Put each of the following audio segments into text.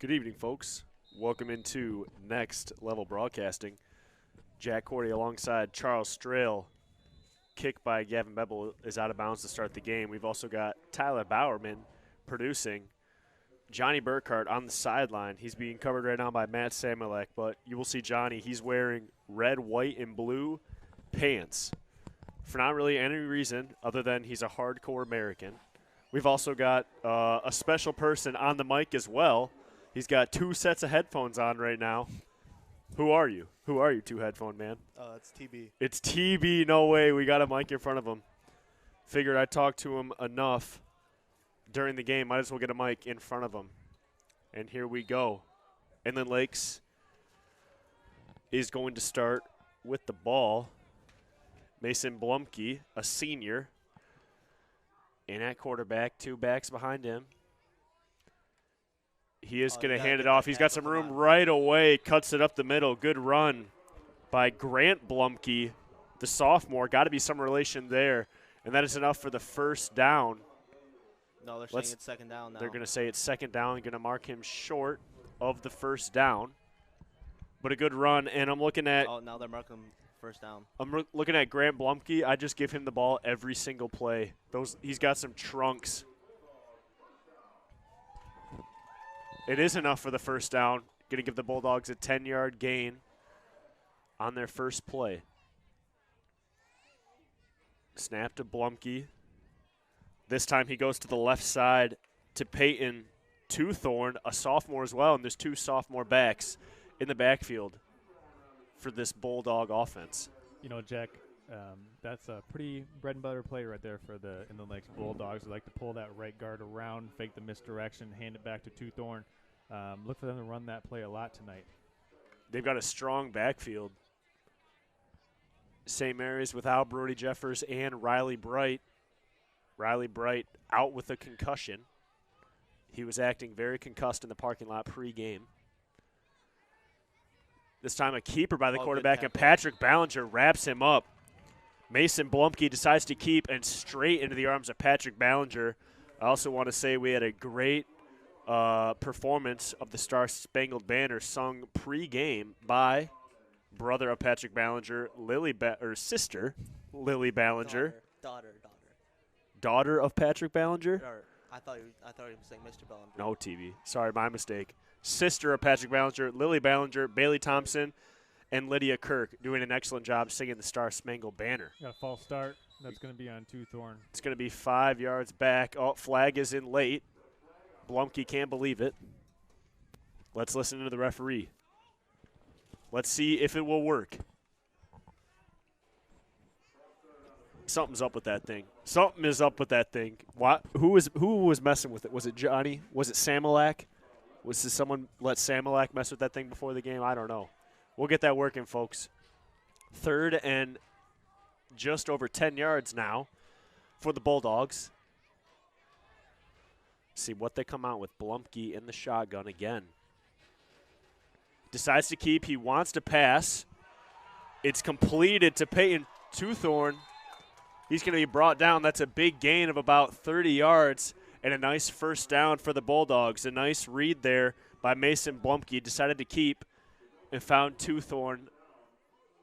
Good evening, folks. Welcome into Next Level Broadcasting. Jack Cordy alongside Charles Strail. Kick by Gavin Bebel is out of bounds to start the game. We've also got Tyler Bowerman producing. Johnny Burkhart on the sideline. He's being covered right now by Matt Samolek, but you will see Johnny. He's wearing red, white, and blue pants for not really any reason other than he's a hardcore American. We've also got a special person on the mic as well. He's got two sets of headphones on right now. Who are you? Who are you, two headphone man? It's TB. It's TB. No way. We got a mic in front of him. Figured I talked to him enough during the game. Might as well get a mic in front of him. And here we go. Inland Lakes is going to start with the ball. Mason Blumke, a senior. And at quarterback, two backs behind him. He is going to hand it off. He's got some room right away. Cuts it up the middle. Good run by Grant Blumke, the sophomore. Got to be some relation there. And that is enough for the first down. No, they're saying it's second down now. They're going to say it's second down. They're going to mark him short of the first down. But a good run. And I'm looking at – oh, now they're marking first down. I'm looking at Grant Blumke. I just give him the ball every single play. He's got some trunks. It is enough for the first down. Going to give the Bulldogs a 10-yard gain on their first play. Snap to Blumke. This time he goes to the left side to Peyton Twothorn, a sophomore as well, and there's two sophomore backs in the backfield for this Bulldog offense. You know, Jack, that's a pretty bread and butter play right there for the Inland Lakes Bulldogs. They like to pull that right guard around, fake the misdirection, hand it back to Twothorn. Look for them to run that play a lot tonight. They've got a strong backfield. St. Mary's without Brody Jeffers and Riley Bright. Riley Bright out with a concussion. He was acting very concussed in the parking lot pregame. This time a keeper by the quarterback, and Patrick Ballinger wraps him up. Mason Blumke decides to keep and straight into the arms of Patrick Ballinger. I also want to say we had a great performance of the Star Spangled Banner sung pregame by brother of Patrick Ballinger, sister Lily Ballinger. Daughter of Patrick Ballinger? I thought he was saying Mr. Ballinger. No, TV. Sorry, my mistake. Sister of Patrick Ballinger, Lily Ballinger, Bailey Thompson, and Lydia Kirk doing an excellent job singing the Star Spangled Banner. Got a false start. That's going to be on Twothorn. It's going to be 5 yards back. Oh, flag is in late. Blumke can't believe it. Let's listen to the referee. Let's see if it will work. Something's up with that thing. Something is up with that thing. What? Who was messing with it? Was it Johnny? Was it Samolek? Was this someone let Samolek mess with that thing before the game? I don't know. We'll get that working, folks. Third and just over 10 yards now for the Bulldogs. See what they come out with. Blumke in the shotgun again. Decides to keep. He wants to pass. It's completed to Peyton Twothorn. He's going to be brought down. That's a big gain of about 30 yards and a nice first down for the Bulldogs. A nice read there by Mason Blumke. Decided to keep and found Twothorn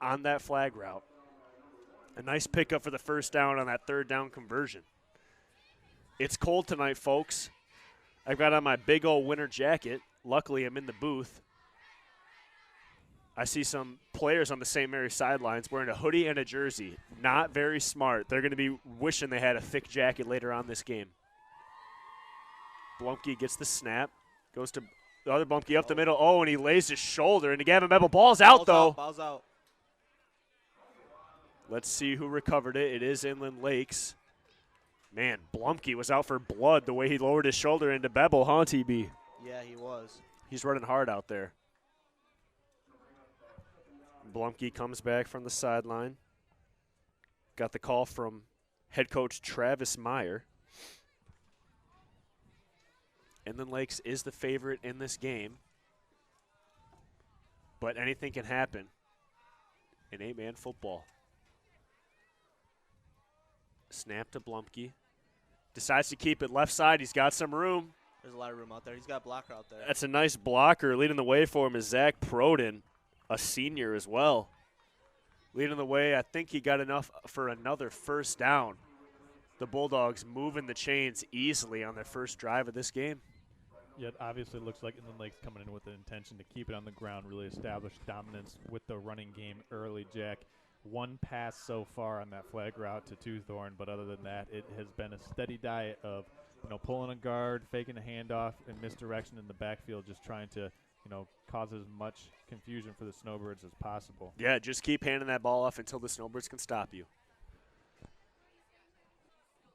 on that flag route. A nice pickup for the first down on that third down conversion. It's cold tonight, folks. I've got on my big old winter jacket. Luckily, I'm in the booth. I see some players on the St. Mary's sidelines wearing a hoodie and a jersey. Not very smart. They're going to be wishing they had a thick jacket later on this game. Blumke gets the snap. Goes to the other Blumke up the middle. Oh, and he lays his shoulder into Gavin Bebel. Ball's out, though. Ball's out. Let's see who recovered it. It is Inland Lakes. Man, Blumke was out for blood the way he lowered his shoulder into Bebel, huh, TB? Yeah, he was. He's running hard out there. Blumke comes back from the sideline. Got the call from head coach Travis Meyer. Inland Lakes is the favorite in this game, but anything can happen in 8-man football. Snap to Blumke. Decides to keep it left side. He's got some room. There's a lot of room out there. He's got a blocker out there. That's a nice blocker. Leading the way for him is Zach Proden, a senior as well. Leading the way, I think he got enough for another first down. The Bulldogs moving the chains easily on their first drive of this game. Yet obviously it looks like Inland Lake's coming in with the intention to keep it on the ground, really establish dominance with the running game early, Jack. One pass so far on that flag route to Tewthorne, but other than that, it has been a steady diet of, pulling a guard, faking a handoff, and misdirection in the backfield, just trying to, cause as much confusion for the Snowbirds as possible. Yeah, just keep handing that ball off until the Snowbirds can stop you.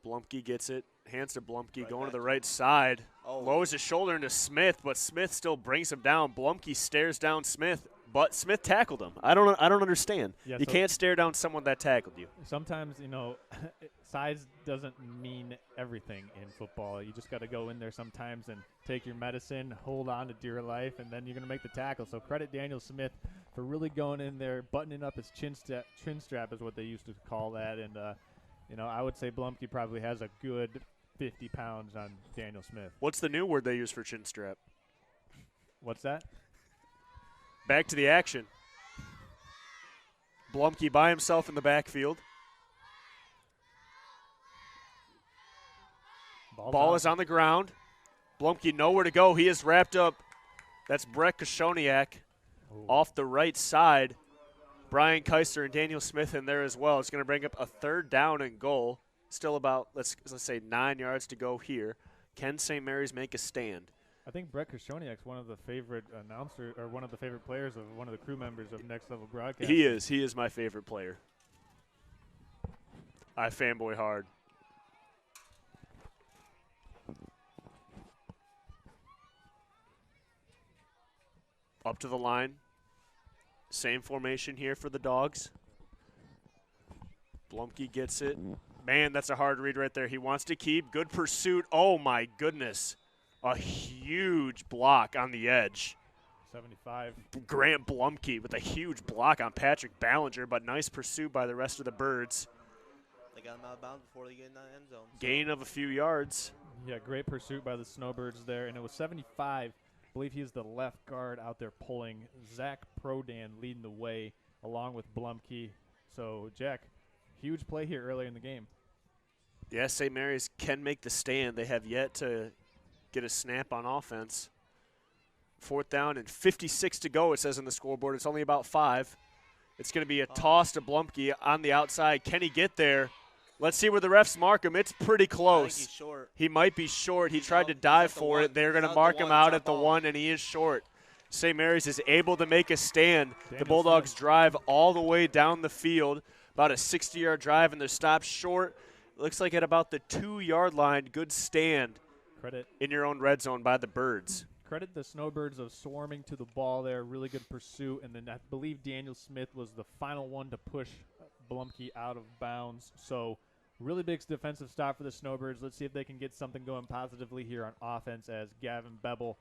Blumke gets it. Hands to Blumke, going to the right side. Oh. Lowers his shoulder into Smith, but Smith still brings him down. Blumke stares down Smith, but Smith tackled him. I don't understand. Yeah, you can't stare down someone that tackled you. Sometimes, size doesn't mean everything in football. You just got to go in there sometimes and take your medicine, hold on to dear life, and then you're going to make the tackle. So credit Daniel Smith for really going in there, buttoning up his chin strap is what they used to call that. And, I would say Blumke probably has a good 50 pounds on Daniel Smith. What's the new word they use for chin strap? What's that? Back to the action. Blumke by himself in the backfield. Ball is on the ground. Blumke nowhere to go. He is wrapped up. That's Brett Koshoniak off the right side. Brian Keister and Daniel Smith in there as well. It's going to bring up a third down and goal. Still about, let's say, 9 yards to go here. Can St. Mary's make a stand? I think Brett Koshoniak's one of the favorite one of the favorite players of one of the crew members of Next Level Broadcast. He is. He is my favorite player. I fanboy hard. Up to the line. Same formation here for the Dogs. Blumke gets it. Man, that's a hard read right there. He wants to keep. Good pursuit. Oh, my goodness. A huge block on the edge. 75. Grant Blumke with a huge block on Patrick Ballinger, but nice pursuit by the rest of the Birds. They got him out of bounds before they get in the end zone. Gain of a few yards. Yeah, great pursuit by the Snowbirds there, and it was 75. I believe he's the left guard out there pulling. Zach Prodan leading the way along with Blumke. So, Jack, huge play here early in the game. Yes, St. Mary's can make the stand. They have yet to get a snap on offense. Fourth down and 56 to go, it says on the scoreboard. It's only about 5. It's going to be a toss to Blumke on the outside. Can he get there? Let's see where the refs mark him. It's pretty close. I think he's short. He might be short. He tried to dive for it. They're going to mark him out at the 1, and he is short. St. Mary's is able to make a stand. The Bulldogs drive all the way down the field, about a 60-yard drive, and they're stopped short. Looks like at about the 2-yard line. Good stand. Credit in your own red zone by the Birds. Credit the Snowbirds of swarming to the ball there. Really good pursuit. And then I believe Daniel Smith was the final one to push Blumke out of bounds. So really big defensive stop for the Snowbirds. Let's see if they can get something going positively here on offense as Gavin Beble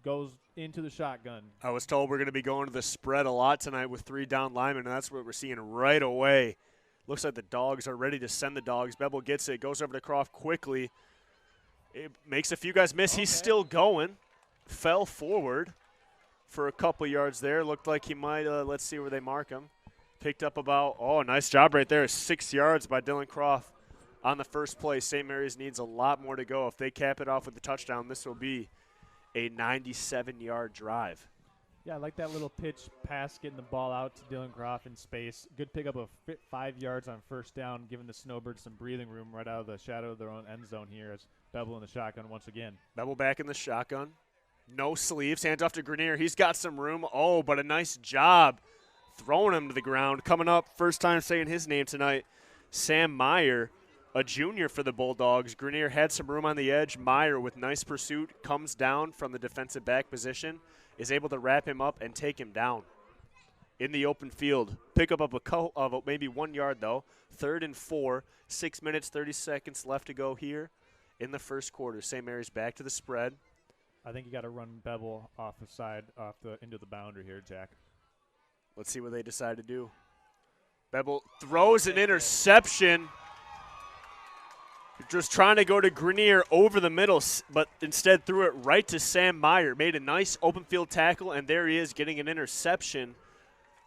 goes into the shotgun. I was told we're going to be going to the spread a lot tonight with 3 down linemen, and that's what we're seeing right away. Looks like the Dogs are ready to send the Dogs. Beble gets it, goes over to Croft quickly. It makes a few guys miss. Okay. He's still going. Fell forward for a couple yards there. Looked like he might, let's see where they mark him. Picked up about, nice job right there. 6 yards by Dylan Croft on the first play. St. Mary's needs a lot more to go. If they cap it off with the touchdown, this will be a 97-yard drive. Yeah, I like that little pitch pass, getting the ball out to Dylan Croft in space. Good pickup of 5 yards on first down, giving the Snowbirds some breathing room right out of the shadow of their own end zone here as Beble in the shotgun once again. Beble back in the shotgun. No sleeves. Hands off to Grenier. He's got some room. Oh, but a nice job throwing him to the ground. Coming up, first time saying his name tonight, Sam Meyer, a junior for the Bulldogs. Grenier had some room on the edge. Meyer, with nice pursuit, comes down from the defensive back position, is able to wrap him up and take him down in the open field. Pickup of maybe 1 yard, though. 3rd and 4. 6 minutes, 30 seconds left to go here in the first quarter. St. Mary's back to the spread. I think you got to run Beble off the side, into the boundary here, Jack. Let's see what they decide to do. Beble throws an interception. Just trying to go to Grenier over the middle, but instead threw it right to Sam Meyer. Made a nice open field tackle, and there he is getting an interception.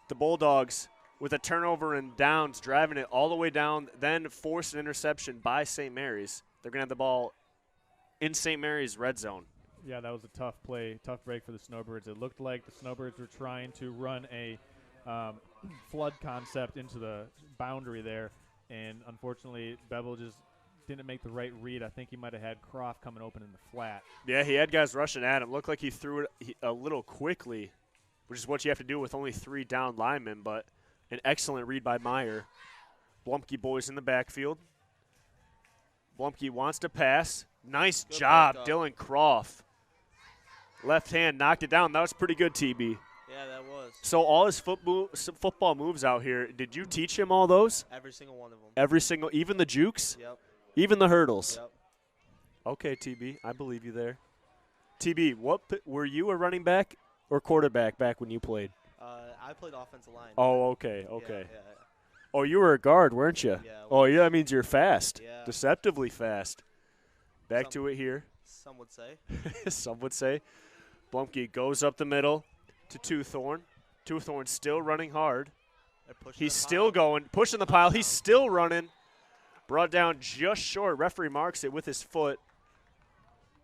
The Bulldogs with a turnover and downs, driving it all the way down, then forced an interception by St. Mary's. They're going to have the ball in St. Mary's red zone. Yeah, that was a tough play, tough break for the Snowbirds. It looked like the Snowbirds were trying to run a flood concept into the boundary there, and unfortunately Bevel just didn't make the right read. I think he might have had Croft coming open in the flat. Yeah, he had guys rushing at him. Looked like he threw it a little quickly, which is what you have to do with only 3 down linemen, but an excellent read by Meyer. Blumke boys in the backfield. Blumke wants to pass. Nice job, Dylan Croft. Left hand knocked it down. That was pretty good, TB. Yeah, that was. So all his football moves out here, did you teach him all those? Every single one of them. Every single, even the jukes? Yep. Even the hurdles? Yep. Okay, TB, I believe you there. TB, were you a running back or quarterback back when you played? I played offensive line. Oh, okay. Yeah. Oh, you were a guard, weren't you? Yeah. Oh, yeah, that means you're fast. Yeah. Deceptively fast. Back to it here. Some would say. Some would say. Blumke goes up the middle to Twothorn. Twothorn still running hard. He's still going, pushing the pile. He's still running. Brought down just short. Referee marks it with his foot.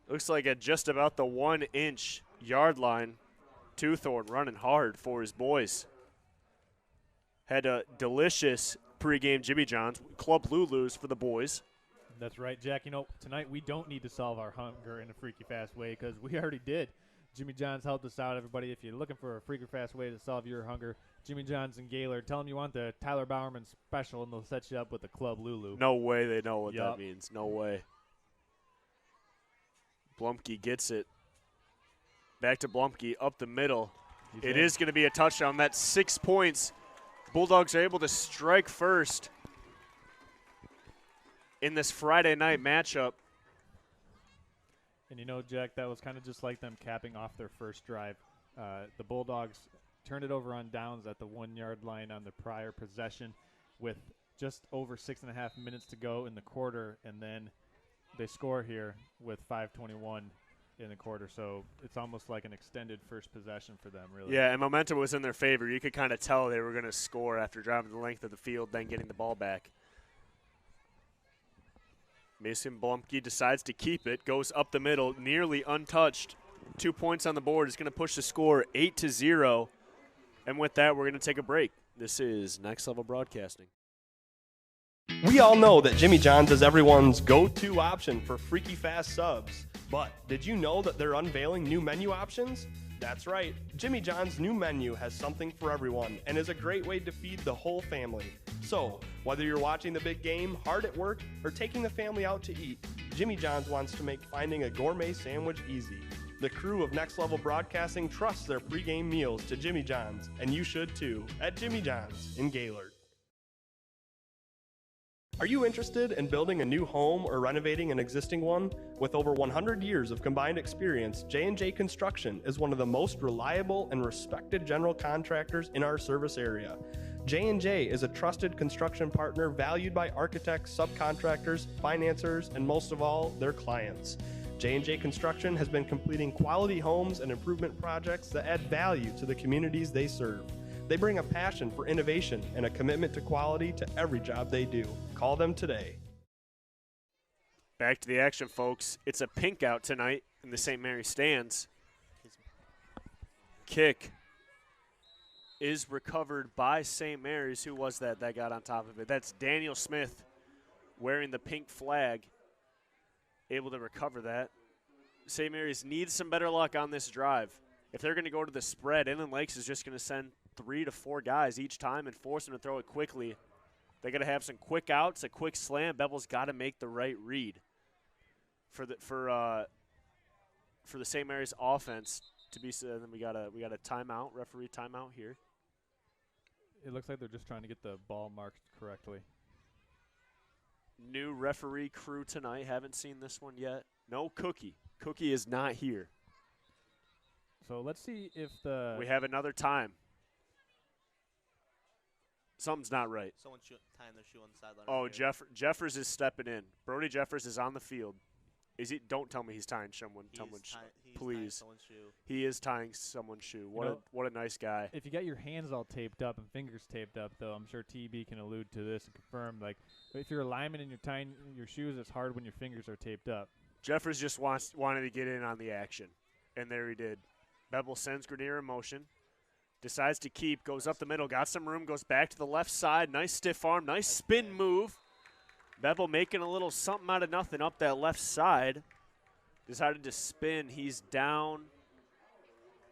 Looks like at just about the 1-inch yard line. Twothorn running hard for his boys. Had a delicious pregame Jimmy John's, Club Lulu's for the boys. That's right, Jack. You know, tonight we don't need to solve our hunger in a freaky fast way because we already did. Jimmy John's helped us out, everybody. If you're looking for a freaky fast way to solve your hunger, Jimmy John's and Gaylord. Tell them you want the Tyler Bowerman special, and they'll set you up with the Club Lulu. No way they know what that means. No way. Blumke gets it. Back to Blumke, up the middle. It is going to be a touchdown. That's 6 points. Bulldogs are able to strike first in this Friday night matchup. And you know, Jack, that was kind of just like them capping off their first drive. The Bulldogs turned it over on downs at the 1-yard line on the prior possession with just over 6.5 minutes to go in the quarter, and then they score here with 5:21 in the quarter. So it's almost like an extended first possession for them, really. Yeah, and momentum was in their favor. You could kind of tell they were going to score after driving the length of the field, then getting the ball back. Mason Blumke decides to keep it, goes up the middle, nearly untouched. 2 points on the board. Is going to push the score 8-0. And with that, we're going to take a break. This is Next Level Broadcasting. We all know that Jimmy John's is everyone's go-to option for freaky fast subs. But did you know that they're unveiling new menu options? That's right, Jimmy John's new menu has something for everyone and is a great way to feed the whole family. So, whether you're watching the big game, hard at work, or taking the family out to eat, Jimmy John's wants to make finding a gourmet sandwich easy. The crew of Next Level Broadcasting trusts their pregame meals to Jimmy John's, and you should too, at Jimmy John's in Gaylord. Are you interested in building a new home or renovating an existing one? With over 100 years of combined experience, J&J Construction is one of the most reliable and respected general contractors in our service area. J&J is a trusted construction partner valued by architects, subcontractors, financiers, and most of all, their clients. J&J Construction has been completing quality homes and improvement projects that add value to the communities they serve. They bring a passion for innovation and a commitment to quality to every job they do. Call them today. Back to the action, folks. It's a pink out tonight in the St. Mary stands. Kick is recovered by St. Mary's. Who was that got on top of it? That's Daniel Smith wearing the pink flag, able to recover that. St. Mary's needs some better luck on this drive. If they're going to go to the spread, Inland Lakes is just going to send 3 to 4 guys each time and force them to throw it quickly. They got to have some quick outs, a quick slam. Bevel's got to make the right read for the St. Mary's offense to be. Then we got a timeout, referee timeout here. It looks like they're just trying to get the ball marked correctly. New referee crew tonight. Haven't seen this one yet. No Cookie. Cookie is not here. So let's see if we have another time. Something's not right. Someone tying their shoe on the sideline. Oh, right here. Jeffers is stepping in. Brody Jeffers is on the field. Is he? Don't tell me he's tying someone's He's tying please. someone's shoe. He is tying someone's shoe. What a nice guy. If you got your hands all taped up and fingers taped up, though, I'm sure TB can allude to this and confirm. Like, if you're a lineman and you're tying your shoes, it's hard when your fingers are taped up. Jeffers just wanted to get in on the action, and there he did. Bevel sends Grenier in motion. Decides to keep, goes up the middle, got some room, goes back to the left side. Nice stiff arm, nice spin move. Bevel making a little something out of nothing up that left side. Decided to spin. He's down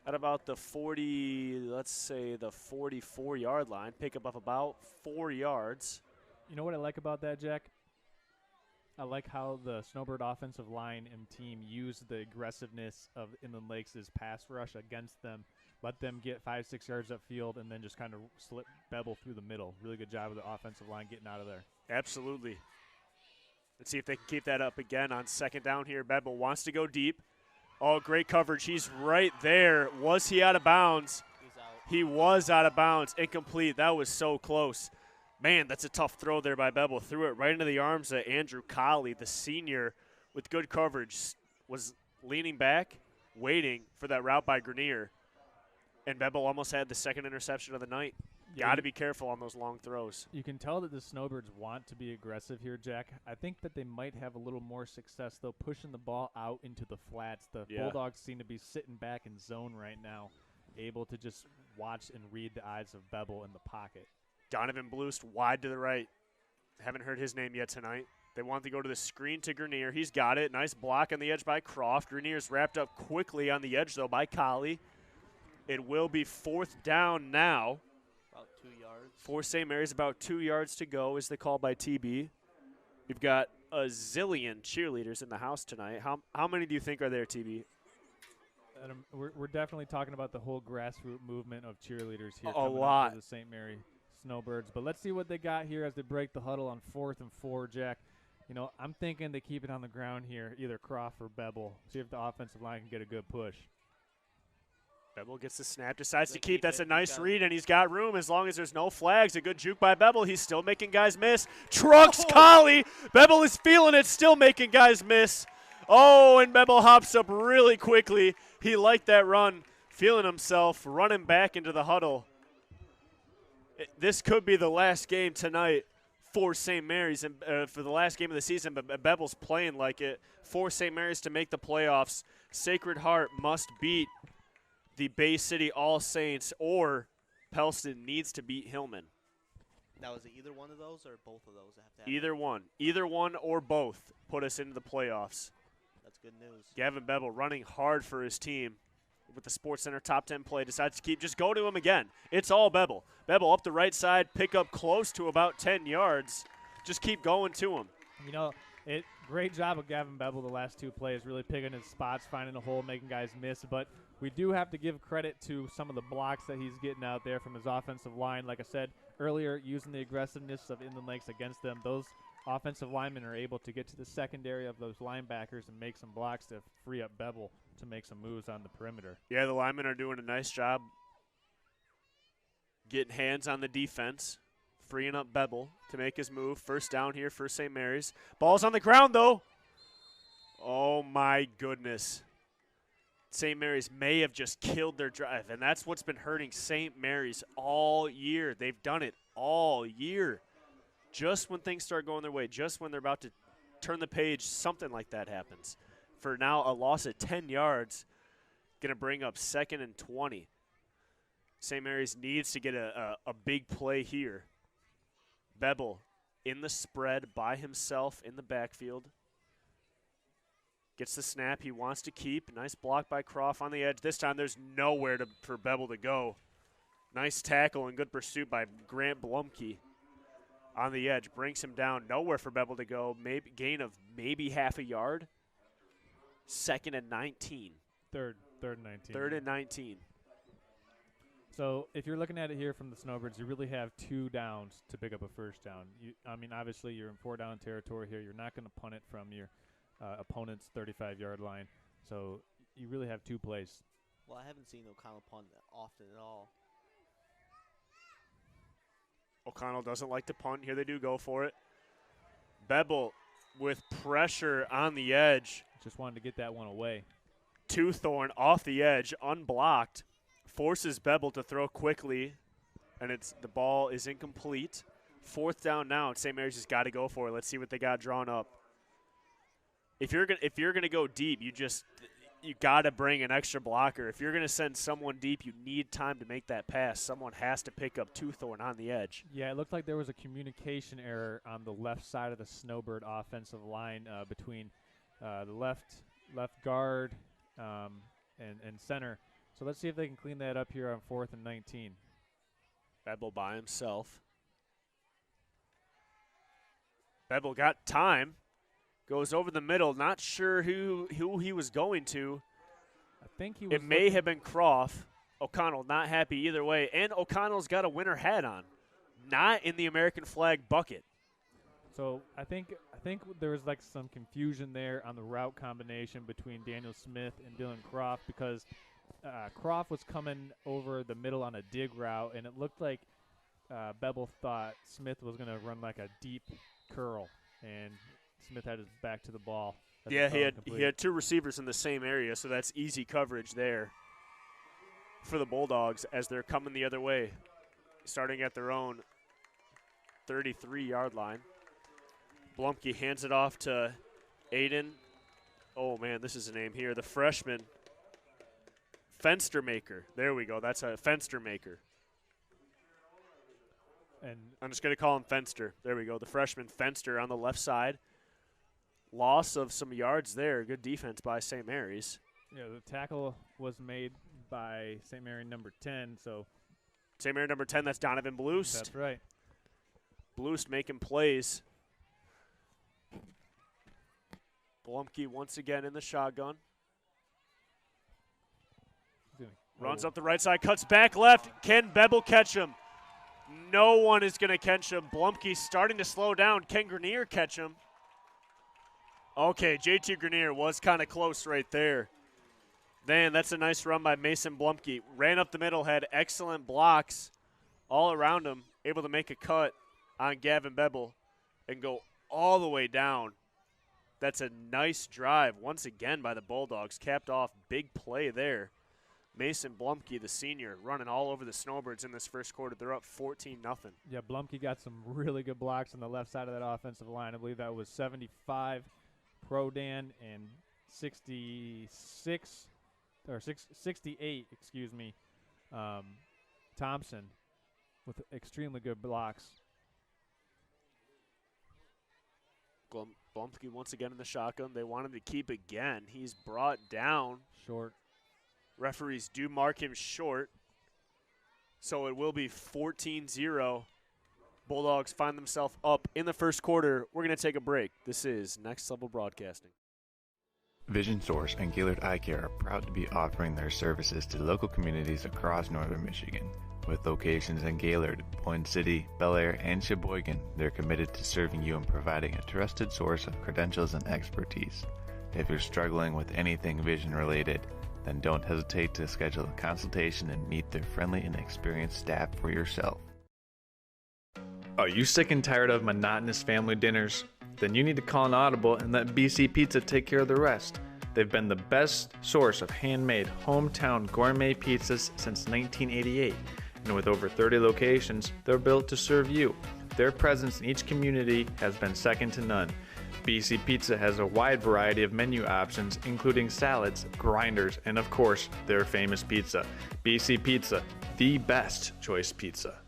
at about the 44-yard line. Pick up about 4 yards. You know what I like about that, Jack? I like how the Snowbird offensive line and team used the aggressiveness of Inland Lakes' pass rush against them. Let them get 5-6 yards upfield and then just kind of slip Bevel through the middle. Really good job of the offensive line getting out of there. Absolutely. Let's see if they can keep that up again on second down here. Bevel wants to go deep. Oh, great coverage. He's right there. Was he out of bounds? He's out. He was out of bounds. Incomplete. That was so close. Man, that's a tough throw there by Bevel. Threw it right into the arms of Andrew Colley, the senior, with good coverage. Was leaning back, waiting for that route by Grenier. And Bevel almost had the second interception of the night. Got to be careful on those long throws. You can tell that the Snowbirds want to be aggressive here, Jack. I think that they might have a little more success, though, pushing the ball out into the flats. The Bulldogs seem to be sitting back in zone right now, able to just watch and read the eyes of Bevel in the pocket. Donovan Bloost wide to the right. Haven't heard his name yet tonight. They want to go to the screen to Grenier. He's got it. Nice block on the edge by Croft. Grenier's wrapped up quickly on the edge, though, by Colley. It will be fourth down now. About 2 yards. For St. Mary's, about 2 yards to go is the call by TB. We've got a zillion cheerleaders in the house tonight. How many do you think are there, TB? We're definitely talking about the whole grassroots movement of cheerleaders here. A coming lot. up for the St. Mary Snowbirds. But let's see what they got here as they break the huddle on 4th and 4, Jack. You know, I'm thinking they keep it on the ground here, either Croft or Bevel. See if the offensive line can get a good push. Bevel gets the snap, decides to They keep. keep That's it. a nice Got it. read, and he's got room as long as there's no flags. A good juke by Bevel. He's still making guys miss. Trucks Colley. Bevel is feeling it, still making guys miss. Oh, and Bevel hops up really quickly. He liked that run, feeling himself, running back into the huddle. This could be the last game tonight for St. Mary's, and for the last game of the season, but Bevel's playing like it. For St. Mary's to make the playoffs, Sacred Heart must beat the Bay City All Saints, or Pellston needs to beat Hillman. Now, is it either one of those or both of those that have to happen? Either one or both put us into the playoffs. That's good news. Gavin Bevel running hard for his team with the Sports Center top 10 play, decides to keep. Just go to him again. It's all Bevel. Bevel up the right side, pick up close to about 10 yards. Just keep going to him. You know, great job of Gavin Bevel the last 2 plays, really picking his spots, finding a hole, making guys miss. But we do have to give credit to some of the blocks that he's getting out there from his offensive line. Like I said earlier, using the aggressiveness of Inland Lakes against them, those offensive linemen are able to get to the secondary of those linebackers and make some blocks to free up Bevel to make some moves on the perimeter. Yeah, the linemen are doing a nice job getting hands on the defense, freeing up Bevel to make his move. First down here for St. Mary's. Ball's on the ground, though. Oh, my goodness. St. Mary's may have just killed their drive, and that's what's been hurting St. Mary's all year. They've done it all year. Just when things start going their way, just when they're about to turn the page, something like that happens. For now, a loss of 10 yards, going to bring up 2nd and 20. St. Mary's needs to get a big play here. Bevel in the spread by himself in the backfield. Gets the snap he wants to keep. Nice block by Croft on the edge. This time there's nowhere for Bevel to go. Nice tackle and good pursuit by Grant Blumke on the edge. Brings him down. Nowhere for Bevel to go. Maybe gain of maybe half a yard. 2nd and 19. Third and 19. 3rd and 19. So if you're looking at it here from the Snowbirds, you really have 2 downs to pick up a first down. Obviously you're in 4-down territory here. You're not going to punt it from your opponent's 35-yard line. So you really have 2 plays. Well, I haven't seen O'Connell punt often at all. O'Connell doesn't like to punt. Here they do go for it. Bebel with pressure on the edge. Just wanted to get that one away. Twothorn off the edge, unblocked, forces Bebel to throw quickly, and the ball is incomplete. 4th down now, and St. Mary's just got to go for it. Let's see what they got drawn up. If you're gonna go deep, you got to bring an extra blocker. If you're going to send someone deep, you need time to make that pass. Someone has to pick up Twothorn on the edge. Yeah, it looked like there was a communication error on the left side of the Snowbird offensive line between the left guard and center. So let's see if they can clean that up here on 4th and 19. Bebel by himself. Bebel got time. Goes over the middle. Not sure who he was going to. I think he was. It may have been Croft. O'Connell not happy either way. And O'Connell's got a winter hat on. Not in the American flag bucket. So I think there was like some confusion there on the route combination between Daniel Smith and Dylan Croft, because Croft was coming over the middle on a dig route, and it looked like Bebel thought Smith was going to run like a deep curl, and Smith had his back to the ball. Yeah, he had 2 receivers in the same area, so that's easy coverage there for the Bulldogs as they're coming the other way, starting at their own 33-yard line. Blumke hands it off to Aiden. Oh, man, this is a name here. The freshman, Fenstermaker. There we go. That's a Fenstermaker. And I'm just going to call him Fenster. There we go. The freshman Fenster on the left side. Loss of some yards there. Good defense by St. Mary's. Yeah, the tackle was made by St. Mary number 10. So St. Mary number 10, that's Donovan Bloost. That's right. Bloost making plays. Blumke once again in the shotgun. Runs up the right side, cuts back left. Can Bebel catch him? No one is going to catch him. Blumke starting to slow down. Can Grenier catch him? Okay, JT Grenier was kind of close right there. Man, that's a nice run by Mason Blumke. Ran up the middle, had excellent blocks all around him. Able to make a cut on Gavin Bebel and go all the way down. That's a nice drive once again by the Bulldogs. Capped off, big play there. Mason Blumke, the senior, running all over the Snowbirds in this first quarter. They're up 14-0. Yeah, Blumke got some really good blocks on the left side of that offensive line. I believe that was 75 Prodan and 68, Thompson with extremely good blocks. Blumke once again in the shotgun. They want him to keep again. He's brought down. Short. Referees do mark him short. So it will be 14-0. Bulldogs find themselves up in the first quarter. We're going to take a break. This is Next Level Broadcasting. Vision Source and Gaylord Eye Care are proud to be offering their services to local communities across northern Michigan. With locations in Gaylord, Boyne City, Bel Air, and Sheboygan, they're committed to serving you and providing a trusted source of credentials and expertise. If you're struggling with anything vision related, then don't hesitate to schedule a consultation and meet their friendly and experienced staff for yourself. Are you sick and tired of monotonous family dinners? Then you need to call an audible and let BC Pizza take care of the rest. They've been the best source of handmade, hometown gourmet pizzas since 1988. And with over 30 locations, they're built to serve you. Their presence in each community has been second to none. BC Pizza has a wide variety of menu options, including salads, grinders, and of course, their famous pizza. BC Pizza, the best choice pizza.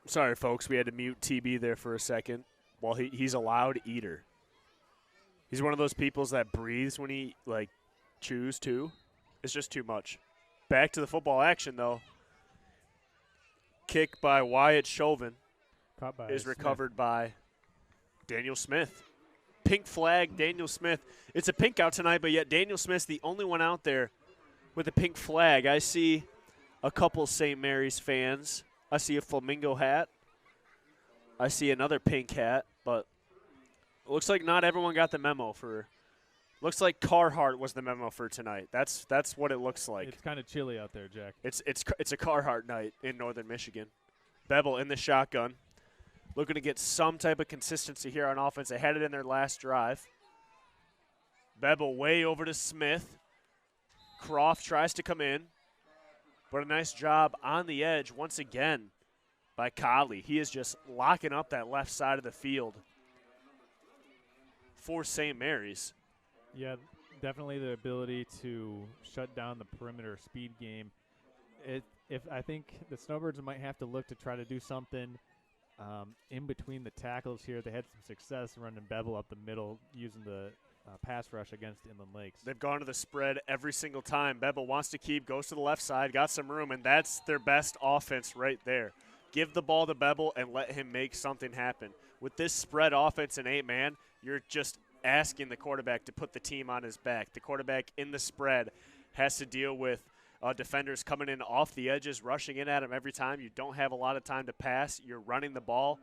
Sorry, folks, we had to mute TB there for a second. Well, he's a loud eater. He's one of those peoples that breathes when he, chews, too. It's just too much. Back to the football action, though. Kick by Wyatt Chauvin is recovered by Daniel Smith. Pink flag, Daniel Smith. It's a pink out tonight, but yet Daniel Smith's the only one out there with a pink flag. I see a couple St. Mary's fans. I see a flamingo hat. I see another pink hat, but it looks like not everyone got the memo for Looks like Carhartt was the memo for tonight. That's what it looks like. It's kind of chilly out there, Jack. It's a Carhartt night in northern Michigan. Bevel in the shotgun, looking to get some type of consistency here on offense. They had it in their last drive. Bevel way over to Smith. Croft tries to come in, but a nice job on the edge once again by Colley. He is just locking up that left side of the field for St. Mary's. Yeah, definitely the ability to shut down the perimeter speed game. I think the Snowbirds might have to look to try to do something in between the tackles here. They had some success running Bevel up the middle using the pass rush against Inland Lakes. They've gone to the spread every single time. Bevel wants to keep, goes to the left side, got some room, and that's their best offense right there. Give the ball to Bevel and let him make something happen. With this spread offense in 8-man, you're just asking the quarterback to put the team on his back. The quarterback in the spread has to deal with defenders coming in off the edges, rushing in at him every time. You don't have a lot of time to pass. You're running the ball.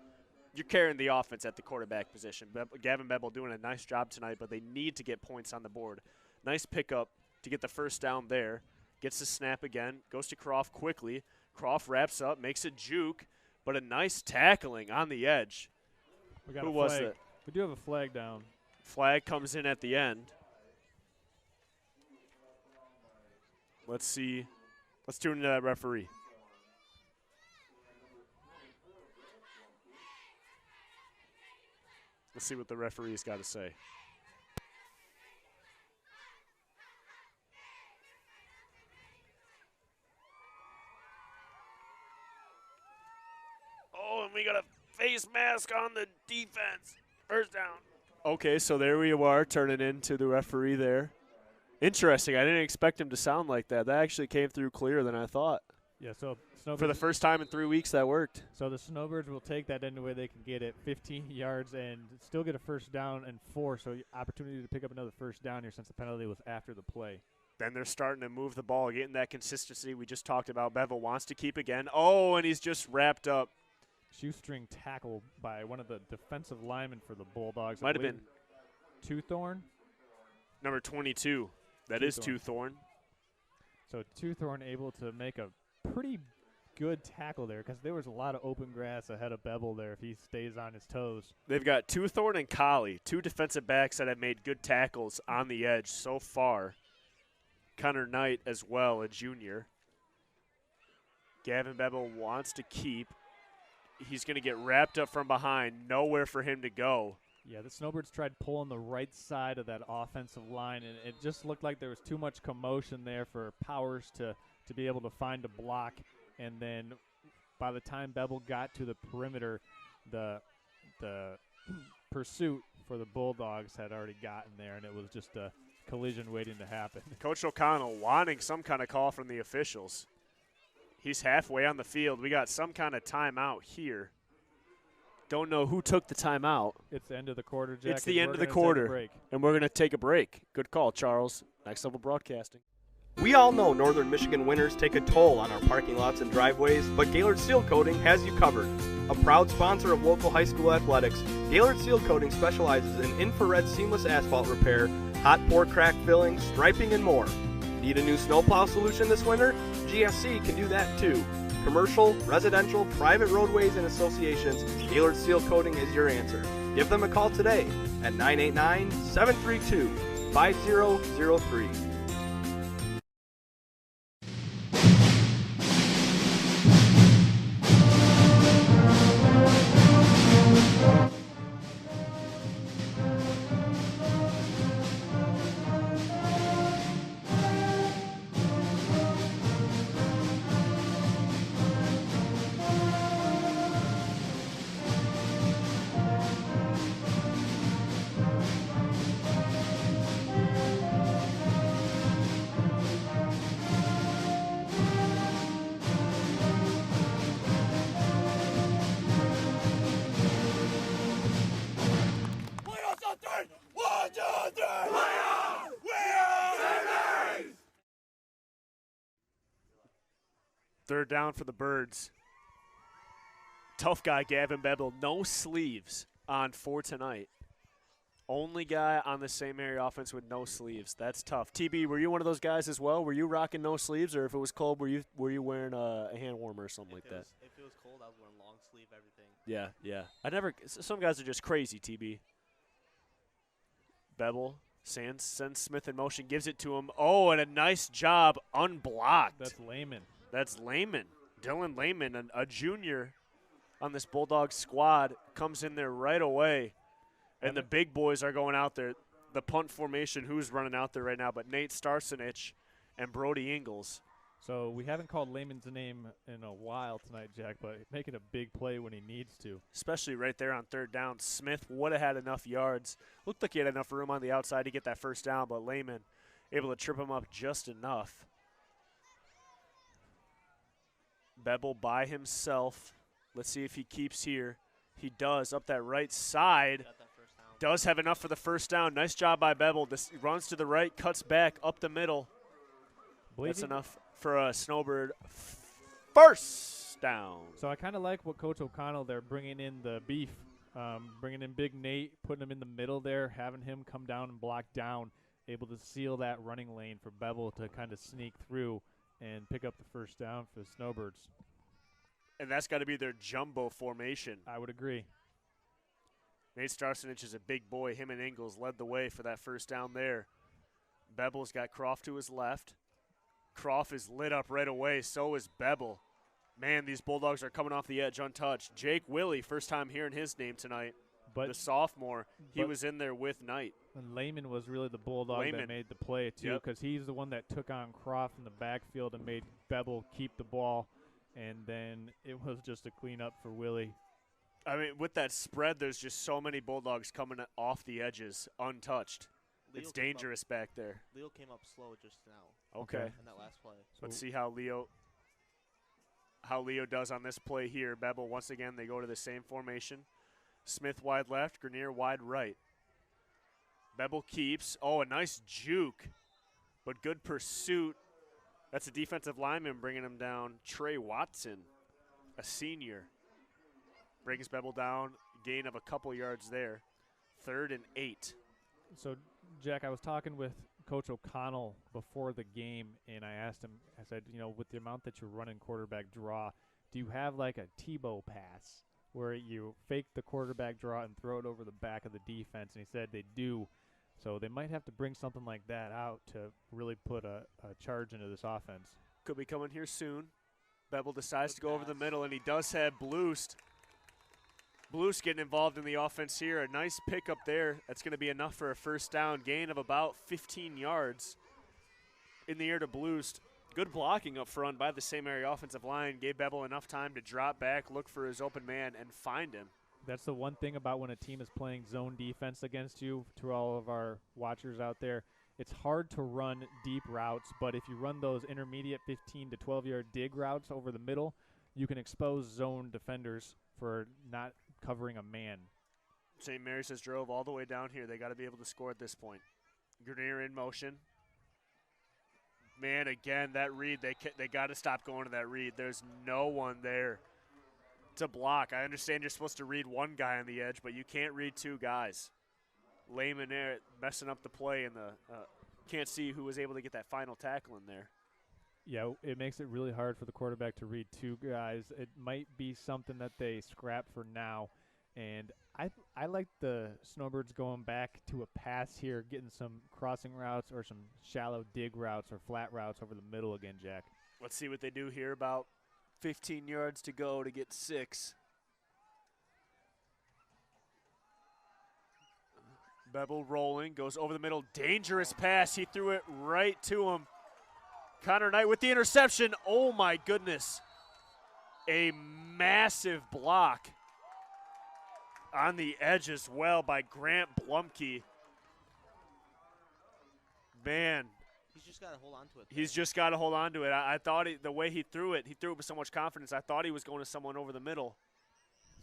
You're carrying the offense at the quarterback position. Gavin Bevel doing a nice job tonight, but they need to get points on the board. Nice pickup to get the first down there. Gets the snap again, goes to Croft quickly. Croft wraps up, makes a juke, but a nice tackling on the edge. We got Who a was flag. it? We do have a flag down. Flag comes in at the end. Let's see. Let's tune into that referee. Let's see what the referee's got to say. Oh, and we got a face mask on the defense. First down. Okay, so there we are, turning into the referee there. Interesting. I didn't expect him to sound like that. That actually came through clearer than I thought. Yeah, so Snowbirds, For the first time in 3 weeks, that worked. so the Snowbirds will take that any way they can get it, 15 yards, and still get a first down and 4. So opportunity to pick up another first down here since the penalty was after the play. Then they're starting to move the ball, getting that consistency we just talked about. Bevel wants to keep again. Oh, and he's just wrapped up. Shoestring tackle by one of the defensive linemen for the Bulldogs. Might have been Twothorn. number 22. That is Twothorn. So Twothorn able to make a pretty good tackle there because there was a lot of open grass ahead of Bevel there if he stays on his toes. They've got Twothorn and Colley, two defensive backs that have made good tackles on the edge so far. Connor Knight as well, a junior. Gavin Bevel wants to keep. He's going to get wrapped up from behind. Nowhere for him to go. Yeah, the Snowbirds tried pulling the right side of that offensive line, and it just looked like there was too much commotion there for Powers to be able to find a block. And then by the time Bevel got to the perimeter, the pursuit for the Bulldogs had already gotten there, and it was just a collision waiting to happen. Coach O'Connell wanting some kind of call from the officials. He's halfway on the field. We got some kind of timeout here. Don't know who took the timeout. It's the end of the quarter, Jack. It's the end of the quarter, and we're going to take a break. Good call, Charles. Next Level Broadcasting. We all know northern Michigan winters take a toll on our parking lots and driveways, but Gaylord Seal Coating has you covered. A proud sponsor of local high school athletics, Gaylord Seal Coating specializes in infrared seamless asphalt repair, hot pour crack filling, striping, and more. Need a new snowplow solution this winter? GSC can do that too. Commercial, residential, private roadways, and associations, Gaylord Seal Coating is your answer. Give them a call today at 989-732-5003. Third down for the Birds. Tough guy, Gavin Bevel. No sleeves on for tonight. Only guy on the St. Mary offense with no sleeves. That's tough. TB, were you one of those guys as well? Were you rocking no sleeves, or if it was cold, were you wearing a hand warmer or something like that? If it was cold, I was wearing long sleeve, everything. Yeah, yeah. Some guys are just crazy, TB. Bevel sends Smith in motion, gives it to him. Oh, and a nice job unblocked. That's Lehman. That's Lehman. Dylan Lehman, a junior on this Bulldogs squad, comes in there right away. And the big boys are going out there. The punt formation, who's running out there right now, but Nate Starsenich and Brody Ingles. So we haven't called Lehman's name in a while tonight, Jack, but making a big play when he needs to. Especially right there on third down. Smith would have had enough yards. Looked like he had enough room on the outside to get that first down, but Lehman able to trip him up just enough. Bevel by himself. Let's see if he keeps here. He does up that right side. Does have enough for the first down. Nice job by Bevel. This runs to the right, cuts back up the middle. That's enough for a Snowbird first down. So I kind of like what Coach O'Connell, they're bringing in the beef, bringing in Big Nate, putting him in the middle there, having him come down and block down, able to seal that running lane for Bevel to kind of sneak through and pick up the first down for the Snowbirds. And that's got to be their jumbo formation. I would agree. Nate Starsenich is a big boy. Him and Ingles led the way for that first down there. Bevel's got Croft to his left. Croft is lit up right away. So is Bevel. Man, these Bulldogs are coming off the edge untouched. Jake Willie, first time hearing his name tonight. But the sophomore, he was in there with Knight. And Lehman was really the Bulldog that made the play, too, because he's the one that took on Croft in the backfield and made Bevel keep the ball. And then it was just a cleanup for Willie. I mean, with that spread, there's just so many Bulldogs coming off the edges untouched. It's dangerous back there. Leo came up slow just now. Okay. In that last play. Let's see how Leo does on this play here. Bevel, once again, they go to the same formation. Smith wide left, Grenier wide right. Bevel keeps. Oh, a nice juke, but good pursuit. That's a defensive lineman bringing him down. Trey Watson, a senior. Brings Bevel down, gain of a couple yards there. 3rd and 8. So, Jack, I was talking with Coach O'Connell before the game, and I asked him, I said, with the amount that you're running quarterback draw, do you have like a Tebow pass where you fake the quarterback draw and throw it over the back of the defense? And he said they do. So they might have to bring something like that out to really put a charge into this offense. Could be coming here soon. Bevel decides to go over the middle, and he does have Bloost. Bloost getting involved in the offense here. A nice pick up there. That's going to be enough for a first down. Gain of about 15 yards in the air to Bloost. Good blocking up front by the St. Mary offensive line. Gave Bevel enough time to drop back, look for his open man, and find him. That's the one thing about when a team is playing zone defense against you, to all of our watchers out there. It's hard to run deep routes, but if you run those intermediate 15 to 12-yard dig routes over the middle, you can expose zone defenders for not covering a man. St. Mary's has drove all the way down here. They got to be able to score at this point. Grenier in motion. Man, again, that read, they got to stop going to that read. There's no one there to block. I understand you're supposed to read one guy on the edge, but you can't read two guys. Lehman there messing up the play, and can't see who was able to get that final tackle in there. Yeah, it makes it really hard for the quarterback to read two guys. It might be something that they scrap for now. And I like the Snowbirds going back to a pass here, getting some crossing routes or some shallow dig routes or flat routes over the middle again, Jack. Let's see what they do here. About 15 yards to go to get 6. Bevel rolling, goes over the middle. Dangerous pass. He threw it right to him. Connor Knight with the interception. Oh, my goodness. A massive block on the edge as well by Grant Blumke. Man. He's just got to hold on to it. He's just got to hold on to it. I thought the way he threw it with so much confidence, I thought he was going to someone over the middle.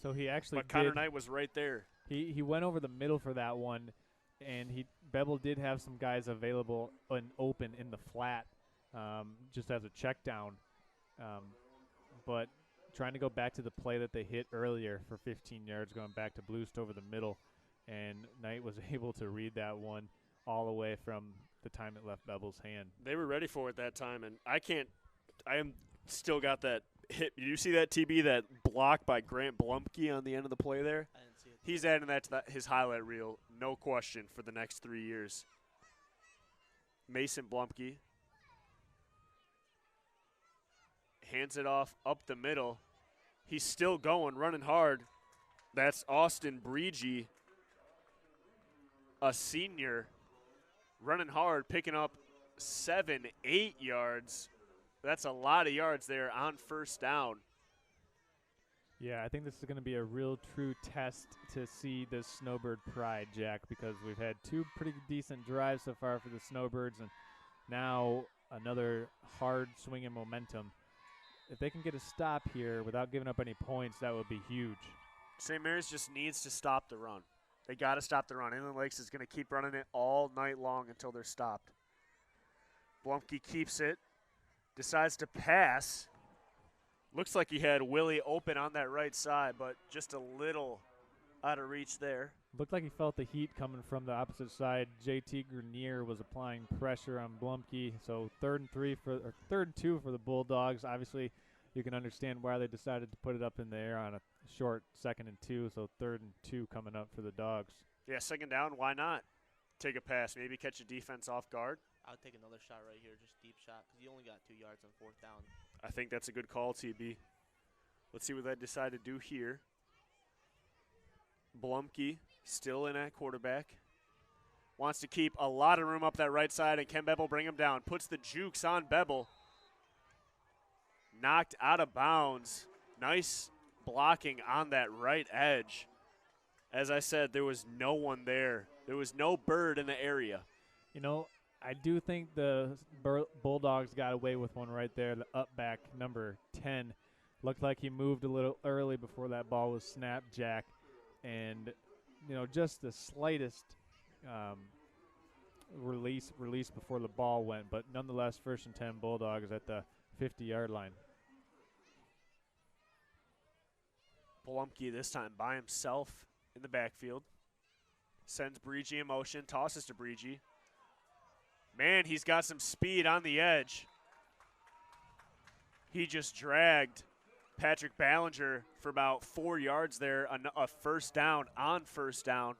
So he actually But Connor Knight was right there. He went over the middle for that one, and Bevel did have some guys available and open in the flat just as a check down. But trying to go back to the play that they hit earlier for 15 yards, going back to Bloost over the middle. and Knight was able to read that one all the way from the time it left Bevel's hand. They were ready for it that time, and I am still got that hit. Did you see that, TB, that block by Grant Blumke on the end of the play there? I didn't see it. He's adding that to his highlight reel, no question, for the next 3 years. Mason Blumke hands it off up the middle. He's still going, running hard. That's Austin Breege, a senior, running hard, picking up 7, 8 yards. That's a lot of yards there on first down. Yeah, I think this is going to be a real true test to see the Snowbird pride, Jack, because we've had 2 pretty decent drives so far for the Snowbirds, and now another hard swinging momentum. If they can get a stop here without giving up any points, that would be huge. St. Mary's just needs to stop the run. They got to stop the run. Inland Lakes is going to keep running it all night long until they're stopped. Blumke keeps it, decides to pass. Looks like he had Willie open on that right side, but just a little out of reach there. Looked like he felt the heat coming from the opposite side. JT Grenier was applying pressure on Blumke, so 3rd and 2 for the Bulldogs. Obviously, you can understand why they decided to put it up in the air on a short 2nd and 2, so 3rd and 2 coming up for the Dogs. Yeah, 2nd down, why not? Take a pass, maybe catch a defense off guard. I would take another shot right here, just deep shot, because you only got 2 yards on 4th down. I think that's a good call, TB. Let's see what they decide to do here. Blumke still in at quarterback. Wants to keep a lot of room up that right side, and can Bevel bring him down? Puts the jukes on Bevel. Knocked out of bounds. Nice blocking on that right edge. As I said, there was no one there. There was no bird in the area. You know, I do think the Bulldogs got away with one right there. The up back, number 10. Looked like he moved a little early before that ball was snapped, Jack. And, you know, just the slightest release before the ball went. But nonetheless, 1st and 10 Bulldogs at the 50-yard line. Blumke this time by himself in the backfield. Sends Breege in motion, tosses to Breege. Man, he's got some speed on the edge. He just dragged Patrick Ballinger for about 4 yards there, a 1st down on 1st down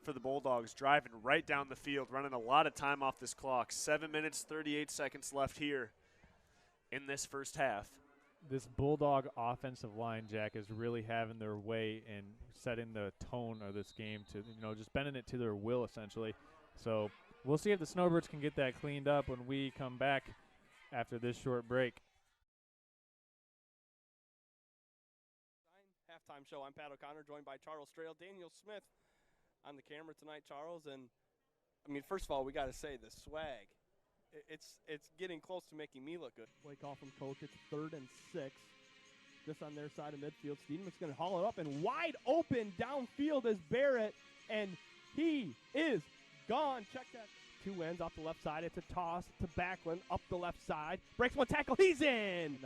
for the Bulldogs, driving right down the field, running a lot of time off this clock. 7 minutes, 38 seconds left here in this first half. This Bulldog offensive line, Jack, is really having their way and setting the tone of this game to, you know, just bending it to their will, essentially. So we'll see if the Snowbirds can get that cleaned up when we come back after this short break. Halftime show. I'm Pat O'Connor, joined by Charles Strail, Daniel Smith on the camera tonight, Charles. And, I mean, first of all, we got to say the swag. It's getting close to making me look good. Play call from coach. It's 3rd and 6. Just on their side of midfield. Steenman's going to haul it up, and wide open downfield is Barrett, and he is gone. Check that. 2 ends off the left side. It's a toss to Backlund up the left side. Breaks 1 tackle. He's in.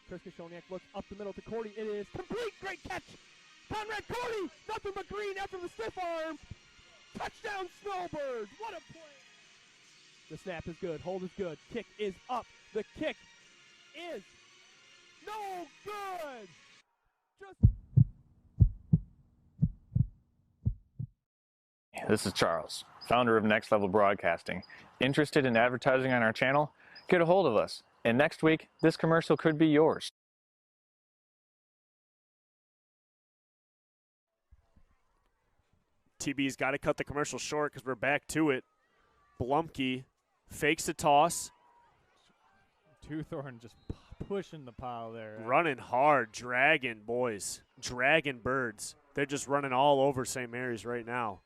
Chris Kashoniak looks up the middle to Cordy. It is complete. Great catch. Conrad Cordy. Nothing but green after the stiff arm. Touchdown Snowbirds. What a play. The snap is good. Hold is good. Kick is up. The kick is no good. This is Charles, founder of Next Level Broadcasting. Interested in advertising on our channel? Get a hold of us. And next week, this commercial could be yours. TB's got to cut the commercial short because we're back to it. Blumke fakes the toss. Twothorn just pushing the pile there. Running hard, dragging boys, dragging birds. They're just running all over St. Mary's right now.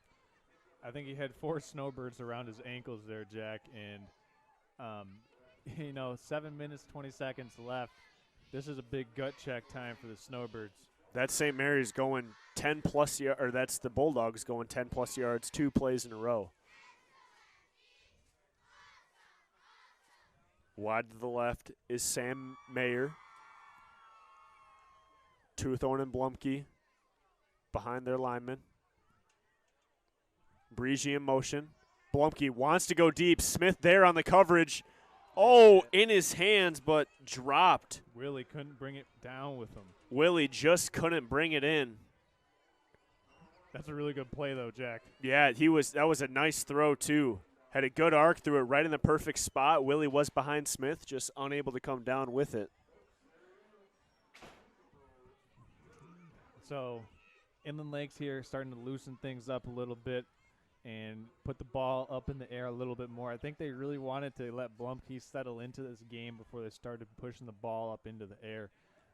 I think he had 4 Snowbirds around his ankles there, Jack, and you know, 7 minutes, 20 seconds left. This is a big gut check time for the Snowbirds. That's St. Mary's going 10-plus yards, or that's the Bulldogs going 10-plus yards, 2 plays in a row. Wide to the left is Sam Mayer. Twothorn and Blumke behind their linemen. Breege in motion. Blumke wants to go deep. Smith there on the coverage. Oh, in his hands, but dropped. Willie couldn't bring it down with him. Willie just couldn't bring it in. That's a really good play, though, Jack. Yeah, that was a nice throw, too. Had a good arc, threw it right in the perfect spot. Willie was behind Smith, just unable to come down with it. So, Inland Lakes here starting to loosen things up a little bit and put the ball up in the air a little bit more. I think they really wanted to let Blumke settle into this game before they started pushing the ball up into the air.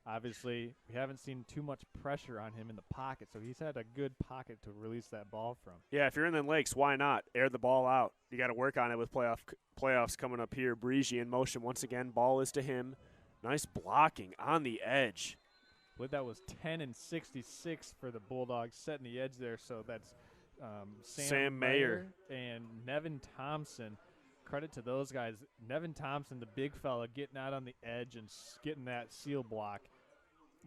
Obviously, we haven't seen too much pressure on him in the pocket, so he's had a good pocket to release that ball from. Yeah, if you're in the Lakes, why not? Air the ball out. You got to work on it with playoffs coming up here. Breege in motion once again. Ball is to him. Nice blocking on the edge. I believe that was 10 and 66 for the Bulldogs setting the edge there, so that's Sam Mayer and Nevin Thompson. Credit to those guys. Nevin Thompson, the big fella, getting out on the edge and getting that seal block.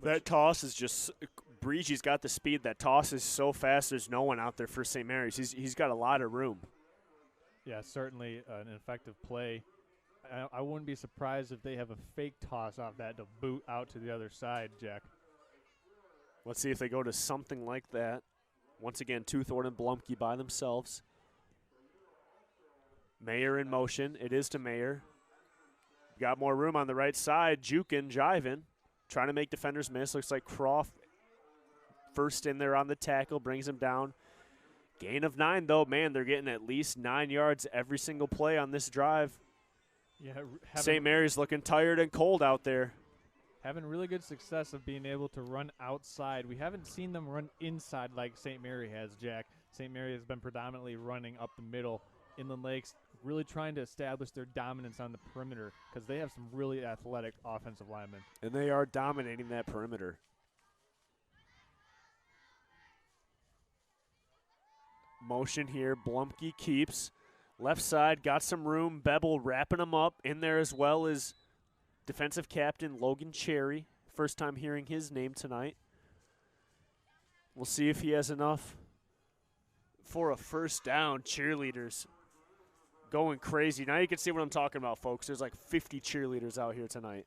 That toss is just – Breege's got the speed. That toss is so fast there's no one out there for St. Mary's. He's got a lot of room. Yeah, certainly an effective play. I wouldn't be surprised if they have a fake toss off that to boot out to the other side, Jack. Let's see if they go to something like that. Once again, Toothorn and Blumke by themselves. Mayer in motion. It is to Mayer. Got more room on the right side. Jukin, jiving. Trying to make defenders miss. Looks like Croft first in there on the tackle. Brings him down. Gain of 9, though. Man, they're getting at least 9 yards every single play on this drive. Yeah, St. Mary's looking tired and cold out there. Having really good success of being able to run outside. We haven't seen them run inside like St. Mary has, Jack. St. Mary has been predominantly running up the middle. Inland Lakes really trying to establish their dominance on the perimeter because they have some really athletic offensive linemen. And they are dominating that perimeter. Motion here. Blumke keeps. Left side, got some room. Bebel wrapping him up. In there as well as defensive captain Logan Cherry. First time hearing his name tonight. We'll see if he has enough for a first down. Cheerleaders going crazy. Now you can see what I'm talking about, folks. There's like 50 cheerleaders out here tonight.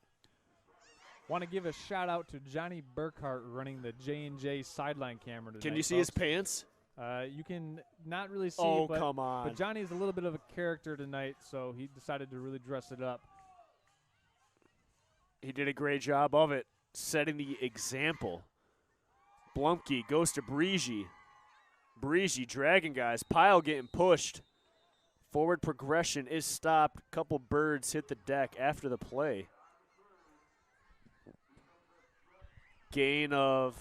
Want to give a shout out to Johnny Burkhart running the J&J sideline camera tonight. Can you see his pants? You can not really see. Oh, come on. But Johnny's a little bit of a character tonight, so he decided to really dress it up. He did a great job of it, setting the example. Blumke goes to Breege. Breege dragging guys. Pile getting pushed. Forward progression is stopped. Couple birds hit the deck after the play. Gain of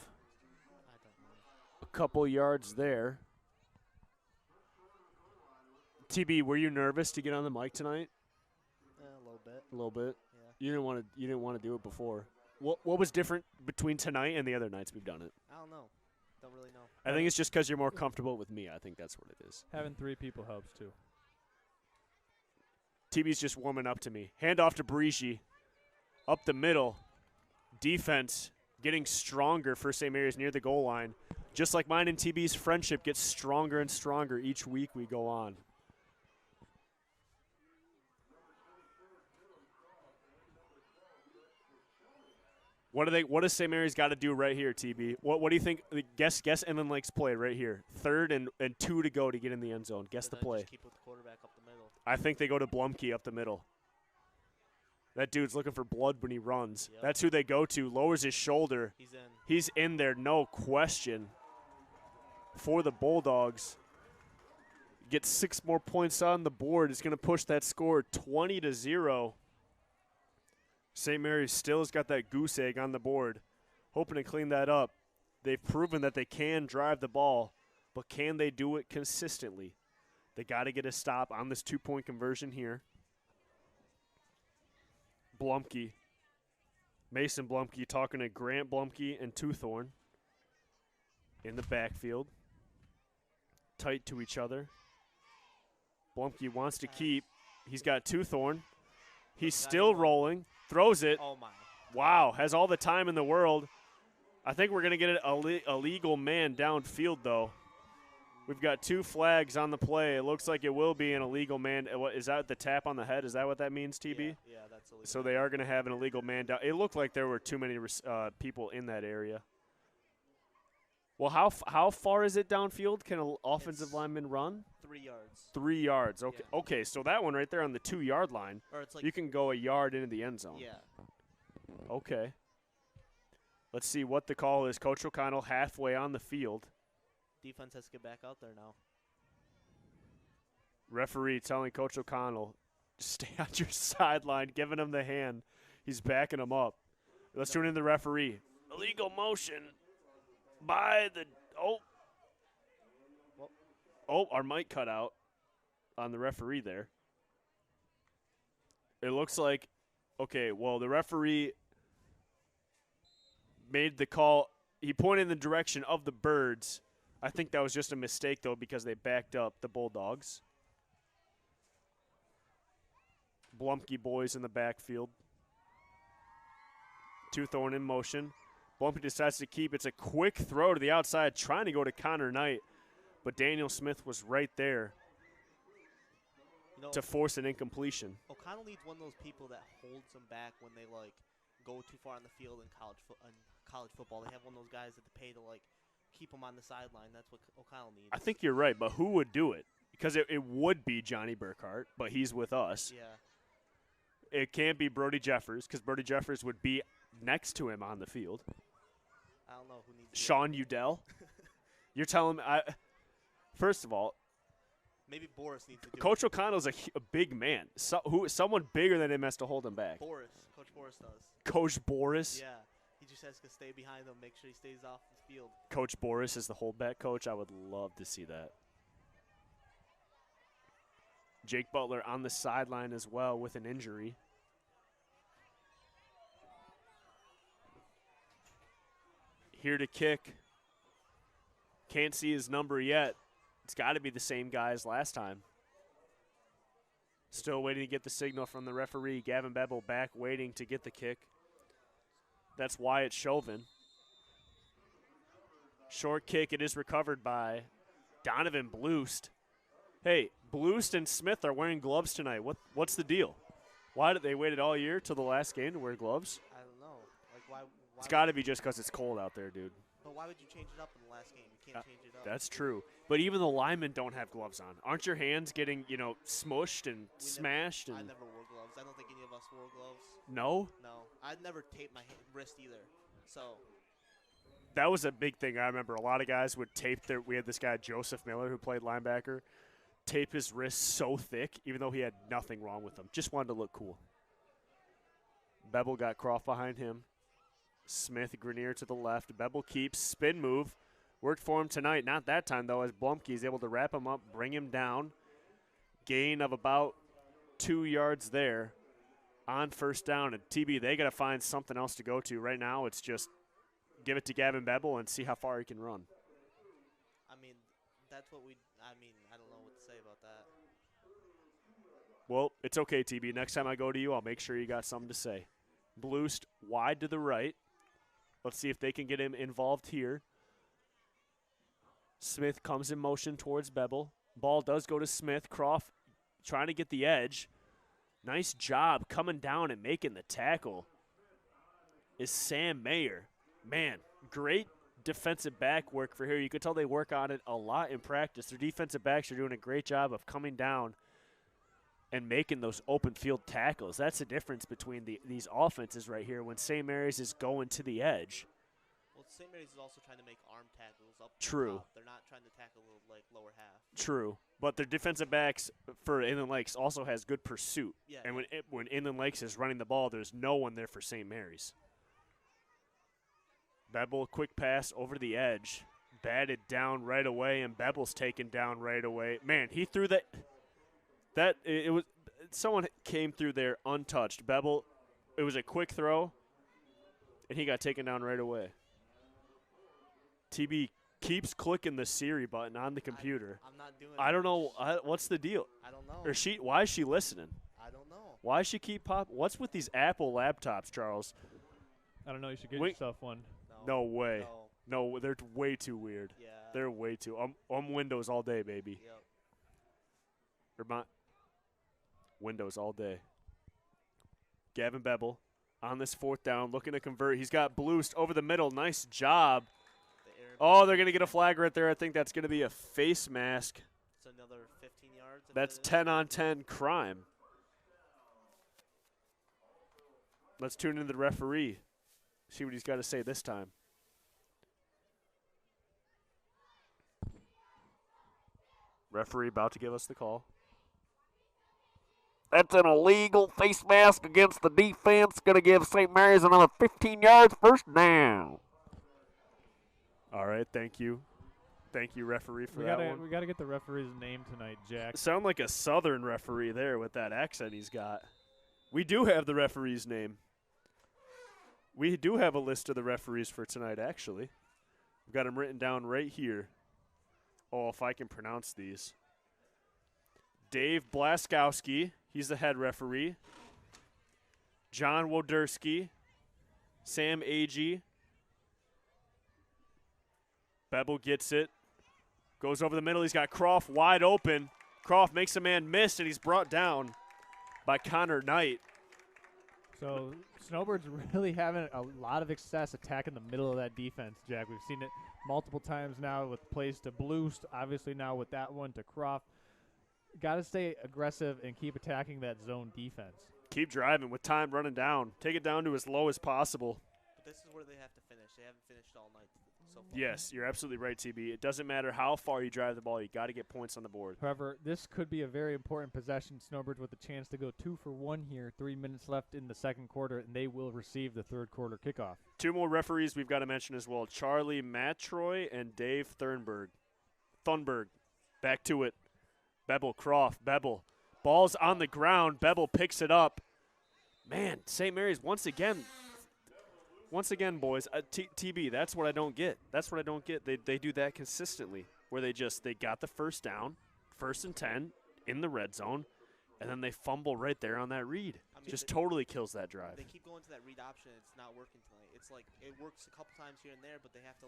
a couple yards there. TB, were you nervous to get on the mic tonight? A little bit. A little bit. Yeah. You didn't want to do it before. What was different between tonight and the other nights we've done it? I don't know. Don't really know. I think it's just because you're more comfortable with me. I think that's what it is. Having 3 people helps too. TB's just warming up to me. Hand off to Breege. Up the middle. Defense getting stronger for St. Mary's near the goal line. Just like mine and TB's friendship gets stronger and stronger each week we go on. What does St. Mary's got to do right here, TB? What do you think? Guess Inland Lakes play right here. 3rd and 2 to go to get in the end zone. Guess the play. Just keep with the quarterback up the middle. I think they go to Blumke up the middle. That dude's looking for blood when he runs. Yep. That's who they go to. Lowers his shoulder. He's in. He's in there, no question. For the Bulldogs. Gets 6 more points on the board. It's going to push that score 20-0. St. Mary's still has got that goose egg on the board, hoping to clean that up. They've proven that they can drive the ball, but can they do it consistently? They got to get a stop on this 2-point conversion here. Blumke, Mason Blumke talking to Grant Blumke and Toothorn in the backfield. Tight to each other. Blumke wants to keep. He's got Toothorn. He's still rolling. Throws it. Oh, my. Wow, has all the time in the world. I think we're going to get a legal man downfield, though. We've got 2 flags on the play. It looks like it will be an illegal man. What, is that the tap on the head? Is that what that means, TB? Yeah, that's illegal. So they are going to have an illegal man down. It looked like there were too many people in that area. Well, how far is it downfield? Can an offensive lineman run? 3 yards. 3 yards. Okay. Yeah. Okay, so that one right there on the 2-yard line, Or it's like you can go a yard into the end zone. Yeah. Okay. Let's see what the call is. Coach O'Connell halfway on the field. Defense has to get back out there now. Referee telling Coach O'Connell, stay on your sideline, giving him the hand. He's backing him up. Let's tune in the referee. Illegal motion by the our mic cut out on the referee there. It looks like, okay, well, the referee made the call. He pointed in the direction of the Birds. I think that was just a mistake, though, because they backed up the Bulldogs. Blumke boys in the backfield. Twothorn in motion. Blumke decides to keep. It's a quick throw to the outside, trying to go to Connor Knight, but Daniel Smith was right there to force an incompletion. O'Connell needs one of those people that holds them back when they go too far on the field in college football. They have one of those guys that they pay to keep them on the sideline. That's what O'Connell needs. I think you're right, but who would do it? Because it would be Johnny Burkhart, but he's with us. Yeah. It can't be Brody Jeffers, because Brody Jeffers would be next to him on the field. I don't know who needs Sean Udell. You're telling me first of all, maybe Boris needs to do Coach O'Connell's a big man. Someone bigger than him has to hold him back. Coach Boris does. Coach Boris? Yeah. He just has to stay behind him, make sure he stays off the field. Coach Boris is the holdback coach. I would love to see that. Jake Butler on the sideline as well with an injury. Here to kick. Can't see his number yet. It's got to be the same guy as last time. Still waiting to get the signal from the referee. Gavin Bevel back waiting to get the kick. That's Wyatt Chauvin. Short kick. It is recovered by Donovan Bloost. Hey, Bloost and Smith are wearing gloves tonight. What's the deal? Why did they waited all year till the last game to wear gloves? I don't know. Why It's got to be just because it's cold out there, dude. But why would you change it up in the last game? You can't change it up. That's true. But even the linemen don't have gloves on. Aren't your hands getting, smushed and smashed? I never wore gloves. I don't think any of us wore gloves. No? No. I'd never taped my wrist either. So. That was a big thing. I remember a lot of guys would tape their – we had this guy, Joseph Miller, who played linebacker, tape his wrist so thick, even though he had nothing wrong with him. Just wanted to look cool. Bevel got Croft behind him. Smith, Grenier to the left. Bevel keeps. Spin move. Worked for him tonight. Not that time, though, as Blumke is able to wrap him up, bring him down. Gain of about 2 yards there on first down. And TB, they got to find something else to go to. Right now, it's just give it to Gavin Bevel and see how far he can run. I mean, that's what I don't know what to say about that. Well, it's okay, TB. Next time I go to you, I'll make sure you got something to say. Bloost wide to the right. Let's see if they can get him involved here. Smith comes in motion towards Bevel. Ball does go to Smith. Croft trying to get the edge. Nice job coming down and making the tackle is Sam Mayer. Man, great defensive back work for here. You could tell they work on it a lot in practice. Their defensive backs are doing a great job of coming down and making those open field tackles. That's the difference between these offenses right here when St. Mary's is going to the edge. Well, St. Mary's is also trying to make arm tackles up. True. Top. They're not trying to tackle lower half. True. But their defensive backs for Inland Lakes also has good pursuit. Yeah. And when Inland Lakes is running the ball, there's no one there for St. Mary's. Bevel, quick pass over the edge. Batted down right away, and Bevel's taken down right away. Man, he threw that. It was someone came through there untouched. Bevel, it was a quick throw, and he got taken down right away. TB keeps clicking the Siri button on the computer. I'm not doing it. I don't know. What's the deal? I don't know. Or why is she listening? I don't know. Why does she keep popping? What's with these Apple laptops, Charles? I don't know. You should get Wait. yourself one. No way. No. No, they're way too weird. Yeah. They're way too. Windows all day, baby. Yep. Windows all day. Gavin Bevel on this 4th down, looking to convert. He's got Bloost over the middle. Nice job. Oh, they're going to get a flag right there. I think that's going to be a face mask. It's another 15 yards. That's 10-on-10 crime. Let's tune into the referee. See what he's got to say this time. Referee about to give us the call. That's an illegal face mask against the defense. Going to give St. Mary's another 15 yards, first down. All right, thank you. Thank you, referee, for that one. We got to get the referee's name tonight, Jack. Sound like a southern referee there with that accent he's got. We do have the referee's name. We do have a list of the referees for tonight, actually. We've got them written down right here. Oh, if I can pronounce these. Dave Blaskowski, he's the head referee. John Woderski, Sam Agee. Bevel gets it. Goes over the middle. He's got Croft wide open. Croft makes a man miss, and he's brought down by Connor Knight. So Snowbirds really having a lot of success attacking the middle of that defense, Jack. We've seen it multiple times now with plays to Bloost, obviously now with that one to Croft. Got to stay aggressive and keep attacking that zone defense. Keep driving with time running down. Take it down to as low as possible. But this is where they have to finish. They haven't finished all night so far. Yes, you're absolutely right, TB. It doesn't matter how far you drive the ball. You got to get points on the board. However, this could be a very important possession. Snowbirds with a chance to go 2 for 1 here. 3 minutes left in the second quarter, and they will receive the third quarter kickoff. 2 more referees we've got to mention as well. Charlie Matroy and Dave Thunberg. Back to it. Bevel, Croft, Bevel. Ball's on the ground. Bevel picks it up. Man, St. Mary's once again, boys. TB, that's what I don't get. That's what I don't get. They do that consistently, where they got the first down, 1st and 10 in the red zone, and then they fumble right there on that read. Totally kills that drive. They keep going to that read option. It's not working tonight. It's like it works a couple times here and there, but they have to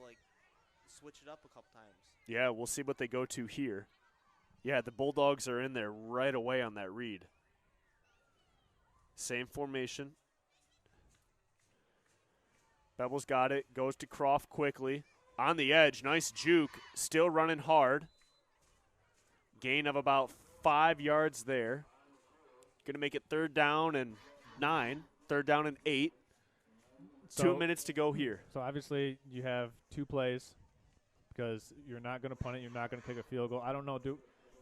switch it up a couple times. Yeah, we'll see what they go to here. Yeah, the Bulldogs are in there right away on that read. Same formation. Bevel's got it. Goes to Croft quickly. On the edge. Nice juke. Still running hard. Gain of about 5 yards there. Going to make it 3rd down and 9. 3rd down and 8. 2 minutes to go here. So obviously you have 2 plays because you're not going to punt it. You're not going to kick a field goal. I don't know.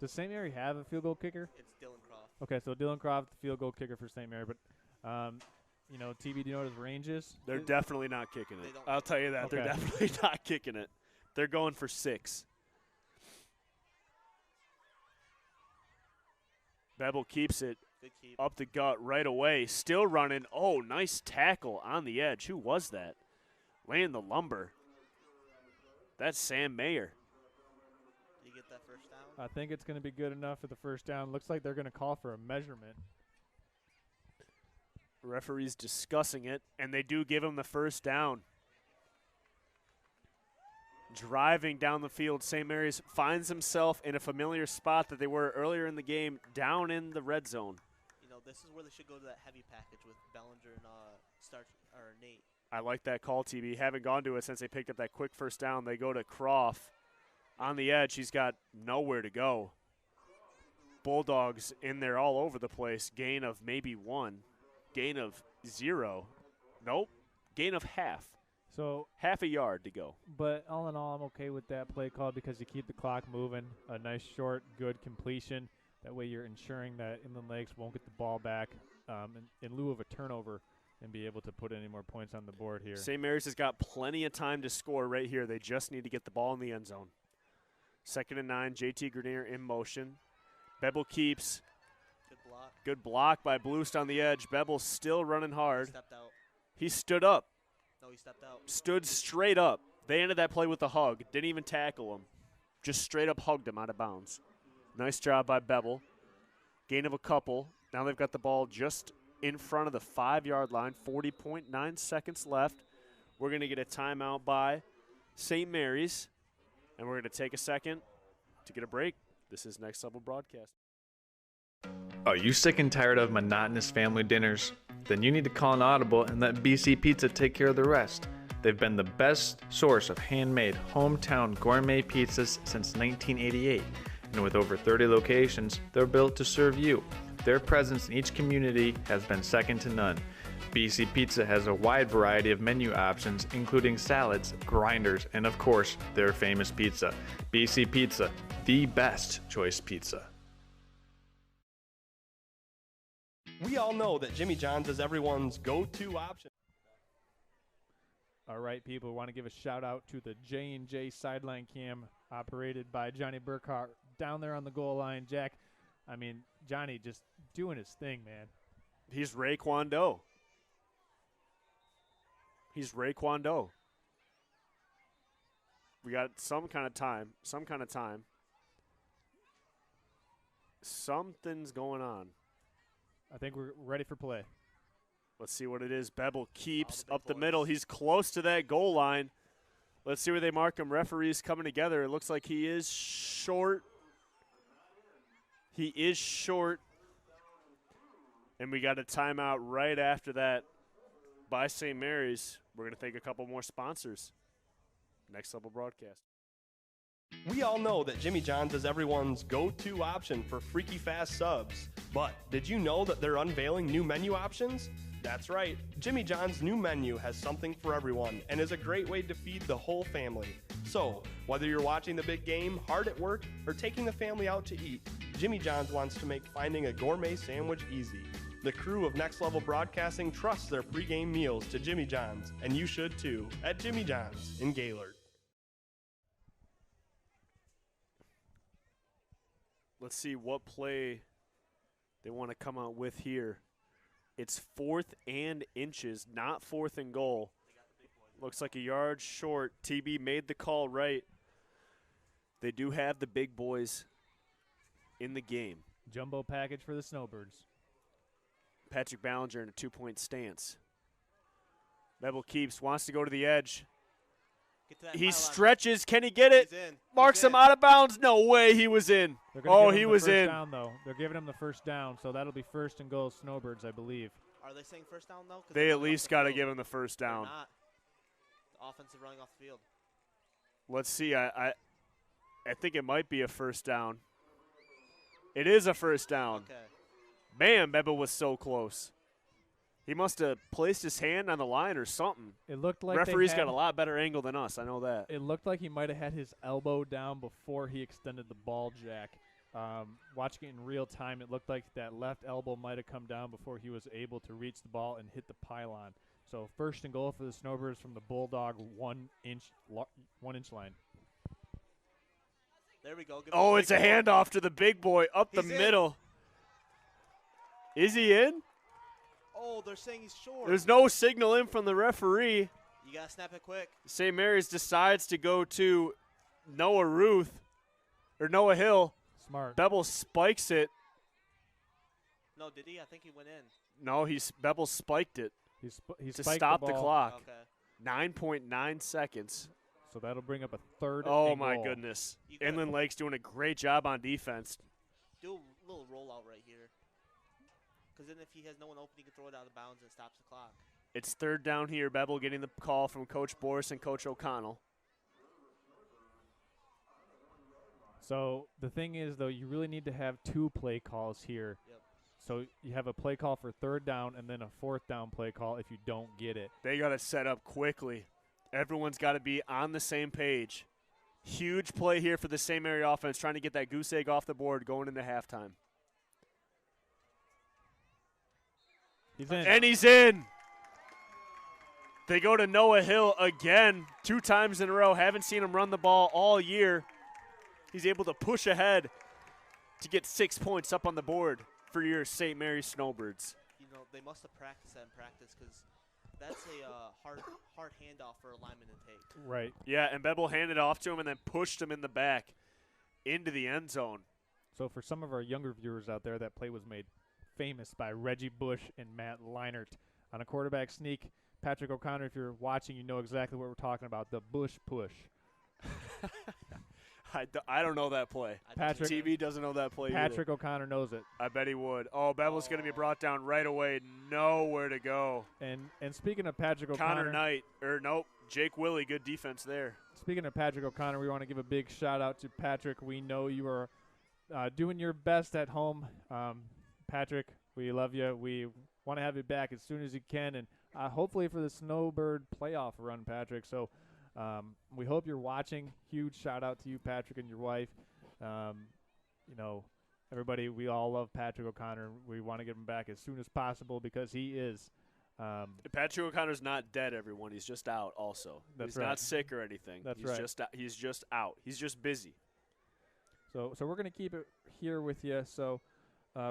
Does St. Mary have a field goal kicker? It's Dylan Croft. Okay, so Dylan Croft, the field goal kicker for St. Mary. But, TB, do you know what his range is? They're definitely not kicking it. I'll tell you that. Okay. They're definitely not kicking it. They're going for 6. Bevel keeps it up the gut right away. Still running. Oh, nice tackle on the edge. Who was that? Laying the lumber. That's Sam Mayer. You get that first down? I think it's going to be good enough for the first down. Looks like they're going to call for a measurement. Referee's discussing it, and they do give him the first down. Driving down the field, St. Mary's finds himself in a familiar spot that they were earlier in the game, down in the red zone. This is where they should go to that heavy package with Bellinger and Nate. I like that call, TB. Haven't gone to it since they picked up that quick first down. They go to Croft. On the edge, he's got nowhere to go. Bulldogs in there all over the place. Gain of maybe 1. Gain of 0. Nope. Gain of half. So half a yard to go. But all in all, I'm okay with that play call because you keep the clock moving. A nice, short, good completion. That way you're ensuring that Inland Lakes won't get the ball back in lieu of a turnover and be able to put any more points on the board here. St. Mary's has got plenty of time to score right here. They just need to get the ball in the end zone. 2nd and 9, JT Grenier in motion. Bevel keeps. Good block. Good block by Bloost on the edge. Bevel still running hard. He stepped out. He stood up. No, he stepped out. Stood straight up. They ended that play with a hug. Didn't even tackle him. Just straight up hugged him out of bounds. Nice job by Bevel. Gain of a couple. Now they've got the ball just in front of the 5-yard line. 40.9 seconds left. We're going to get a timeout by St. Mary's. And we're going to take a second to get a break. This is Next Level Broadcast. Are you sick and tired of monotonous family dinners? Then you need to call an audible and let BC Pizza take care of the rest. They've been the best source of handmade, hometown gourmet pizzas since 1988. And with over 30 locations, they're built to serve you. Their presence in each community has been second to none. BC Pizza has a wide variety of menu options, including salads, grinders, and of course, their famous pizza. BC Pizza, the best choice pizza. We all know that Jimmy John's is everyone's go-to option. All right, people, want to give a shout out to the J&J sideline cam operated by Johnny Burkhart down there on the goal line. Jack, I mean, Johnny just doing his thing, man. He's Raekwon Do. He's Raekwon Do. We got some kind of time. Something's going on. I think we're ready for play. Let's see what it is. Bevel keeps up the boys. middle. He's close to that goal line. Let's see where they mark him. Referees coming together. It looks like he is short. He is short. And we got a timeout right after that by St. Mary's. We're going to thank a couple more sponsors. Next Level Broadcast. We all know that Jimmy John's is everyone's go-to option for freaky fast subs. But did you know that they're unveiling new menu options? That's right. Jimmy John's new menu has something for everyone and is a great way to feed the whole family. So, whether you're watching the big game, hard at work, or taking the family out to eat, Jimmy John's wants to make finding a gourmet sandwich easy. The crew of Next Level Broadcasting trusts their pregame meals to Jimmy John's, and you should too, at Jimmy John's in Gaylord. Let's see what play they want to come out with here. It's 4th and inches, not 4th and goal. Looks like a yard short. TB made the call right. They do have the big boys in the game. Jumbo package for the Snowbirds. Patrick Ballinger in a 2-point stance. Bevel keeps, wants to go to the edge. Get to that He pylon. stretches. Can he get it? He's in. Marks He's him in. out of bounds. No way he was in. They're gonna Oh, give him he the was first in. down, though. They're giving him the first down, so that'll be 1st and goal Snowbirds, I believe. Are they saying first down, though? 'Cause They they're at running off least the got to field. give him the first They're down. not. The offense is running off the field. Let's see. I think it might be a first down. It is a first down. Okay. Man, Beba was so close. He must have placed his hand on the line or something. It looked like Referee's got a lot better angle than us. I know that. It looked like he might have had his elbow down before he extended the ball, Jack. Watching it in real time, it looked like that left elbow might have come down before he was able to reach the ball and hit the pylon. So 1st and goal for the Snowbirds from the Bulldog 1-inch line. There we go. Give Oh, him it's a big ball. handoff to the big boy up the He's in. middle. Is he in? Oh, they're saying he's short. There's no signal in from the referee. You got to snap it quick. St. Mary's decides to go to Noah Hill. Smart. Bevel spikes it. No, did he? I think he went in. No, Bevel spiked it He to spiked stop the ball, clock. Okay. 9.9 seconds. So that'll bring up a 3rd Oh, and my goal. goodness. You got- Inland Lake's doing a great job on defense. Do a little rollout right here. Because then if he has no one open, he can throw it out of bounds and stops the clock. It's 3rd down here. Bevel getting the call from Coach Boris and Coach O'Connell. So the thing is, though, you really need to have 2 play calls here. Yep. So you have a play call for 3rd down and then a 4th down play call if you don't get it. They got to set up quickly. Everyone's got to be on the same page. Huge play here for the St. Mary offense, trying to get that goose egg off the board going into halftime. He's in. And he's in. They go to Noah Hill again, 2 times in a row. Haven't seen him run the ball all year. He's able to push ahead to get 6 points up on the board for your St. Mary's Snowbirds. You know, they must have practiced that in practice because that's a hard handoff for a lineman to take. Right. Yeah, and Bevel handed it off to him and then pushed him in the back into the end zone. So for some of our younger viewers out there, that play was made famous by Reggie Bush and Matt Leinert. On a quarterback sneak, Patrick O'Connor, if you're watching, you know exactly what we're talking about, the Bush push. I don't know that play. Patrick- TV doesn't know that play Patrick O'Connor knows it. either. I bet he would. Oh, Bevel's going to be brought down right away. Nowhere to go. And speaking of Patrick Connor O'Connor, Knight. Nope. Jake Willie, good defense there. speaking of Patrick O'Connor, we want to give a big shout out to Patrick. We know you are doing your best at home. Patrick, we love you. We want to have you back as soon as you can, and hopefully for the Snowbird playoff run, Patrick. So we hope you're watching. Huge shout out to you, Patrick, and your wife. Everybody, we all love Patrick O'Connor. We want to get him back as soon as possible because he is. Patrick O'Connor's not dead, everyone. He's just out also. That's He's right. not sick or anything. That's He's right. He's just out. He's just busy. So we're going to keep it here with you. So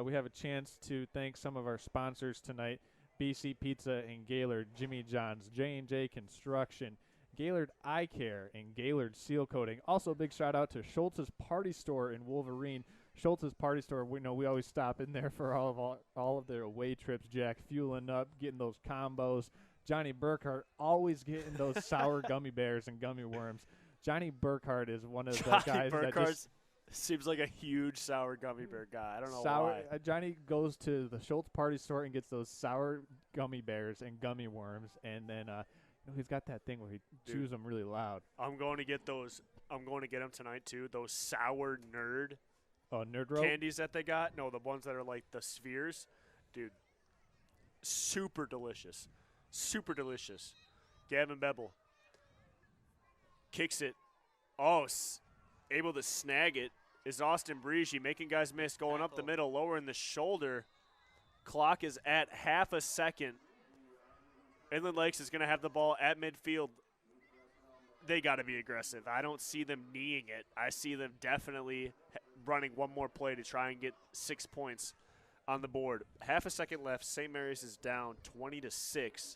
we have a chance to thank some of our sponsors tonight: BC Pizza and Gaylord, Jimmy John's, J&J Construction, Gaylord Eye Care, and Gaylord Seal Coating. Also, a big shout out to Schultz's Party Store in Wolverine. Schultz's Party Store, we always stop in there for all of their away trips. Jack fueling up, getting those combos. Johnny Burkhart always getting those sour gummy bears and gummy worms. Johnny Burkhart is one of the guys that just seems like a huge sour gummy bear guy. I don't know why. why. Johnny goes to the Schultz Party Store and gets those sour gummy bears and gummy worms, and then he's got that thing where he chews them really loud. I'm going to get those. I'm going to get them tonight too. Those sour nerd Nerd Rope? candies that they got. No, the ones that are like the spheres, dude. Super delicious. Super delicious. Gavin Bevel kicks it. Oh, able to snag it is Austin Breege, making guys miss, going up the middle, lowering the shoulder. Clock is at half a second. Inland Lakes is going to have the ball at midfield. They got to be aggressive. I don't see them kneeing it. I see them definitely running one more play to try and get 6 points on the board. Half a second left. St. Mary's is down 20-6.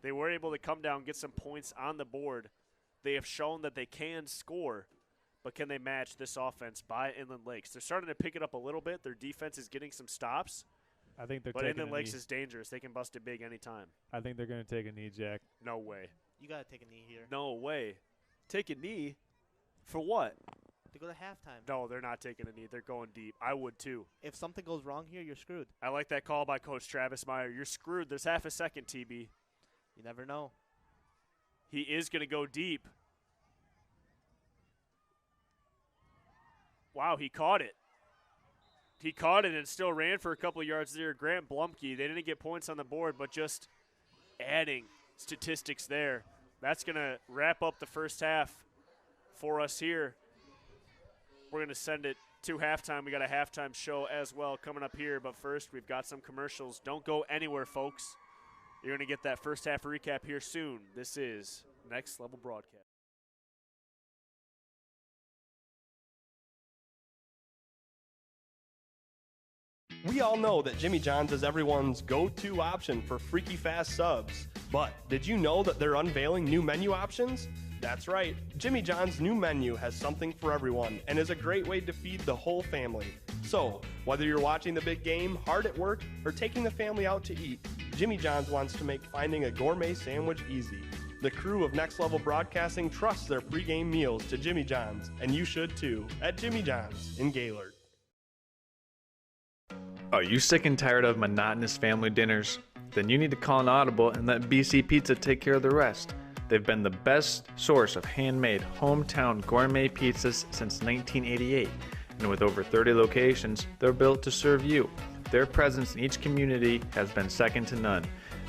They were able to come down, get some points on the board. They have shown that they can score, but can they match this offense by Inland Lakes? They're starting to pick it up a little bit. Their defense is getting some stops. I think they're but taking Inland a Lakes knee. is dangerous. They can bust it big anytime. I think they're going to take a knee, Jack. No way. You got to take a knee here. No way. Take a knee? For what? To go to halftime. No, they're not taking a knee. They're going deep. I would too. If something goes wrong here, you're screwed. I like that call by Coach Travis Meyer. You're screwed. There's half a second, TB. You never know. He is going to go deep. Wow, he caught it. He caught it and still ran for a couple of yards there. Grant Blumke, they didn't get points on the board, but just adding statistics there. That's going to wrap up the first half for us here. We're going to send it to halftime. We got a halftime show as well coming up here, but first we've got some commercials. Don't go anywhere, folks. You're going to get that first half recap here soon. This is Next Level Broadcast. We all know that Jimmy John's is everyone's go-to option for freaky fast subs. But did you know that they're unveiling new menu options? That's right, Jimmy John's new menu has something for everyone and is a great way to feed the whole family. So, whether you're watching the big game, hard at work, or taking the family out to eat, Jimmy John's wants to make finding a gourmet sandwich easy. The crew of Next Level Broadcasting trusts their pregame meals to Jimmy John's, and you should too, at Jimmy John's in Gaylord. Are you sick and tired of monotonous family dinners? Then you need to call an audible and let BC Pizza take care of the rest. They've been the best source of handmade, hometown gourmet pizzas since 1988. And with over 30 locations, they're built to serve you. Their presence in each community has been second to none.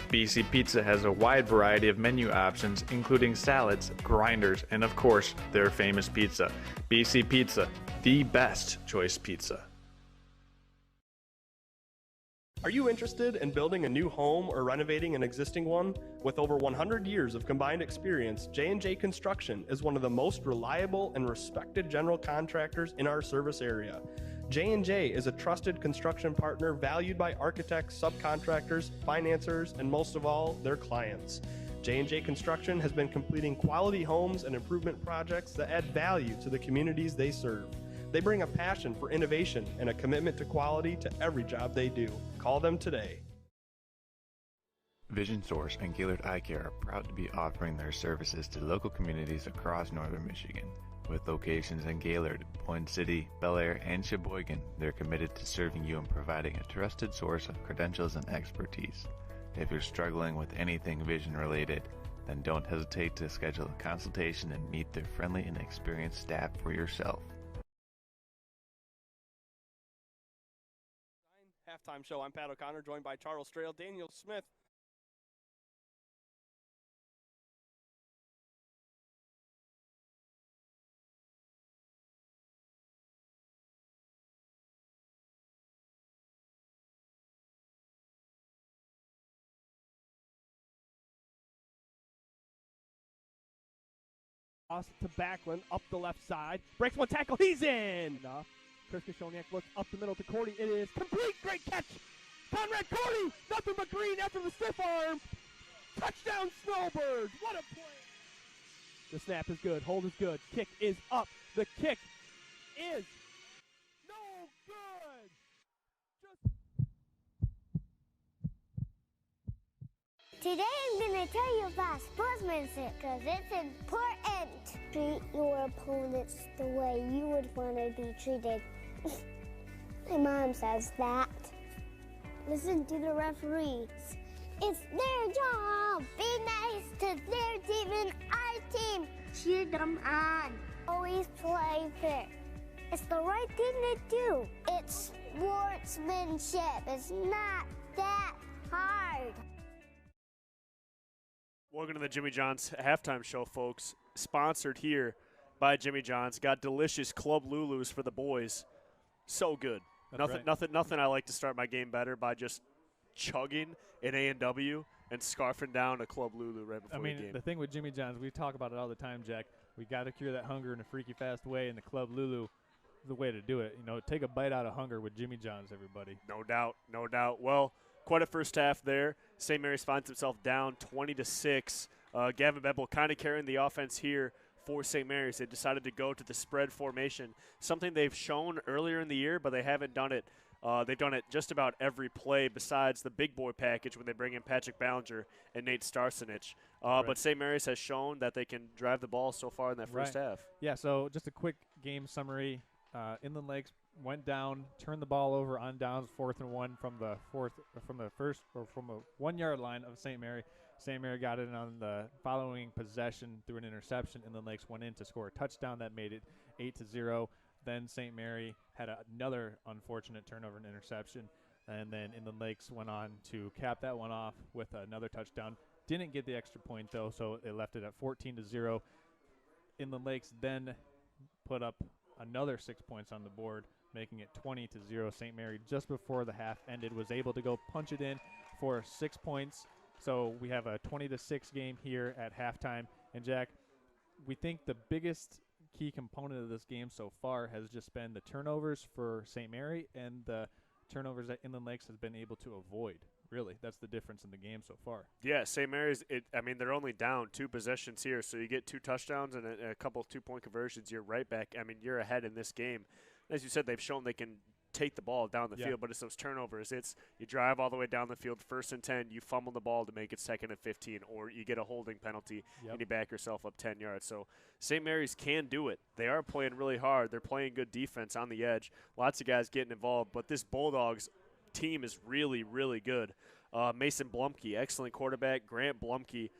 BC Pizza has a wide variety of menu options, including salads, grinders, and of course, their famous pizza. BC Pizza, the best choice pizza. Are you interested in building a new home or renovating an existing one? With over 100 years of combined experience, J&J Construction is one of the most reliable and respected general contractors in our service area. J&J is a trusted construction partner valued by architects, subcontractors, financiers, and most of all, their clients. J&J Construction has been completing quality homes and improvement projects that add value to the communities they serve. They bring a passion for innovation and a commitment to quality to every job they do. Call them today. Vision Source and Gaylord Eye Care are proud to be offering their services to local communities across northern Michigan. With locations in Gaylord, Point City, Bel Air, and Sheboygan, they're committed to serving you and providing a trusted source of credentials and expertise. If you're struggling with anything vision related, then don't hesitate to schedule a consultation and meet their friendly and experienced staff for yourself. Halftime show. I'm Pat O'Connor, joined by Charles Strail, Daniel Smith. To Backlund, up the left side. Breaks one tackle. He's in. Enough. Chris Kashoniak looks up the middle to Cordy. It is complete. Great catch. Conrad Cordy. Nothing but green after the stiff arm. Touchdown Snowbirds. What a play. The snap is good. Hold is good. Kick is up. The kick is no good. Today I'm going to tell you about sportsmanship because it's important. Treat your opponents the way you would want to be treated. My mom says that. Listen to the referees. It's their job. Be nice to their team and our team. Cheer them on. Always play fair. It's the right thing to do. It's sportsmanship. It's not that hard. Welcome to the Jimmy John's halftime show, folks. Sponsored here by Jimmy John's. Got delicious Club Lulus for the boys. So good. Nothing I like to start my game better by just chugging an A&W and scarfing down a Club Lulu right before the game. The thing with Jimmy John's, we talk about it all the time, Jack. We got to cure that hunger in a freaky fast way, and the Club Lulu is the way to do it. You know, take a bite out of hunger with Jimmy John's, everybody. No doubt, no doubt. Well, quite a first half there. St. Mary's finds himself down 20-6. Gavin Bebel kind of carrying the offense here for St. Mary's. They decided to go to the spread formation, something they've shown earlier in the year, but they haven't done it. They've done it just about every play besides the big boy package when they bring in Patrick Ballinger and Nate Starsenich. But St. Mary's has shown that they can drive the ball so far in that first half. Yeah, so just a quick game summary. Inland Lakes went down, turned the ball over on downs, 4th and 1 from the 1 yard line of St. Mary. St. Mary got it on the following possession through an interception. Inland Lakes went in to score a touchdown that made it 8-0. Then St. Mary had another unfortunate turnover and interception, and then Inland Lakes went on to cap that one off with another touchdown. Didn't get the extra point though, so they left it at 14-0. Inland Lakes then put up another 6 points on the board, making it 20-0. St. Mary, just before the half ended, was able to go punch it in for 6 points. So we have a 20-6 game here at halftime. And Jack, we think the biggest key component of this game so far has just been the turnovers for St. Mary and the turnovers that Inland Lakes has been able to avoid. Really, that's the difference in the game so far. Yeah, St. Mary's, they're only down 2 possessions here, so you get 2 touchdowns and a couple 2-point conversions, you're right back. You're ahead in this game. As you said, they've shown they can take the ball down the field, but it's those turnovers. It's you drive all the way down the field, 1st and 10, you fumble the ball to make it 2nd and 15, or you get a holding penalty and you back yourself up 10 yards. So St. Mary's can do it. They are playing really hard. They're playing good defense on the edge. Lots of guys getting involved, but this Bulldogs team is really, really good. Mason Blumke, excellent quarterback. Grant Blumke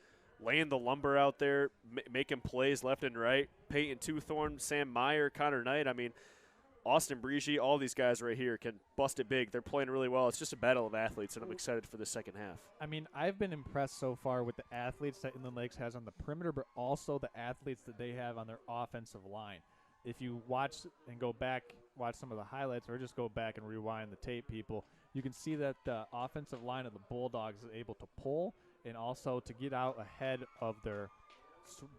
laying the lumber out there, making plays left and right. Peyton Toothorn, Sam Meyer, Connor Knight. Austin Brigi, all these guys right here can bust it big. They're playing really well. It's just a battle of athletes, and I'm excited for the second half. I've been impressed so far with the athletes that Inland Lakes has on the perimeter, but also the athletes that they have on their offensive line. If you watch and go back, watch some of the highlights, or just go back and rewind the tape, people, you can see that the offensive line of the Bulldogs is able to pull and also to get out ahead of their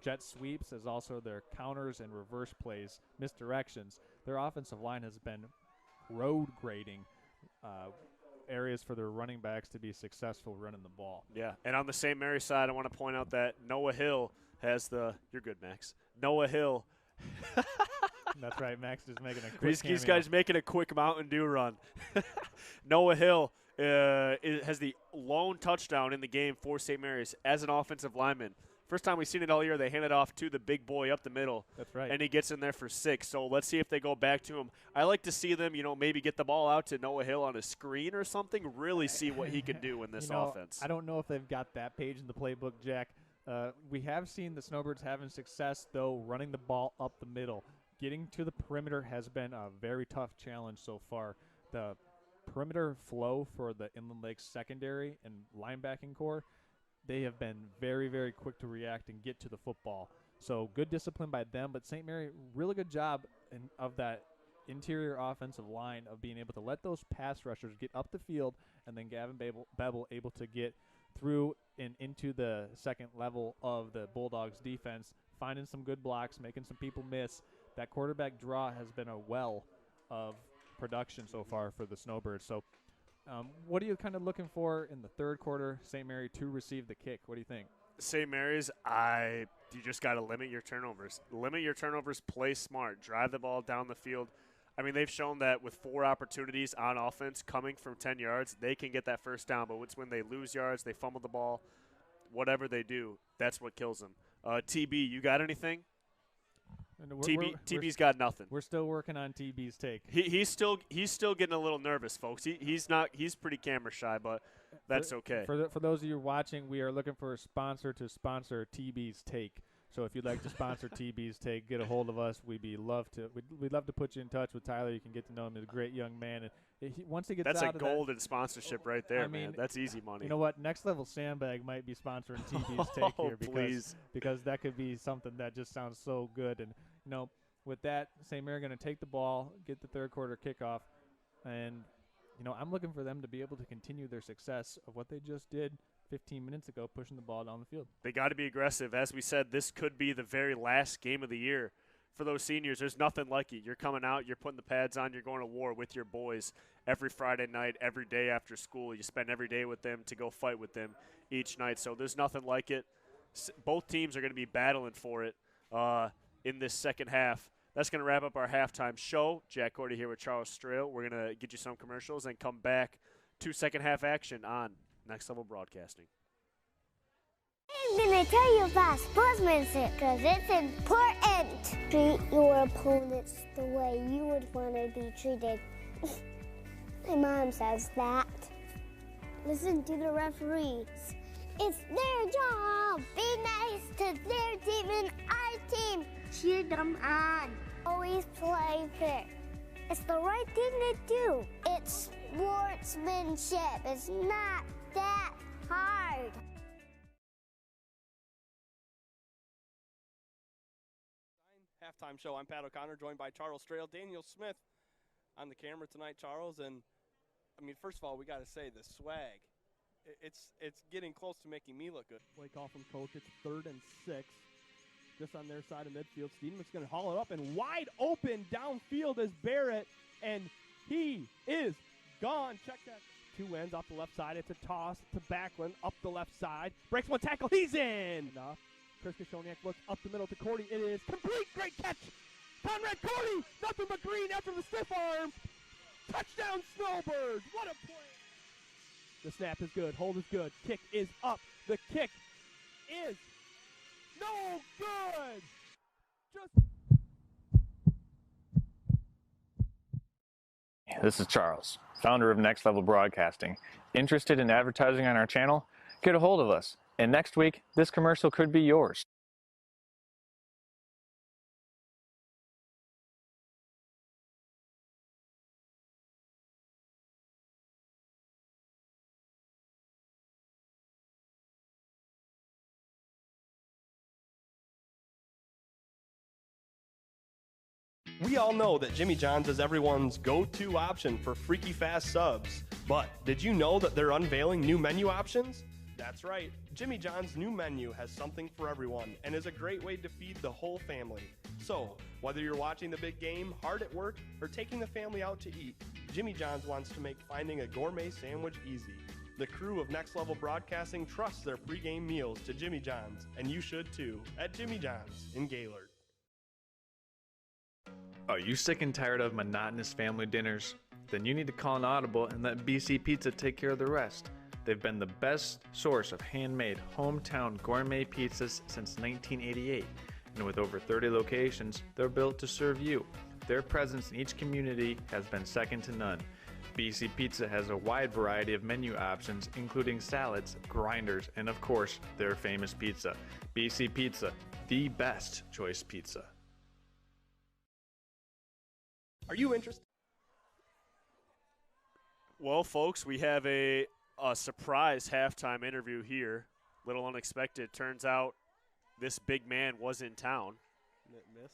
jet sweeps, as also their counters and reverse plays, misdirections. Their offensive line has been road grading areas for their running backs to be successful running the ball. Yeah, and on the St. Mary side, I want to point out that Noah Hill has the – you're good, Max. Noah Hill – That's right, Max is making a quick These guys making a quick Mountain Dew run. Noah Hill has the lone touchdown in the game for St. Mary's as an offensive lineman First time we've seen it all year, they hand it off to the big boy up the middle. That's right. And he gets in there for 6. So let's see if they go back to him. I like to see them, maybe get the ball out to Noah Hill on a screen or something, really see what he can do in this offense. I don't know if they've got that page in the playbook, Jack. We have seen the Snowbirds having success, though, running the ball up the middle. Getting to the perimeter has been a very tough challenge so far. The perimeter flow for the Inland Lakes secondary and linebacking core, they have been very, very quick to react and get to the football. So good discipline by them, but St. Mary, really good job of that interior offensive line of being able to let those pass rushers get up the field, and then Gavin Bevel able to get through and into the second level of the Bulldogs defense, finding some good blocks, making some people miss. That quarterback draw has been a well of production so far for the Snowbirds. So what are you kind of looking for in the third quarter? St. Mary to receive the kick. What do you think? St. Mary's, you just got to limit your turnovers. Limit your turnovers, play smart, drive the ball down the field. I mean, they've shown that with 4 opportunities on offense coming from 10 yards, they can get that first down. But it's when they lose yards, they fumble the ball, whatever they do, that's what kills them. TB, you got anything? TB's got nothing. We're still working on TB's take. He's still getting a little nervous, folks. He's pretty camera shy, but that's okay. For those of you watching, we are looking for a sponsor to sponsor TB's take. So if you'd like to sponsor TB's take, get a hold of us. We'd love to put you in touch with Tyler. You can get to know him. He's a great young man, and once he gets that's out a golden sponsorship right there, man. That's easy money. You know what? Next Level Sandbag might be sponsoring TB's take here because that could be something that just sounds so good. And with that, St. Mary going to take the ball, get the third quarter kickoff, and I'm looking for them to be able to continue their success of what they just did 15 minutes ago, pushing the ball down the field. They got to be aggressive. As we said, this could be the very last game of the year for those seniors. There's nothing like it. You're coming out, you're putting the pads on, you're going to war with your boys every Friday night, every day after school. You spend every day with them to go fight with them each night. So there's nothing like it. Both teams are going to be battling for it in this second half. That's going to wrap up our halftime show. Jack Cordy here with Charles Strail. We're going to get you some commercials and come back to second half action on Next Level Broadcasting. I'm going to tell you about sportsmanship because it's important. Treat your opponents the way you would want to be treated. My mom says that. Listen to the referees. It's their job. Be nice to their team and our team. Cheer them on. Always play fair. It's the right thing to do. It's sportsmanship. It's not that hard. Halftime show. I'm Pat O'Connor, joined by Charles Strail, Daniel Smith on the camera tonight, Charles. And first of all, we got to say the swag. It's getting close to making me look good. Play call from coach. It's 3rd and 6. Just on their side of midfield. Steenman's going to haul it up, and wide open downfield is Barrett, and he is gone. Check that. 2 ends off the left side. It's a toss to Backlund up the left side. Breaks one tackle. He's in. Chris Kashoniak looks up the middle to Cordy. It is complete. Great catch. Conrad Cordy. Nothing but green after the stiff arm. Touchdown Snowbirds. What a play. The snap is good. Hold is good. Kick is up. The kick is no good. This is Charles, founder of Next Level Broadcasting. Interested in advertising on our channel? Get a hold of us. And next week, this commercial could be yours. We all know that Jimmy John's is everyone's go-to option for freaky fast subs. But did you know that they're unveiling new menu options? That's right. Jimmy John's new menu has something for everyone and is a great way to feed the whole family. So, whether you're watching the big game, hard at work, or taking the family out to eat, Jimmy John's wants to make finding a gourmet sandwich easy. The crew of Next Level Broadcasting trusts their pregame meals to Jimmy John's, and you should too, at Jimmy John's in Gaylord. Are you sick and tired of monotonous family dinners? Then you need to call an audible and let BC Pizza take care of the rest. They've been the best source of handmade, hometown gourmet pizzas since 1988. And with over 30 locations, they're built to serve you. Their presence in each community has been second to none. BC Pizza has a wide variety of menu options, including salads, grinders, and of course, their famous pizza. BC Pizza, the best choice pizza. Are you interested? Well, folks, we have a surprise halftime interview here. Little unexpected. Turns out this big man was in town, Miss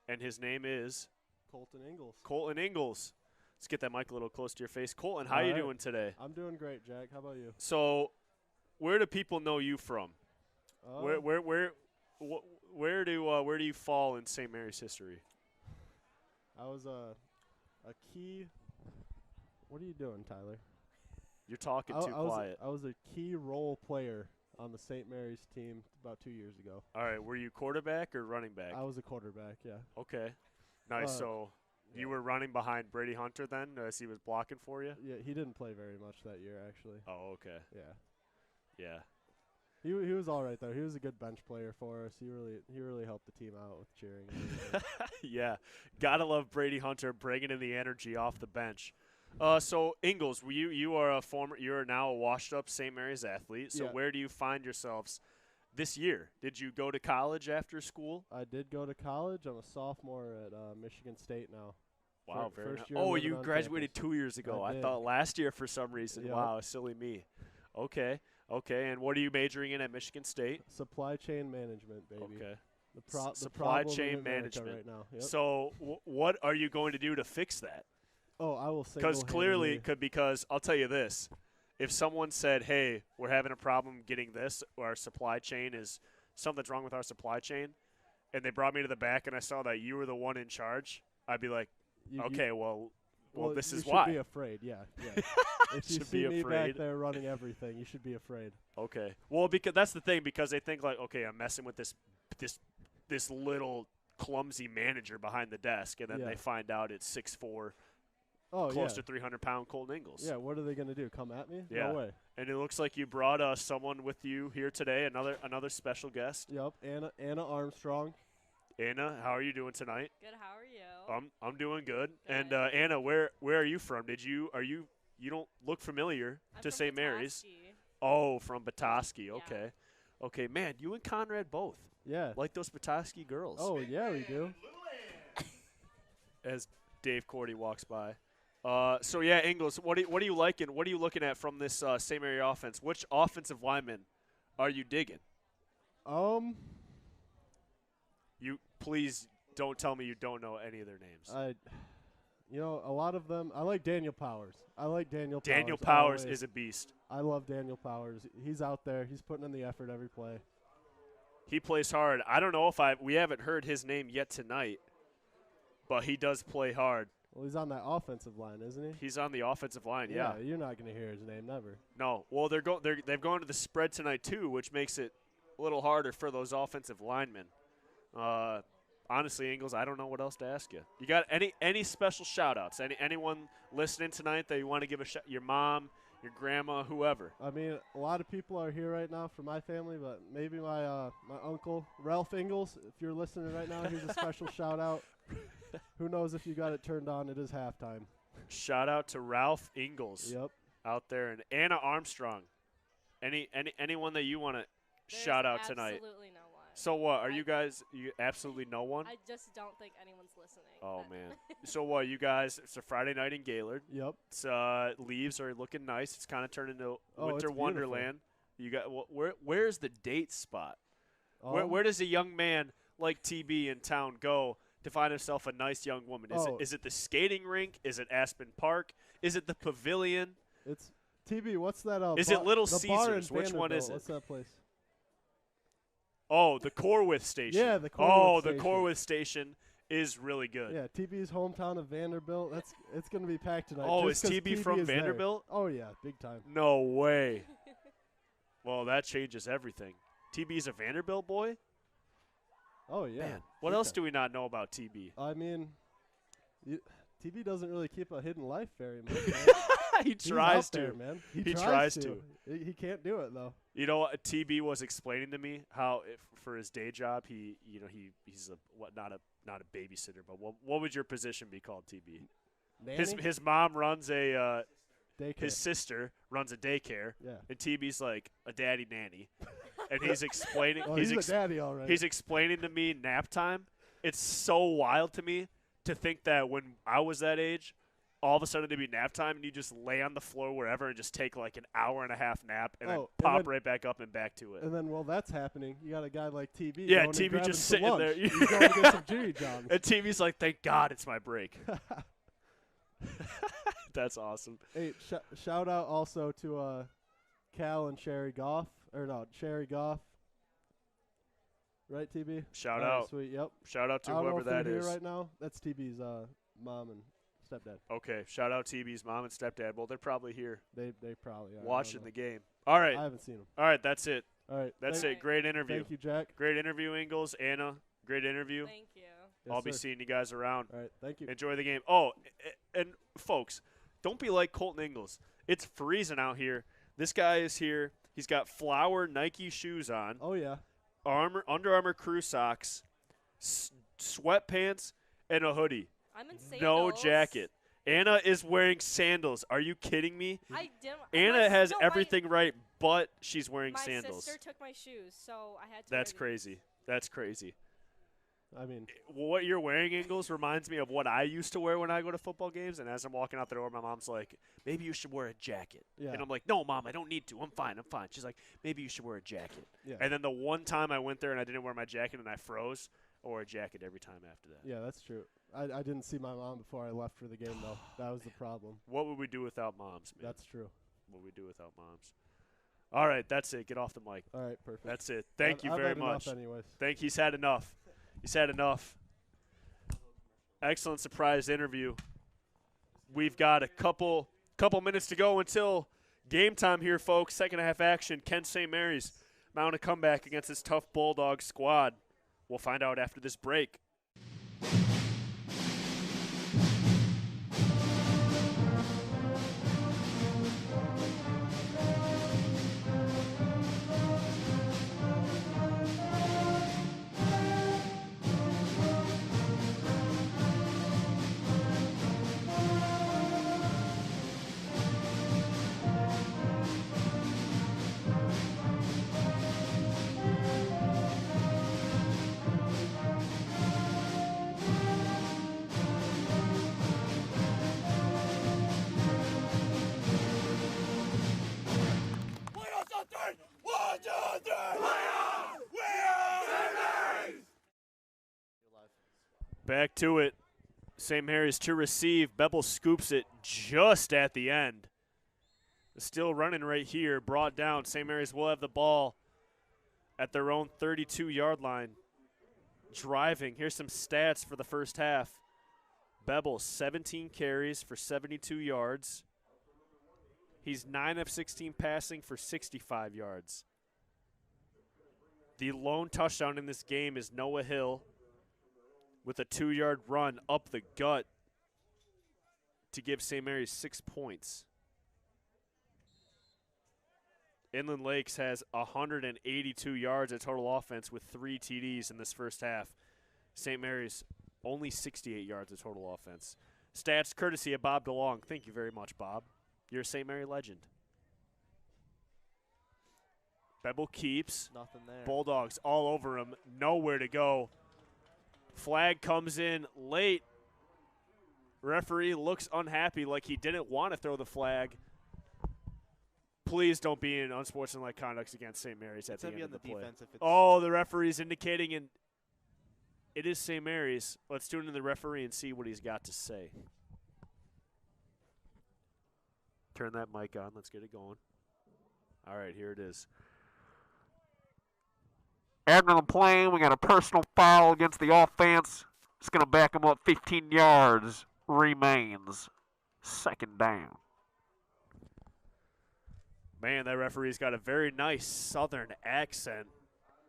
and his name is Colton Ingalls. Colton Ingalls. Let's get that mic a little close to your face. Colton, how you doing today? I'm doing great, Jack. How about you? So, where do people know you from? Where do you fall in St. Mary's history? I was a key. What are you doing, Tyler? You're talking too quiet. I was a key role player on the St. Mary's team about 2 years ago. All right, were you quarterback or running back? I was a quarterback, yeah. Okay, nice. So you were running behind Brady Hunter then as he was blocking for you? Yeah, he didn't play very much that year, actually. Oh, okay. Yeah. He was all right though. He was a good bench player for us. He really helped the team out with cheering. And everything. Yeah, gotta love Brady Hunter bringing in the energy off the bench. So Ingalls, you're now a washed-up St. Mary's athlete. So where do you find yourselves this year? Did you go to college after school? I did go to college. I'm a sophomore at Michigan State now. Wow, very nice. Oh, you graduated 2 years ago. I thought last year for some reason. Yep. Wow, silly me. Okay. And what are you majoring in at Michigan State? Supply chain management, baby. Okay. The supply problem chain in America management right now. Yep. So what are you going to do to fix that? Oh, I will say because I'll tell you this. If someone said, hey, we're having a problem getting this, or our supply chain is something's wrong with our supply chain, and they brought me to the back and I saw that you were the one in charge, I'd be like, well, this is why. You should be afraid, yeah. If you see me back there running everything, you should be afraid. Okay. Well, because that's the thing, because they think like, okay, I'm messing with this little clumsy manager behind the desk, and then they find out it's 6'4", close to 300-pound Colton Ingalls. Yeah, what are they going to do, come at me? Yeah. No way. And it looks like you brought someone with you here today, another special guest. Yep, Anna Armstrong. Anna, how are you doing tonight? Good. How are you? I'm doing good. And Anna, where are you from? You don't look familiar to St. Mary's. Oh, from Petoskey. Okay. Yeah. Okay, man, you and Conrad both. Yeah. Like those Petoskey girls. Oh, yeah, we do. As Dave Cordy walks by. So yeah, Ingalls, what are you liking? What are you looking at from this St. Mary offense? Which offensive linemen are you digging? You please don't tell me you don't know any of their names. A lot of them. I like Daniel Powers. Daniel Powers is a beast. I love Daniel Powers. He's out there. He's putting in the effort every play. He plays hard. I don't know if we haven't heard his name yet tonight, but he does play hard. Well, he's on that offensive line, isn't he? He's on the offensive line, yeah. You're not going to hear his name, never. No. Well, they've gone to the spread tonight too, which makes it a little harder for those offensive linemen. Honestly, Ingalls, I don't know what else to ask you. You got any special shout-outs? Anyone listening tonight that you want to give a shout? Your mom, your grandma, whoever. I mean, a lot of people are here right now from my family, but maybe my uncle, Ralph Ingalls, if you're listening right now, here's a special shout-out. Who knows if you got it turned on? It is halftime. Shout out to Ralph Ingalls. Yep. Out there, and Anna Armstrong. Anyone that you want to shout out tonight? Absolutely no one. So what? Are you guys? You absolutely no one? I just don't think anyone's listening. Oh man. So what? You guys? It's a Friday night in Gaylord. Yep. It's leaves are looking nice. It's kind of turned into winter it's wonderland. You got where's the date spot? Where does a young man like TB in town go to find himself a nice young woman? Is it the skating rink? Is it Aspen Park? Is it the pavilion? It's TB. What's that? Is it Little Caesars? Which one is it? What's that place? Oh, the Corwith Station. Yeah, the Corwith Station. The Corwith Station is really good. Yeah, TB's hometown of Vanderbilt. It's going to be packed tonight. Oh, is TB from Vanderbilt? Oh yeah, big time. No way. Well, that changes everything. TB's a Vanderbilt boy? Oh yeah. Man, what else do we not know about TB? I mean, TB doesn't really keep a hidden life very much. He tries to. There, man. He tries to. He can't do it though. You know, TB was explaining to me how for his day job he's not a babysitter, but what would your position be called, TB? Nanny? His mom runs a daycare. His sister runs a daycare. Yeah. And TB's like a daddy nanny, and he's explaining. Oh, he's a daddy already. He's explaining to me nap time. It's so wild to me to think that when I was that age, all of a sudden it'd be nap time and you just lay on the floor wherever and just take like an hour and a half nap and then pop right back up and back to it. And then while that's happening, you got a guy like TB. Yeah, TB just sitting lunch. there. He's going to get some Jimmy Johns. And TB's like, thank God it's my break. That's awesome. Hey, shout out also to Cal and Sherry Goff. Sherry Goff. Right, TB? Shout out. Sweet, yep. Shout out to whoever that is. Here right now. That's TB's mom and stepdad. Okay, shout out TB's mom and stepdad. Well, they're probably here. They probably are. Watching the game. All right. I haven't seen them. All right, that's it. All right. That's it. Great interview. Thank you, Jack. Great interview, Ingles. Anna, great interview. Thank you. I'll be seeing you guys around. All right, thank you. Enjoy the game. Oh, and folks, don't be like Colton Ingles. It's freezing out here. This guy is here. He's got flower Nike shoes on. Oh, yeah. Under Armour crew socks, sweatpants, and a hoodie. I'm in sandals. No jacket. Anna is wearing sandals. Are you kidding me? I didn't. Anna has everything right, but she's wearing my sandals. My sister took my shoes, so I had to. That's crazy. That's crazy. I mean, what you're wearing, Ingles, reminds me of what I used to wear when I go to football games. And as I'm walking out the door, my mom's like, maybe you should wear a jacket. Yeah. And I'm like, no, Mom, I don't need to. I'm fine. She's like, maybe you should wear a jacket. Yeah. And then the one time I went there and I didn't wear my jacket and I froze, I wore a jacket every time after that. Yeah, that's true. I didn't see my mom before I left for the game, though. That was the problem. What would we do without moms, man? That's true. What would we do without moms? All right, that's it. Get off the mic. All right, perfect. That's it. Thank you I've very had much. Enough anyways. He's had enough. He's had enough. Excellent surprise interview. We've got a couple minutes to go until game time here, folks. Second half action. Kent St. Mary's mount a comeback against this tough Bulldogs squad. We'll find out after this break. Back to it. St. Mary's to receive. Bebel scoops it just at the end. Still running right here. Brought down. St. Mary's will have the ball at their own 32-yard line. Driving. Here's some stats for the first half. Bebel, 17 carries for 72 yards. He's 9 of 16 passing for 65 yards. The lone touchdown in this game is Noah Hill with a 2-yard run up the gut to give St. Mary's 6 points. Inland Lakes has 182 yards of total offense with 3 TDs in this first half. St. Mary's only 68 yards of total offense. Stats courtesy of Bob DeLong. Thank you very much, Bob. You're a St. Mary legend. Bebel keeps. Nothing there. Bulldogs all over him. Nowhere to go. Flag comes in late. Referee looks unhappy like he didn't want to throw the flag. Please don't be in unsportsmanlike conduct against St. Mary's at the end of the play. Oh, the referee's indicating, and it is St. Mary's. Let's tune in to the referee and see what he's got to say. Turn that mic on. Let's get it going. All right, here it is. After the play, we got a personal foul against the offense. It's going to back him up 15 yards. Remains second down. Man, that referee's got a very nice southern accent.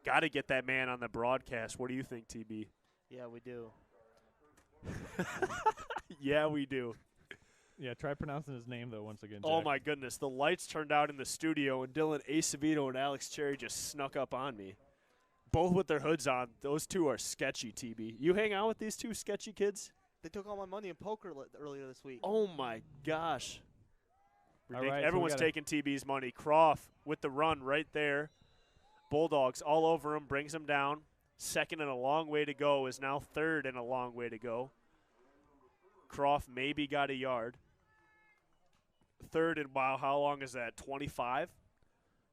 Got to get that man on the broadcast. What do you think, TB? Yeah, we do. Yeah, we do. Yeah, try pronouncing his name, though, once again, Oh, Jack. my goodness. The lights turned out in the studio, and Dylan Acevedo and Alex Cherry just snuck up on me. Both with their hoods on. Those two are sketchy, TB. You hang out with these two sketchy kids? They took all my money in poker earlier this week. Oh, my gosh. All right, so Everyone's taking TB's money. Croft with the run right there. Bulldogs all over him, brings him down. Second and a long way to go is now third and a long way to go. Croft maybe got a yard. Third and, wow, how long is that, 25?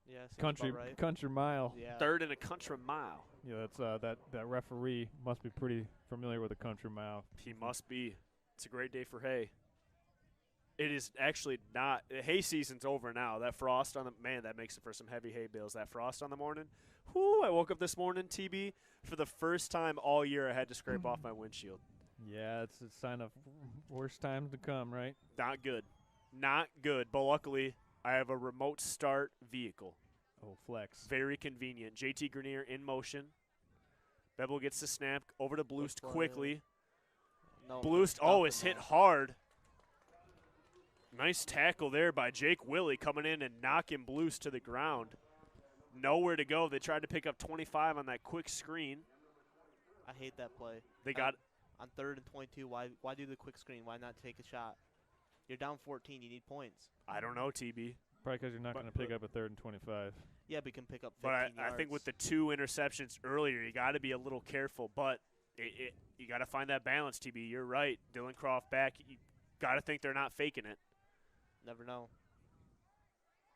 Yeah, seems Country about right. country mile. Yeah. Third and a country mile. Yeah, that's that referee must be pretty familiar with a country mile. He must be. It's a great day for hay. It is actually not. Hay season's over now. That frost on the – man, that makes it for some heavy hay bales. That frost on the morning. Whoo, I woke up this morning, TB. For the first time all year, I had to scrape off my windshield. Yeah, it's a sign of worse times to come, right? Not good. Not good. But luckily, I have a remote start vehicle. Oh, flex. Very convenient. JT Grenier in motion. Bevel gets the snap over to Bloost play. quickly. No, Bloost, stop it's him, hit man. hard. Nice tackle there by Jake Willie coming in and knocking Bloost to the ground. Nowhere to go. They tried to pick up 25 on that quick screen. I hate that play. They got on 3rd and 22. Why do the quick screen? Why not take a shot? You're down 14. You need points. I don't know, TB. Probably because you're not going to pick up a 3rd and 25. Yeah, but you can pick up 15 But yards. I think with the 2 interceptions earlier, you got to be a little careful. But you got to find that balance, TB. You're right. Dylan Croft back. You got to think they're not faking it. Never know.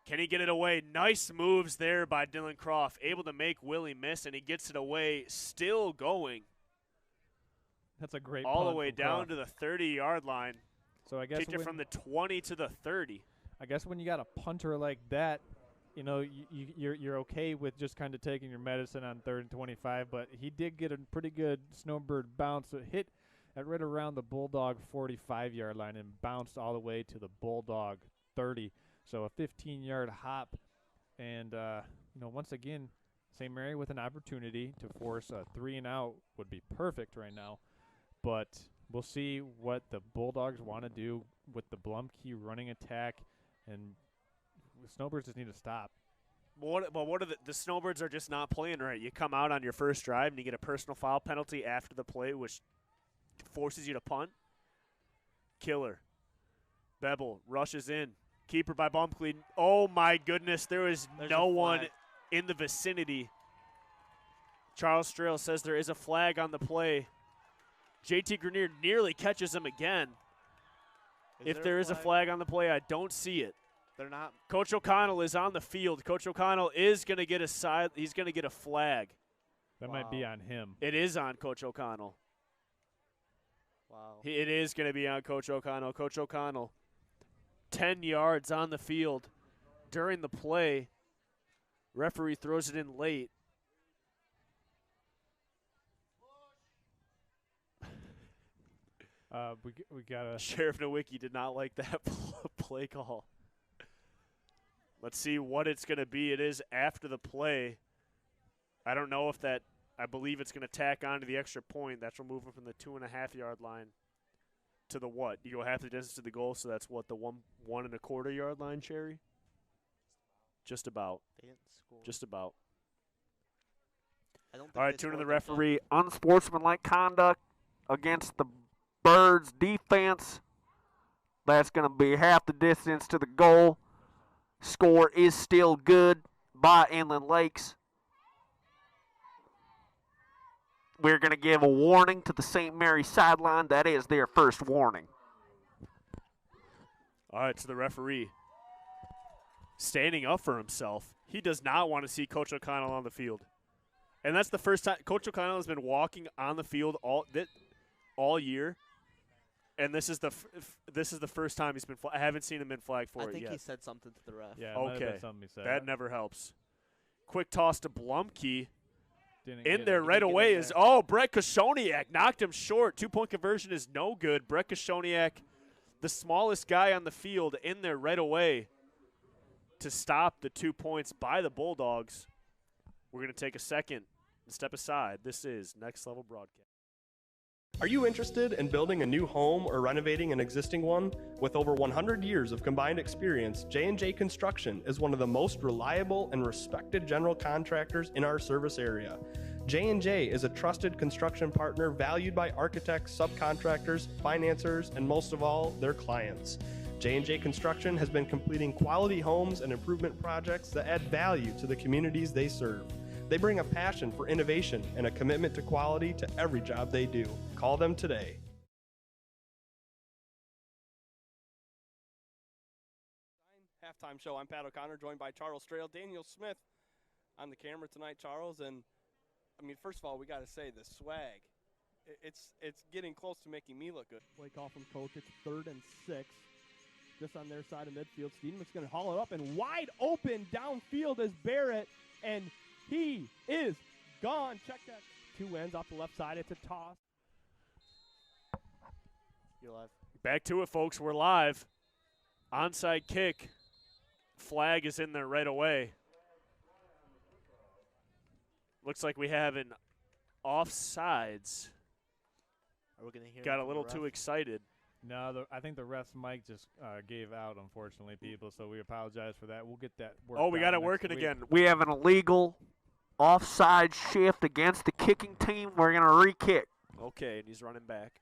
Can he get it away? Nice moves there by Dylan Croft. Able to make Willie miss, and he gets it away. Still going. That's a great all the punt way from down Croft. to the 30-yard line. So I guess Kicked it from the 20 to the 30. I guess when you got a punter like that, you know, you're okay with just kind of taking your medicine on 3rd and 25. But he did get a pretty good snowbird bounce. So it hit at right around the Bulldog 45-yard line and bounced all the way to the Bulldog 30. So a 15-yard hop. And, once again, St. Mary with an opportunity to force a 3-and-out would be perfect right now. But we'll see what the Bulldogs want to do with the Blumkey running attack. And the Snowbirds just need to stop. What are the Snowbirds are just not playing right. You come out on your first drive and you get a personal foul penalty after the play, which forces you to punt. Killer. Bevel rushes in. Keeper by Bumkley. Oh, my goodness. There is no one in the vicinity. Charles Strail says there is a flag on the play. JT Grenier nearly catches him again. If there is a flag on the play, I don't see it. They're not. Coach O'Connell is on the field. Coach O'Connell is going to get he's going to get a flag. That might be on him. It is on Coach O'Connell. Wow. It is going to be on Coach O'Connell. Coach O'Connell, 10 yards on the field during the play. Referee throws it in late. We got a Sheriff Nowicki did not like that play call. Let's see what it's going to be. It is after the play. I don't know if that – I believe it's going to tack on to the extra point. That's removing from the 2.5-yard line to the what? You go half the distance to the goal, so that's what, the 1.25-yard line, Cherry? Just about. They didn't score. Just about. I don't think All right, they tune in scored the that time. referee. Unsportsmanlike conduct against the Birds defense. That's going to be half the distance to the goal. Score is still good by Inland Lakes. We're going to give a warning to the St. Mary sideline. That is their first warning. All right, to the referee. Standing up for himself. He does not want to see Coach O'Connell on the field. And that's the first time Coach O'Connell has been walking on the field all year. And this is the first time he's been I haven't seen him been flagged for I it think yet. he said something to the ref. Yeah, it might have been Okay. something he said. That never helps. Quick toss to Blumkey. Didn't In get there it. right get away in is, there. Brett Koshoniak knocked him short. 2-point conversion is no good. Brett Koshoniak, the smallest guy on the field, in there right away to stop the 2 points by the Bulldogs. We're going to take a second and step aside. This is Next Level Broadcast. Are you interested in building a new home or renovating an existing one? With over 100 years of combined experience, J&J Construction is one of the most reliable and respected general contractors in our service area. J&J is a trusted construction partner valued by architects, subcontractors, financiers, and most of all, their clients. J&J Construction has been completing quality homes and improvement projects that add value to the communities they serve. They bring a passion for innovation and a commitment to quality to every job they do. Call them today. Halftime show. I'm Pat O'Connor, joined by Charles Strail, Daniel Smith on the camera tonight, Charles. And I mean, first of all, we got to say the swag. It's getting close to making me look good. Play call from coach. It's 3rd and 6. Just on their side of midfield. Steenman's going to haul it up and wide open downfield is Barrett, and he is gone. Check that. 2 ends off the left side. It's a toss. You're live. Back to it, folks. We're live. Onside kick. Flag is in there right away. Looks like we have an offsides. Are we going to hear? Got a little too excited. No, I think the ref's mic just gave out, unfortunately, people, so we apologize for that. We'll get that worked Oh, we got out it working week. again. We have an illegal offside shift against the kicking team. We're going to re-kick. Okay, and he's running back.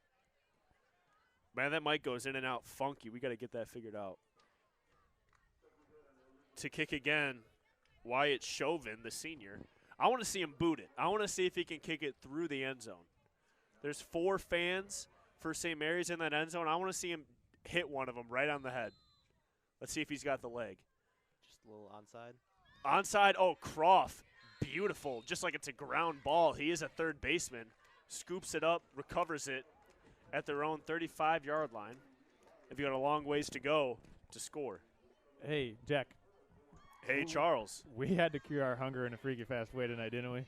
Man, that mic goes in and out funky. We got to get that figured out. To kick again, Wyatt Chauvin, the senior. I want to see him boot it. I want to see if he can kick it through the end zone. There's 4 fans for St. Mary's in that end zone. I want to see him hit one of them right on the head. Let's see if he's got the leg. Just a little onside. Onside, oh, Croft. Beautiful. Just like it's a ground ball. He is a third baseman. Scoops it up, recovers it at their own 35-yard line. If you got a long ways to go to score. Hey, Jack. Hey, Charles. We had to cure our hunger in a freaky fast way tonight, didn't we?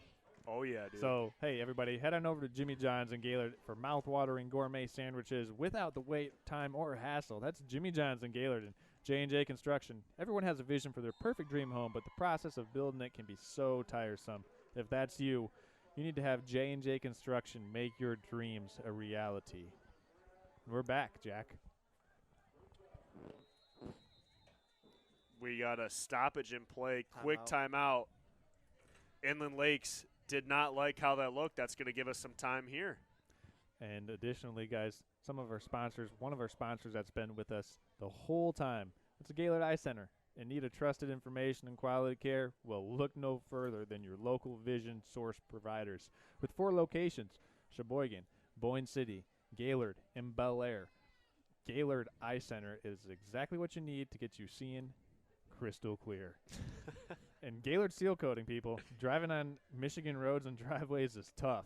Oh, yeah, dude. So, hey, everybody, head on over to Jimmy John's and Gaylord for mouth-watering gourmet sandwiches without the wait, time, or hassle. That's Jimmy John's and Gaylord and J&J Construction. Everyone has a vision for their perfect dream home, but the process of building it can be so tiresome. If that's you, you need to have J&J Construction make your dreams a reality. We're back, Jack. We got a stoppage in play. Quick timeout. Inland Lakes did not like how that looked. That's going to give us some time here. And additionally, guys, one of our sponsors that's been with us the whole time, it's a Gaylord Eye Center. In need of trusted information and quality care? Well, look no further than your local vision source providers. With 4 locations, Sheboygan, Boyne City, Gaylord, and Bel Air. Gaylord Eye Center is exactly what you need to get you seeing crystal clear. And Gaylord seal coating, people. Driving on Michigan roads and driveways is tough.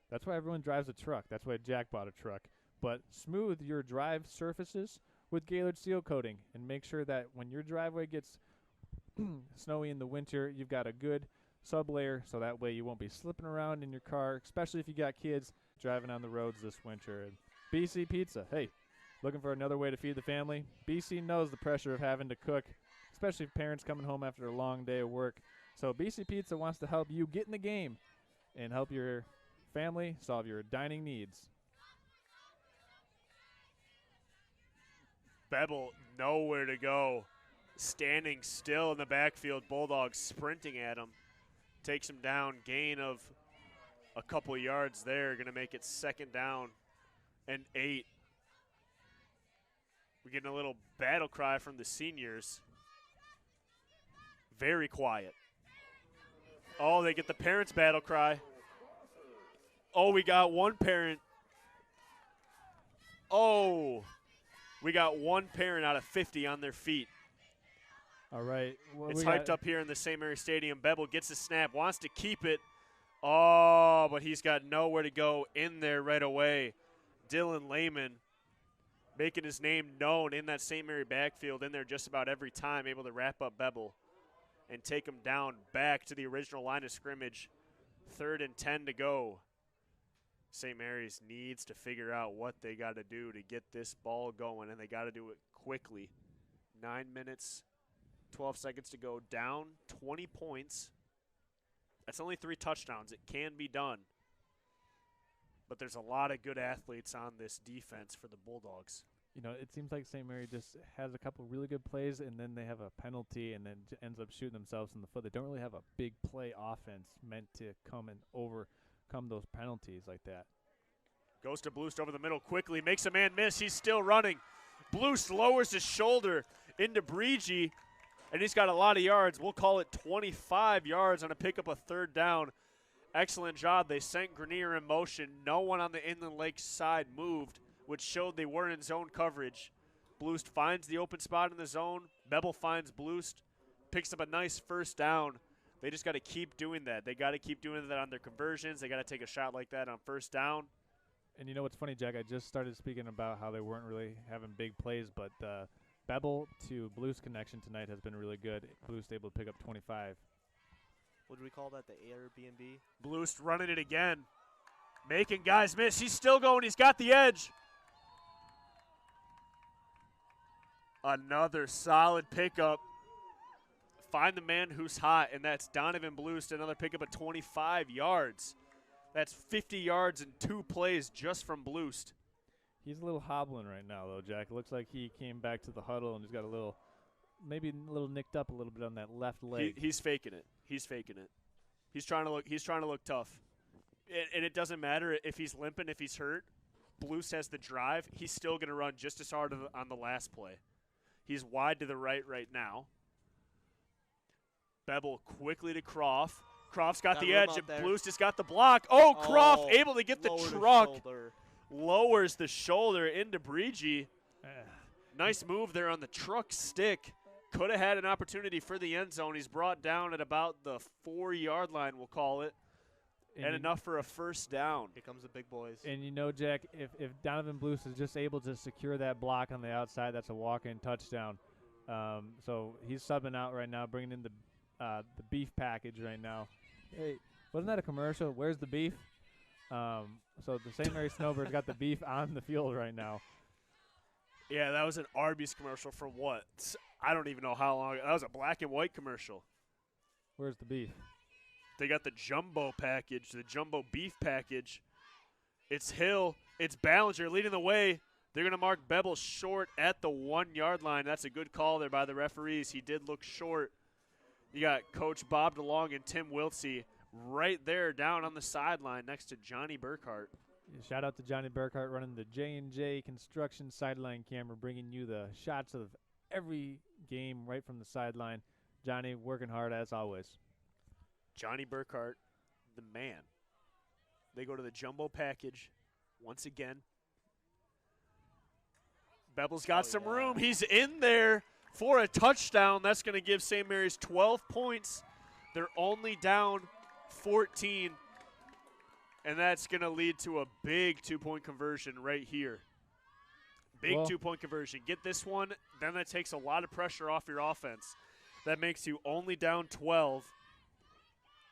That's why everyone drives a truck. That's why Jack bought a truck. But smooth your drive surfaces with Gaylord seal coating and make sure that when your driveway gets snowy in the winter, you've got a good sublayer so that way you won't be slipping around in your car, especially if you got kids driving on the roads this winter. And BC Pizza, hey, looking for another way to feed the family? BC knows the pressure of having to cook, especially if parents coming home after a long day of work. So BC Pizza wants to help you get in the game and help your family solve your dining needs. Bevel nowhere to go. Standing still in the backfield. Bulldogs sprinting at him. Takes him down. Gain of a couple yards there. Going to make it 2nd down and 8. We're getting a little battle cry from the seniors. Very quiet. Oh, they get the parents' battle cry. Oh, we got one parent. Oh, we got one parent out of 50 on their feet. All right. Well, it's hyped up here in the St. Mary's Stadium. Bevel gets the snap, wants to keep it. Oh, but he's got nowhere to go in there right away. Dylan Lehman making his name known in that St. Mary backfield in there just about every time, able to wrap up Bevel and take him down back to the original line of scrimmage. 3rd and 10 to go. St. Mary's needs to figure out what they got to do to get this ball going, and they got to do it quickly. 9 minutes, 12 seconds to go. Down 20 points. That's only 3 touchdowns. It can be done. But there's a lot of good athletes on this defense for the Bulldogs. You know, it seems like St. Mary just has a couple really good plays, and then they have a penalty, and then ends up shooting themselves in the foot. They don't really have a big play offense meant to come and overcome those penalties like that. Goes to Bloost over the middle quickly, makes a man miss. He's still running. Bloost lowers his shoulder into Breege, and he's got a lot of yards. We'll call it 25 yards on a pickup of 3rd down. Excellent job. They sent Grenier in motion. No one on the Inland Lake side moved, which showed they were in zone coverage. Bloost finds the open spot in the zone. Bebel finds Bloost, picks up a nice 1st down. They just got to keep doing that. They got to keep doing that on their conversions. They got to take a shot like that on 1st down. And you know what's funny, Jack? I just started speaking about how they weren't really having big plays, but Bebel to Bloost connection tonight has been really good. Bloost able to pick up 25. What do we call that, the Airbnb? Bloost running it again. Making guys miss. He's still going. He's got the edge. Another solid pickup. Find the man who's hot, and that's Donovan Bloost. Another pickup of 25 yards. That's 50 yards in 2 plays just from Bloost. He's a little hobbling right now, though, Jack. It looks like he came back to the huddle and he's got a little, maybe a little nicked up a little bit on that left leg. He's faking it. He's faking it. He's trying to look. He's trying to look tough. And it doesn't matter if he's limping, if he's hurt. Bloost has the drive. He's still going to run just as hard on the last play. He's wide to the right now. Bebel quickly to Croft. Croft's got the edge, and Bloost has got the block. Oh, Croft able to get the truck. Lowers the shoulder into Breege. Nice move there on the truck stick. Could have had an opportunity for the end zone. He's brought down at about the 4-yard line, we'll call it. And enough for a 1st down. Here comes the big boys. And you know, Jack, if Donovan Bloost is just able to secure that block on the outside, that's a walk-in touchdown. So he's subbing out right now, bringing in the beef package right now. Hey, wasn't that a commercial? Where's the beef? So the St. Mary Snowbirds got the beef on the field right now. Yeah, that was an Arby's commercial from what? I don't even know how long. That was a black and white commercial. Where's the beef? They got the jumbo package, the jumbo beef package. It's Hill. It's Ballinger leading the way. They're going to mark Bebel short at the 1-yard line. That's a good call there by the referees. He did look short. You got Coach Bob DeLong and Tim Wiltsey right there down on the sideline next to Johnny Burkhart. Shout out to Johnny Burkhart running the J&J Construction sideline camera, bringing you the shots of every game right from the sideline. Johnny working hard as always. Johnny Burkhart, the man. They go to the jumbo package once again. Bebel's got some room. He's in there for a touchdown. That's going to give St. Mary's 12 points. They're only down 14. And that's going to lead to a big 2-point conversion right here. Big 2-point conversion. Get this one, then that takes a lot of pressure off your offense. That makes you only down 12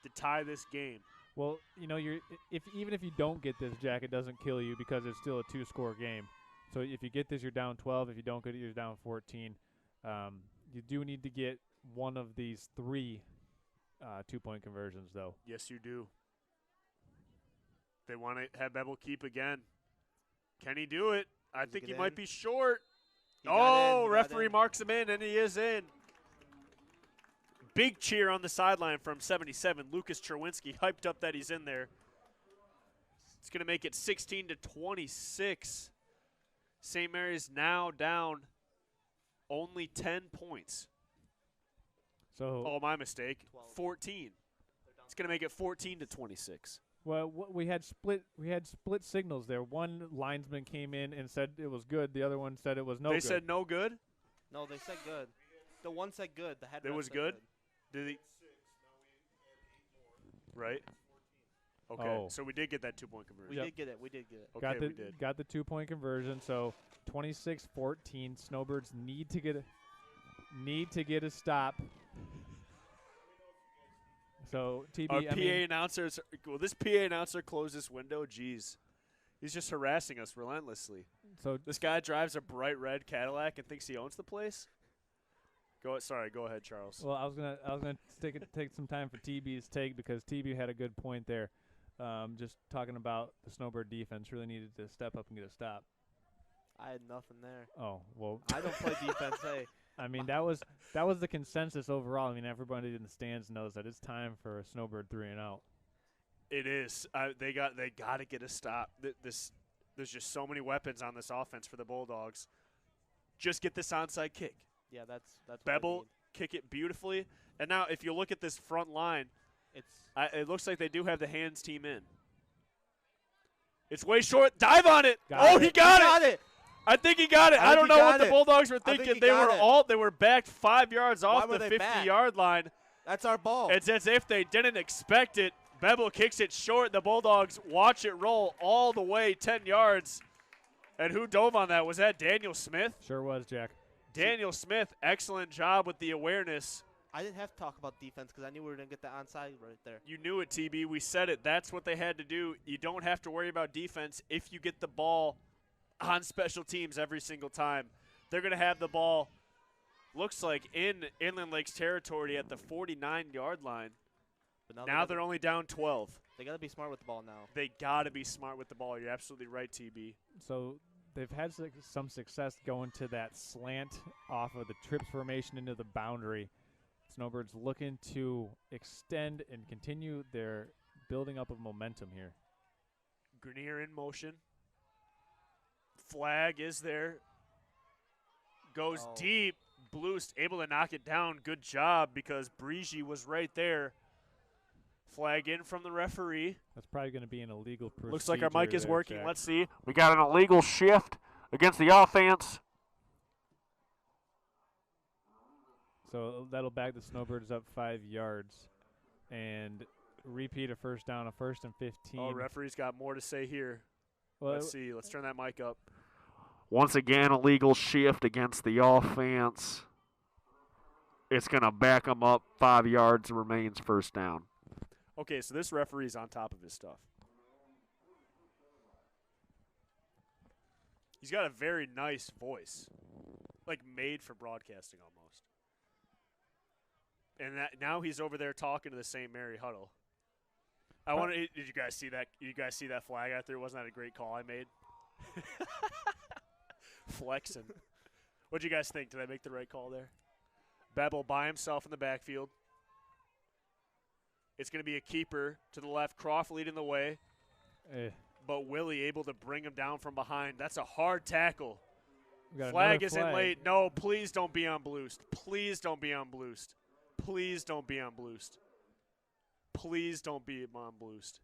to tie this game. Well, you know, even if you don't get this, Jack, it doesn't kill you because it's still a 2-score game. So if you get this, you're down 12. If you don't get it, you're down 14. You do need to get one of these 3 2-point conversions, though. Yes, you do. They want to have Bebel keep again. Can he do it? I think he might be short. Oh, referee marks him in, and he is in. Big cheer on the sideline from 77. Lucas Cherwinski hyped up that he's in there. It's going to make it 16-26. St. Mary's now down only 10 points. So my mistake. 14. It's going to make it 14-26. Well, we had split signals there. One linesman came in and said it was good. The other one said it was no good. They said no good? No, they said good. The one said good. The head ref was said good? Did he? Right? Okay, so we did get that 2-point conversion. We did get it. Okay, we did. Got the 2-point conversion. So 26-14. Snowbirds need to get a stop. So Our PA announcers. Will this PA announcer close this window? Jeez, he's just harassing us relentlessly. So this guy drives a bright red Cadillac and thinks he owns the place. Go ahead, Charles. Well, I was gonna take some time for TB's take because TB had a good point there. just talking about the Snowbird defense really needed to step up and get a stop. I had nothing there. Oh, well. I don't play defense, hey. I mean, that was the consensus overall. I mean, everybody in the stands knows that it's time for a Snowbird 3-and-out. It is. They got to get a stop. There's just so many weapons on this offense for the Bulldogs. Just get this onside kick. Yeah, that's Bevel, kick it beautifully. And now if you look at this front line, it looks like they do have the hands team in. It's way short. Dive on it. He got it. I think he got it. I don't know what the Bulldogs were thinking. They were backed 5 yards off the 50-yard line. That's our ball. It's as if they didn't expect it. Bevel kicks it short. The Bulldogs watch it roll all the way 10 yards. And who dove on that? Was that Daniel Smith? Sure was, Jack. Daniel Smith, excellent job with the awareness. I didn't have to talk about defense because I knew we were going to get the onside right there. You knew it, TB. We said it. That's what they had to do. You don't have to worry about defense if you get the ball on special teams every single time. They're going to have the ball, looks like, in Inland Lakes territory at the 49-yard line. But now they're only down 12. They got to be smart with the ball now. They got to be smart with the ball. You're absolutely right, TB. So they've had some success going to that slant off of the trips formation into the boundary. Snowbirds looking to extend and continue their building up of momentum here. Grenier in motion. Flag is there. Goes deep. Bloost able to knock it down. Good job because Brigi was right there. Flag in from the referee. That's probably going to be an illegal procedure. Looks like our mic is working. Jack. Let's see. We got an illegal shift against the offense. So that'll back the Snowbirds up 5 yards and repeat a first down, a 1st and 15. Oh, referee's got more to say here. Well, let's see. Let's turn that mic up. Once again, illegal shift against the offense. It's going to back them up 5 yards and remains first down. Okay, so this referee's on top of his stuff. He's got a very nice voice, like made for broadcasting almost. And now he's over there talking to the St. Mary huddle. Did you guys see that? Did you guys see that flag out there? Wasn't that a great call I made? Flexing. What'd you guys think? Did I make the right call there? Bevel by himself in the backfield. It's going to be a keeper to the left. Croft leading the way. But Willie able to bring him down from behind. That's a hard tackle. Flag is in late. No, please don't be on Bluest. Please don't be on Bluest. Please don't be on Bluest. Please don't be on Bluest.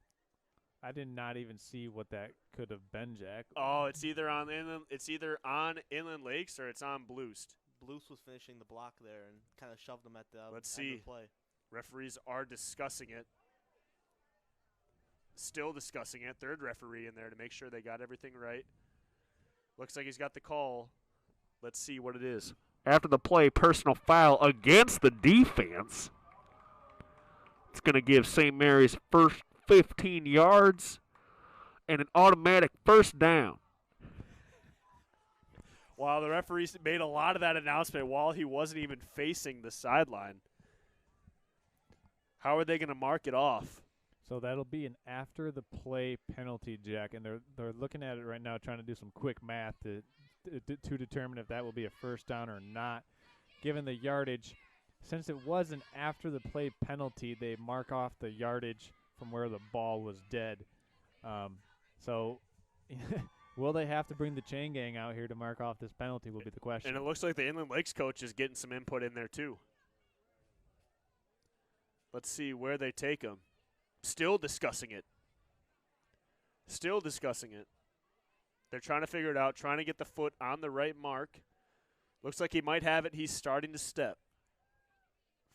I did not even see what that could have been, Jack. Oh, it's either on Inland Lakes or it's on Bluest. Bluest was finishing the block there and kind of shoved him at the Let's end see. of the play. Referees are discussing it. Still discussing it. Third referee in there to make sure they got everything right. Looks like he's got the call. Let's see what it is. After the play, personal foul against the defense. It's going to give St. Mary's first 15 yards and an automatic first down. Wow, the referees made a lot of that announcement while he wasn't even facing the sideline. How are they going to mark it off? So that'll be an after-the-play penalty, Jack, and they're looking at it right now, trying to do some quick math to determine if that will be a first down or not. Given the yardage, since it was an after-the-play penalty, they mark off the yardage from where the ball was dead. So will they have to bring the chain gang out here to mark off this penalty will be the question. And it looks like the Inland Lakes coach is getting some input in there too. Let's see where they take him. Still discussing it. Still discussing it. They're trying to figure it out, trying to get the foot on the right mark. Looks like he might have it. He's starting to step.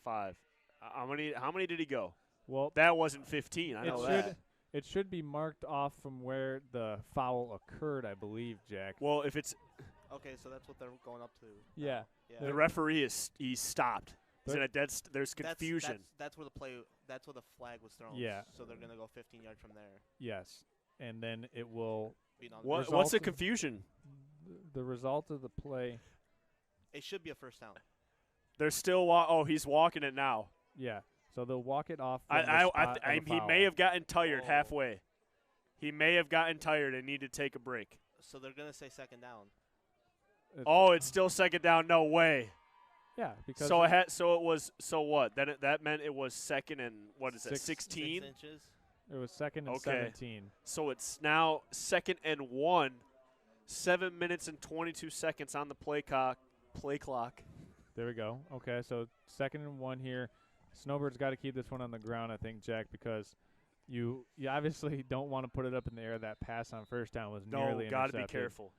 5. How many did he go? Well, that wasn't 15. I know that. It should be marked off from where the foul occurred, I believe, Jack. Well, if it's okay, so that's what they're going up to. Yeah. The referee he's stopped. He's in a dead. There's confusion. That's where the play. That's where the flag was thrown. Yeah. So they're gonna go 15 yards from there. Yes, and then it will. What's the confusion? The result of the play. It should be a first down. They're still. He's walking it now. Yeah. So they'll walk it off. From the spot of the He foul. may have gotten tired halfway. He may have gotten tired and needed to take a break. So they're going to say second down. It's still second down. No way. Yeah, because so what? Then that meant it was second and what is it? 16. 6 inches. It was second and 17. So it's now second and 1. 7 minutes and 22 seconds on the play clock. There we go. Okay, so second and 1 here. Snowbirds got to keep this one on the ground, I think, Jack, because you obviously don't want to put it up in the air. That pass on first down was nearly intercepted. No, got to be careful.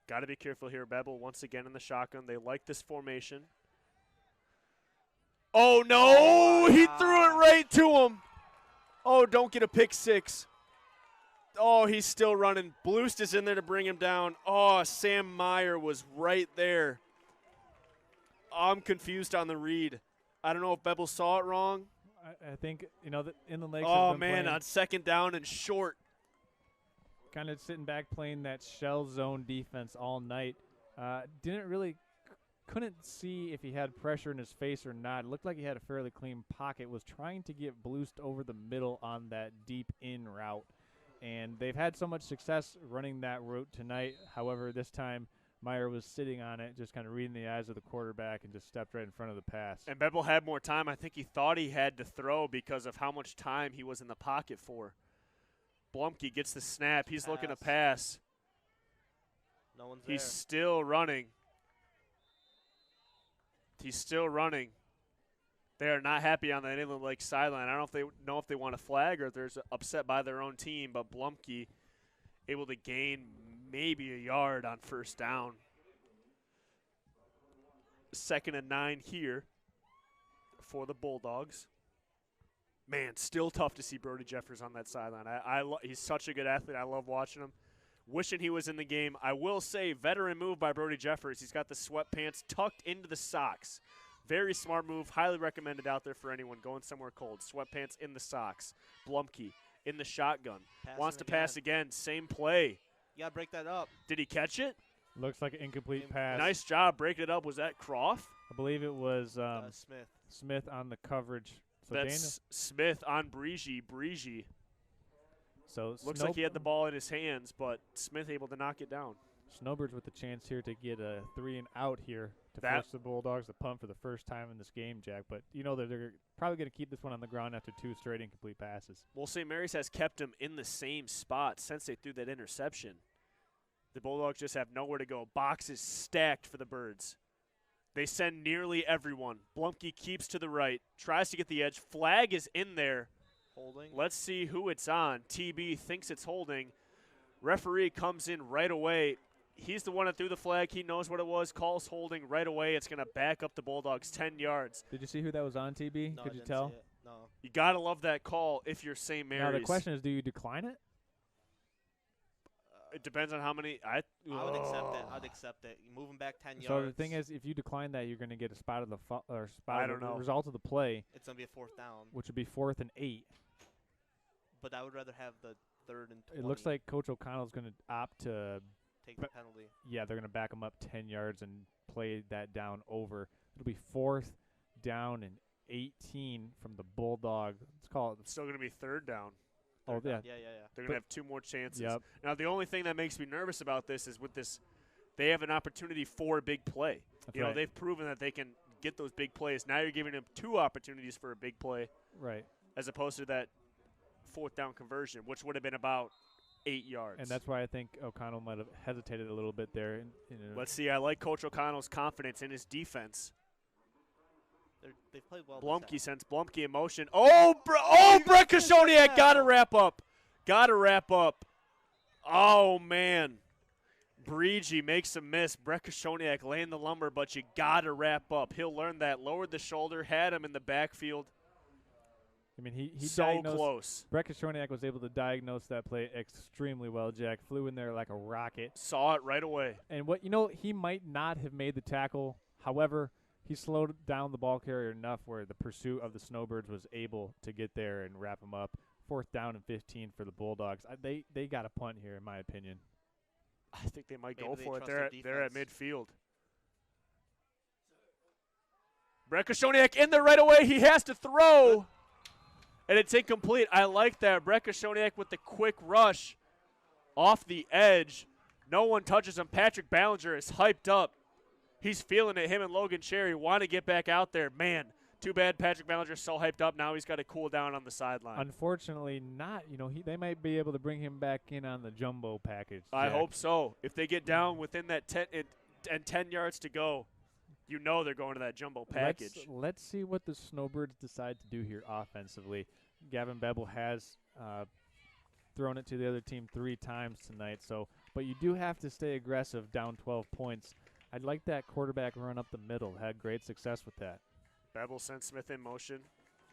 Got to be careful here. Bebel once again in the shotgun. They like this formation. Oh, no! He threw it right to him. Oh, don't get a pick six. Oh, he's still running. Bloost is in there to bring him down. Oh, Sam Meyer was right there. I'm confused on the read. I don't know if Bebel saw it wrong. I think, that in the legs. Oh, man, on second down and short. Kind of sitting back playing that shell zone defense all night. Couldn't see if he had pressure in his face or not. It looked like he had a fairly clean pocket. Was trying to get Bloost over the middle on that deep in route. And they've had so much success running that route tonight. However, this time Meyer was sitting on it, just kind of reading the eyes of the quarterback and just stepped right in front of the pass. And Bebel had more time. I think he thought he had to throw because of how much time he was in the pocket for. Blumke gets the snap. He's looking to pass. No one's there. He's still running. They are not happy on that Inland Lake sideline. I don't know if they want a flag or if they're upset by their own team, but Blumke able to gain maybe a yard on first down. 2nd and 9 here for the Bulldogs. Man, still tough to see Brody Jeffers on that sideline. He's such a good athlete. I love watching him. Wishing he was in the game. I will say, veteran move by Brody Jeffers. He's got the sweatpants tucked into the socks. Very smart move. Highly recommended out there for anyone going somewhere cold. Sweatpants in the socks. Blumke in the shotgun. Wants to pass again. Same play. You got to break that up. Did he catch it? Looks like an incomplete pass. Nice job breaking it up. Was that Croft? I believe it was Smith. Smith on the coverage. So That's Smith on Breege. So looks like he had the ball in his hands, but Smith able to knock it down. Snowbirds with the chance here to get a 3 and out here to force the Bulldogs to punt for the first time in this game, Jack. But you know that they're probably going to keep this one on the ground after 2 straight incomplete passes. Well, St. Mary's has kept him in the same spot since they threw that interception. The Bulldogs just have nowhere to go. Boxes stacked for the Birds. They send nearly everyone. Blumke keeps to the right, tries to get the edge. Flag is in there. Holding. Let's see who it's on. TB thinks it's holding. Referee comes in right away. He's the one that threw the flag. He knows what it was. Calls holding right away. It's going to back up the Bulldogs 10 yards. Did you see who that was on, TB? No, Could I you didn't tell? see it. No. You got to love that call if you're St. Mary's. Now the question is, do you decline it? It depends on how many. I would accept it. I'd accept it. You move him back 10 yards. So the thing is, if you decline that, you're going to get a spot of the result of the play. It's going to be a 4th down. Which would be 4th and 8. But I would rather have the 3rd and 20. It looks like Coach O'Connell's going to opt to take the penalty. Yeah, they're going to back him up 10 yards and play that down over. It'll be 4th down and 18 from the Bulldog. Let's call it. It's still going to be 3rd down. Oh, yeah. Yeah. They're going to have 2 more chances. Yep. Now, the only thing that makes me nervous about this is with this, they have an opportunity for a big play. That's you know, right. they've proven that they can get those big plays. Now you're giving them 2 opportunities for a big play. Right. As opposed to that 4th down conversion, which would have been about 8 yards. And that's why I think O'Connell might have hesitated a little bit there. Let's see. I like Coach O'Connell's confidence in his defense. They've played well. Blumke sends Blumke in motion. Brett Kashoniak got to wrap up. Oh, man. Breege makes a miss. Brett Kashoniak laying the lumber, but you got to wrap up. He'll learn that. Lowered the shoulder, had him in the backfield. I mean, he so close. Brett Kashoniak was able to diagnose that play extremely well, Jack. Flew in there like a rocket. Saw it right away. And he might not have made the tackle. However, he slowed down the ball carrier enough where the pursuit of the Snowbirds was able to get there and wrap him up. 4th down and 15 for the Bulldogs. They got a punt here, in my opinion. I think they might go for it. They're at midfield. Brekashoniak in there right away. He has to throw. And it's incomplete. I like that. Brekashoniak with the quick rush off the edge. No one touches him. Patrick Ballinger is hyped up. He's feeling it. Him and Logan Cherry want to get back out there. Man, too bad Patrick Ballinger's so hyped up. Now he's got to cool down on the sideline. Unfortunately, not. They might be able to bring him back in on the jumbo package. I Jack. hope so. If they get down within that 10 yards to go, they're going to that jumbo package. Let's see what the Snowbirds decide to do here offensively. Gavin Bevel has thrown it to the other team 3 times tonight, but you do have to stay aggressive down 12 points. I'd like that quarterback run up the middle. Had great success with that. Bevel sent Smith in motion.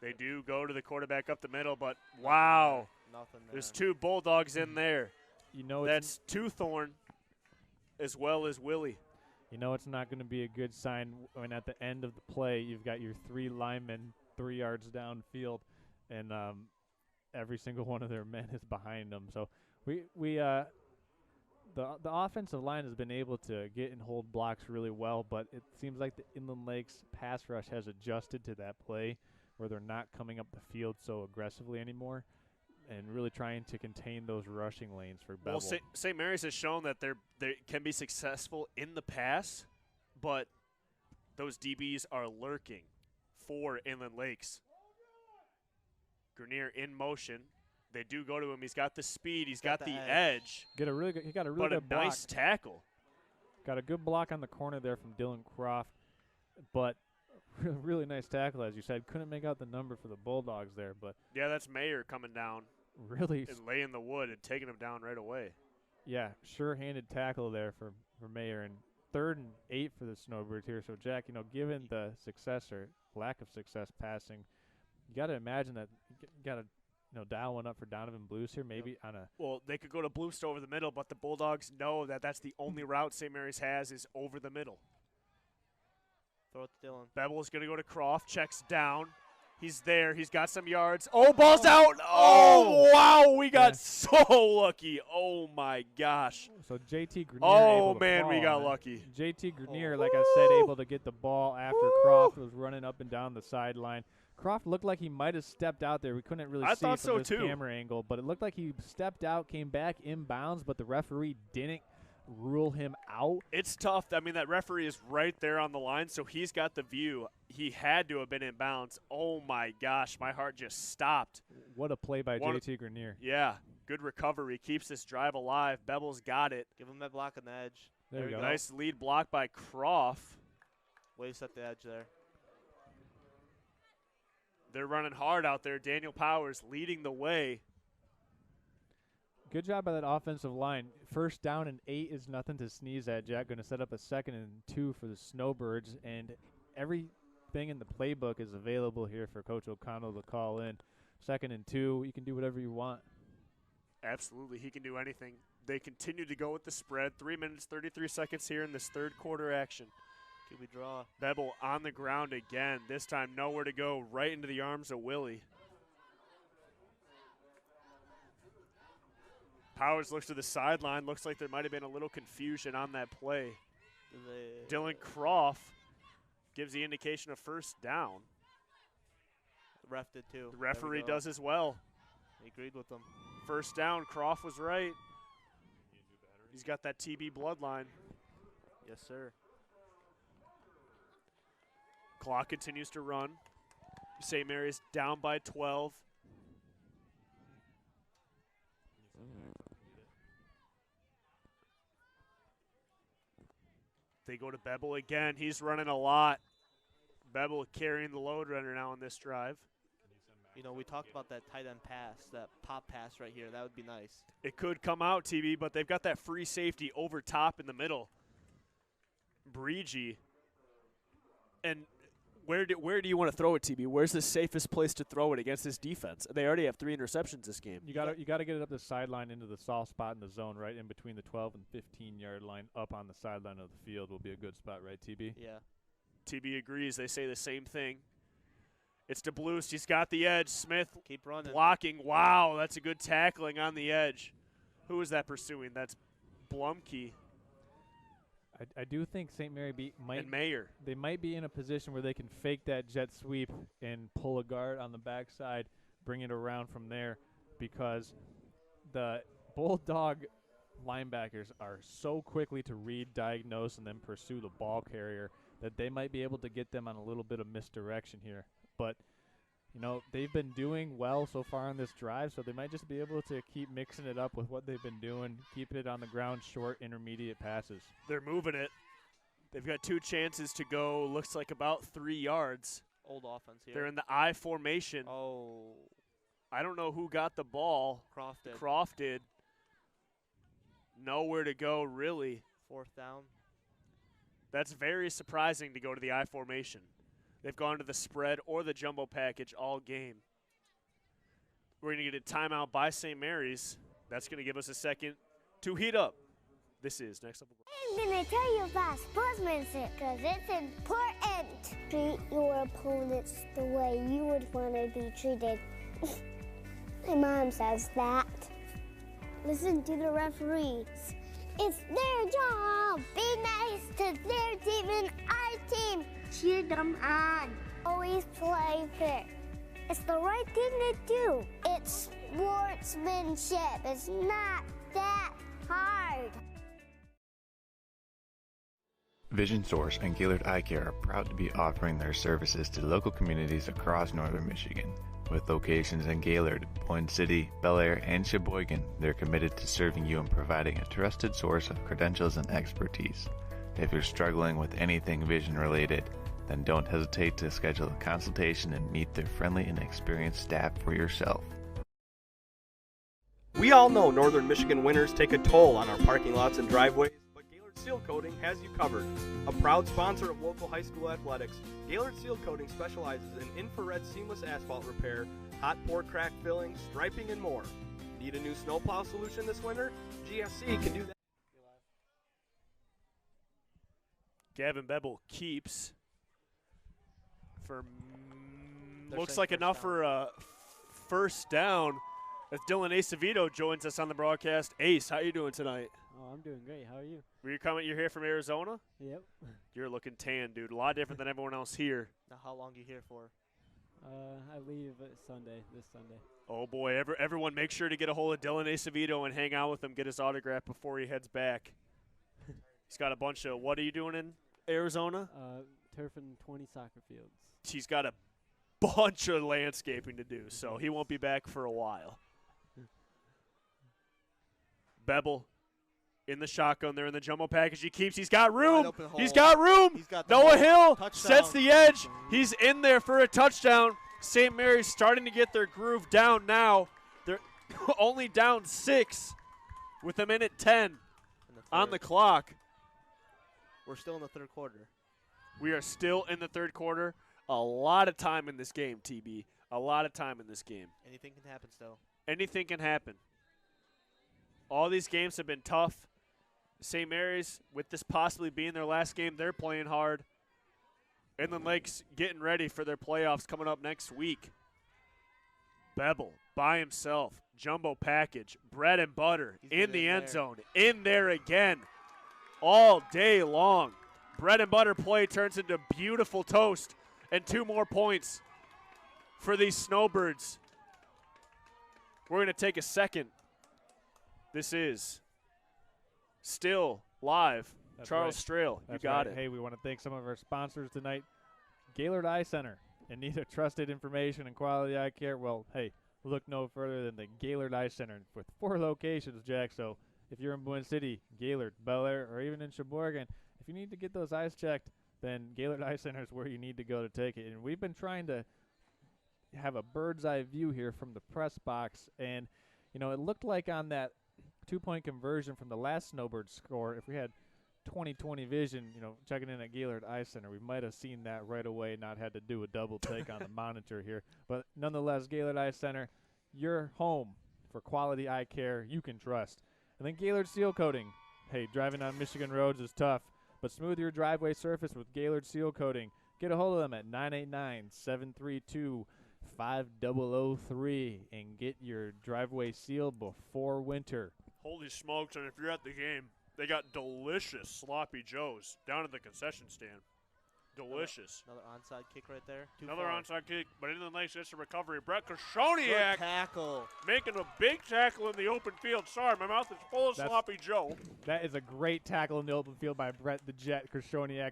They do go to the quarterback up the middle, but wow. Nothing there. There's 2 Bulldogs in there. That's Toothorn as well as Willie. It's not going to be a good sign when at the end of the play you've got your 3 linemen 3 yards downfield, and every single one of their men is behind them. So the offensive line has been able to get and hold blocks really well, but it seems like the Inland Lakes pass rush has adjusted to that play where they're not coming up the field so aggressively anymore and really trying to contain those rushing lanes for Bevel. Well, St. Mary's has shown that they can be successful in the pass, but those DBs are lurking for Inland Lakes. Grenier in motion. They do go to him. He's got the speed. He's got the edge. He got a really good but block. Nice tackle. Got a good block on the corner there from Dylan Croft, but really nice tackle, as you said. Couldn't make out the number for the Bulldogs there, but yeah, that's Mayer coming down. Really, and laying the wood and taking him down right away. Yeah, sure-handed tackle there for Mayer, and 3rd and 8 for the Snowbirds here. So Jack, given the success or lack of success passing, you got to imagine that you got to dial one up for Donovan Blues here, maybe on a. Well, they could go to Blues over the middle, but the Bulldogs know that that's the only route St. Mary's has is over the middle. Throw it to Dylan. Bevel is going to go to Croft. Checks down. He's there. He's got some yards. Oh, ball's out. Oh, wow. We got so lucky. Oh, my gosh. So JT Grenier. Oh, man, we got lucky. JT Grenier, like I said, able to get the ball after Croft was running up and down the sideline. Croft looked like he might have stepped out there. We couldn't really see from this camera angle, but it looked like he stepped out, came back inbounds, but the referee didn't rule him out. It's tough. I mean, that referee is right there on the line, so he's got the view. He had to have been in bounds. Oh, my gosh. My heart just stopped. What a play by JT Grenier. Yeah. Good recovery. Keeps this drive alive. Bevel's got it. Give him that block on the edge. There you go. Nice lead block by Croft. Way to set the edge there. They're running hard out there. Daniel Powers leading the way. Good job by that offensive line. 1st down and 8 is nothing to sneeze at. Jack going to set up a 2nd and 2 for the Snowbirds, and everything in the playbook is available here for Coach O'Connell to call in. 2nd and 2, you can do whatever you want. Absolutely, he can do anything. They continue to go with the spread. 3 minutes, 33 seconds here in this 3rd quarter action. Can we draw? Bevel on the ground again. This time nowhere to go. Right into the arms of Willie. Powers looks to the sideline. Looks like there might have been a little confusion on that play. Dylan Croft gives the indication of 1st down. The ref did too. The referee does as well. He agreed with them. 1st down. Croft was right. He's got that TB bloodline. Yes, sir. Clock continues to run. St. Mary's down by 12. They go to Bevel again. He's running a lot. Bevel carrying the load runner now on this drive. We talked about that tight end pass, that pop pass right here. That would be nice. It could come out, TB, but they've got that free safety over top in the middle. Breege. And where do you want to throw it, TB? Where's the safest place to throw it against this defense? They already have 3 interceptions this game. You got to get it up the sideline into the soft spot in the zone, right in between the 12 and 15-yard line, up on the sideline of the field will be a good spot, right, TB? Yeah. TB agrees. They say the same thing. It's DeBluse. He's got the edge. Smith keep running. Blocking. Wow, that's a good tackling on the edge. Who is that pursuing? That's Blumke. I do think St. Mary and Mayer. They might be in a position where they can fake that jet sweep and pull a guard on the backside, bring it around from there, because the Bulldog linebackers are so quickly to read, diagnose, and then pursue the ball carrier that they might be able to get them on a little bit of misdirection here. But, you know, they've been doing well so far on this drive, so they might just be able to keep mixing it up with what they've been doing, keep it on the ground, short, intermediate passes. They're moving it. They've got 2 chances to go, looks like about 3 yards. Old offense here. They're in the I formation. Oh. I don't know who got the ball. Croft did. Nowhere to go, really. 4th down. That's very surprising to go to the I formation. They've gone to the spread or the jumbo package all game. We're going to get a timeout by St. Mary's. That's going to give us a second to heat up. This is Next Level. I'm going to tell you about sportsmanship because it's important. Treat your opponents the way you would want to be treated. My mom says that. Listen to the referees. It's their job. Be nice to their team and our team. Cheer them on. Always play fair. It's the right thing to do. It's sportsmanship. It's not that hard. Vision Source and Gaylord Eye Care are proud to be offering their services to local communities across northern Michigan. With locations in Gaylord, Point City, Bel Air, and Sheboygan, they're committed to serving you and providing a trusted source of credentials and expertise. If you're struggling with anything vision-related, then don't hesitate to schedule a consultation and meet their friendly and experienced staff for yourself. We all know northern Michigan winters take a toll on our parking lots and driveways, but Gaylord Seal Coating has you covered. A proud sponsor of local high school athletics, Gaylord Seal Coating specializes in infrared seamless asphalt repair, hot pour crack filling, striping, and more. Need a new snowplow solution this winter? GSC can do that. Gavin Bebel keeps for They're looks saying like first enough down. for a first down. As Dylan Acevedo joins us on the broadcast. Ace, how you doing tonight? Oh, I'm doing great. How are you? You're here from Arizona? Yep. You're looking tan, dude. A lot different than everyone else here. Now, how long are you here for? I leave this Sunday. Oh, boy. Everyone make sure to get a hold of Dylan Acevedo and hang out with him, get his autograph before he heads back. He's got a bunch of – what are you doing in Arizona? Turf and 20 soccer fields. He's got a bunch of landscaping to do, so he won't be back for a while. Bebel in the shotgun there in the jumbo package. He keeps. He's got room. He's got room. He's got the Noah Hill touchdown. sets the edge. He's in there for a touchdown. St. Mary's starting to get their groove down now. They're only down 6 with 1:10 on the clock. We're still in the third quarter. We are still in the third quarter. A lot of time in this game, TB. A lot of time in this game. Anything can happen still. Anything can happen. All these games have been tough. St. Mary's, with this possibly being their last game, they're playing hard. Inland Lakes getting ready for their playoffs coming up next week. Bebel by himself. Jumbo package. Bread and butter in the end zone. In there again. All day long. Bread and butter play turns into beautiful toast. And 2 more points for these Snowbirds. We're going to take a second. This is still live. That's Charles right. Strail, you That's got right. it. Hey, we want to thank some of our sponsors tonight. Gaylord Eye Center. In need of trusted information and quality eye care? Well, hey, look no further than the Gaylord Eye Center with 4 locations, Jack. So if you're in Boone City, Gaylord, Bel Air, or even in Sheboygan, if you need to get those eyes checked, then Gaylord Eye Center is where you need to go to take it. And we've been trying to have a bird's eye view here from the press box. And, you know, it looked like on that 2-point conversion from the last Snowbird score, if we had 20/20 vision, you know, checking in at Gaylord Eye Center, we might have seen that right away, not had to do a double take on the monitor here. But nonetheless, Gaylord Eye Center, your home for quality eye care you can trust. And then Gaylord Seal Coating. Hey, driving on Michigan roads is tough, but smooth your driveway surface with Gaylord Seal Coating. Get a hold of them at 989-732-5003 and get your driveway sealed before winter. Holy smokes, and if you're at the game, They got delicious sloppy joes down at the concession stand. Delicious. Another onside kick right there. Another onside kick, but into the nice distance recovery. Brett Koshoniak tackle. making a big tackle in the open field. Sorry, my mouth is full of sloppy Joe. That is a great tackle in the open field by Brett the Jet Koshoniak.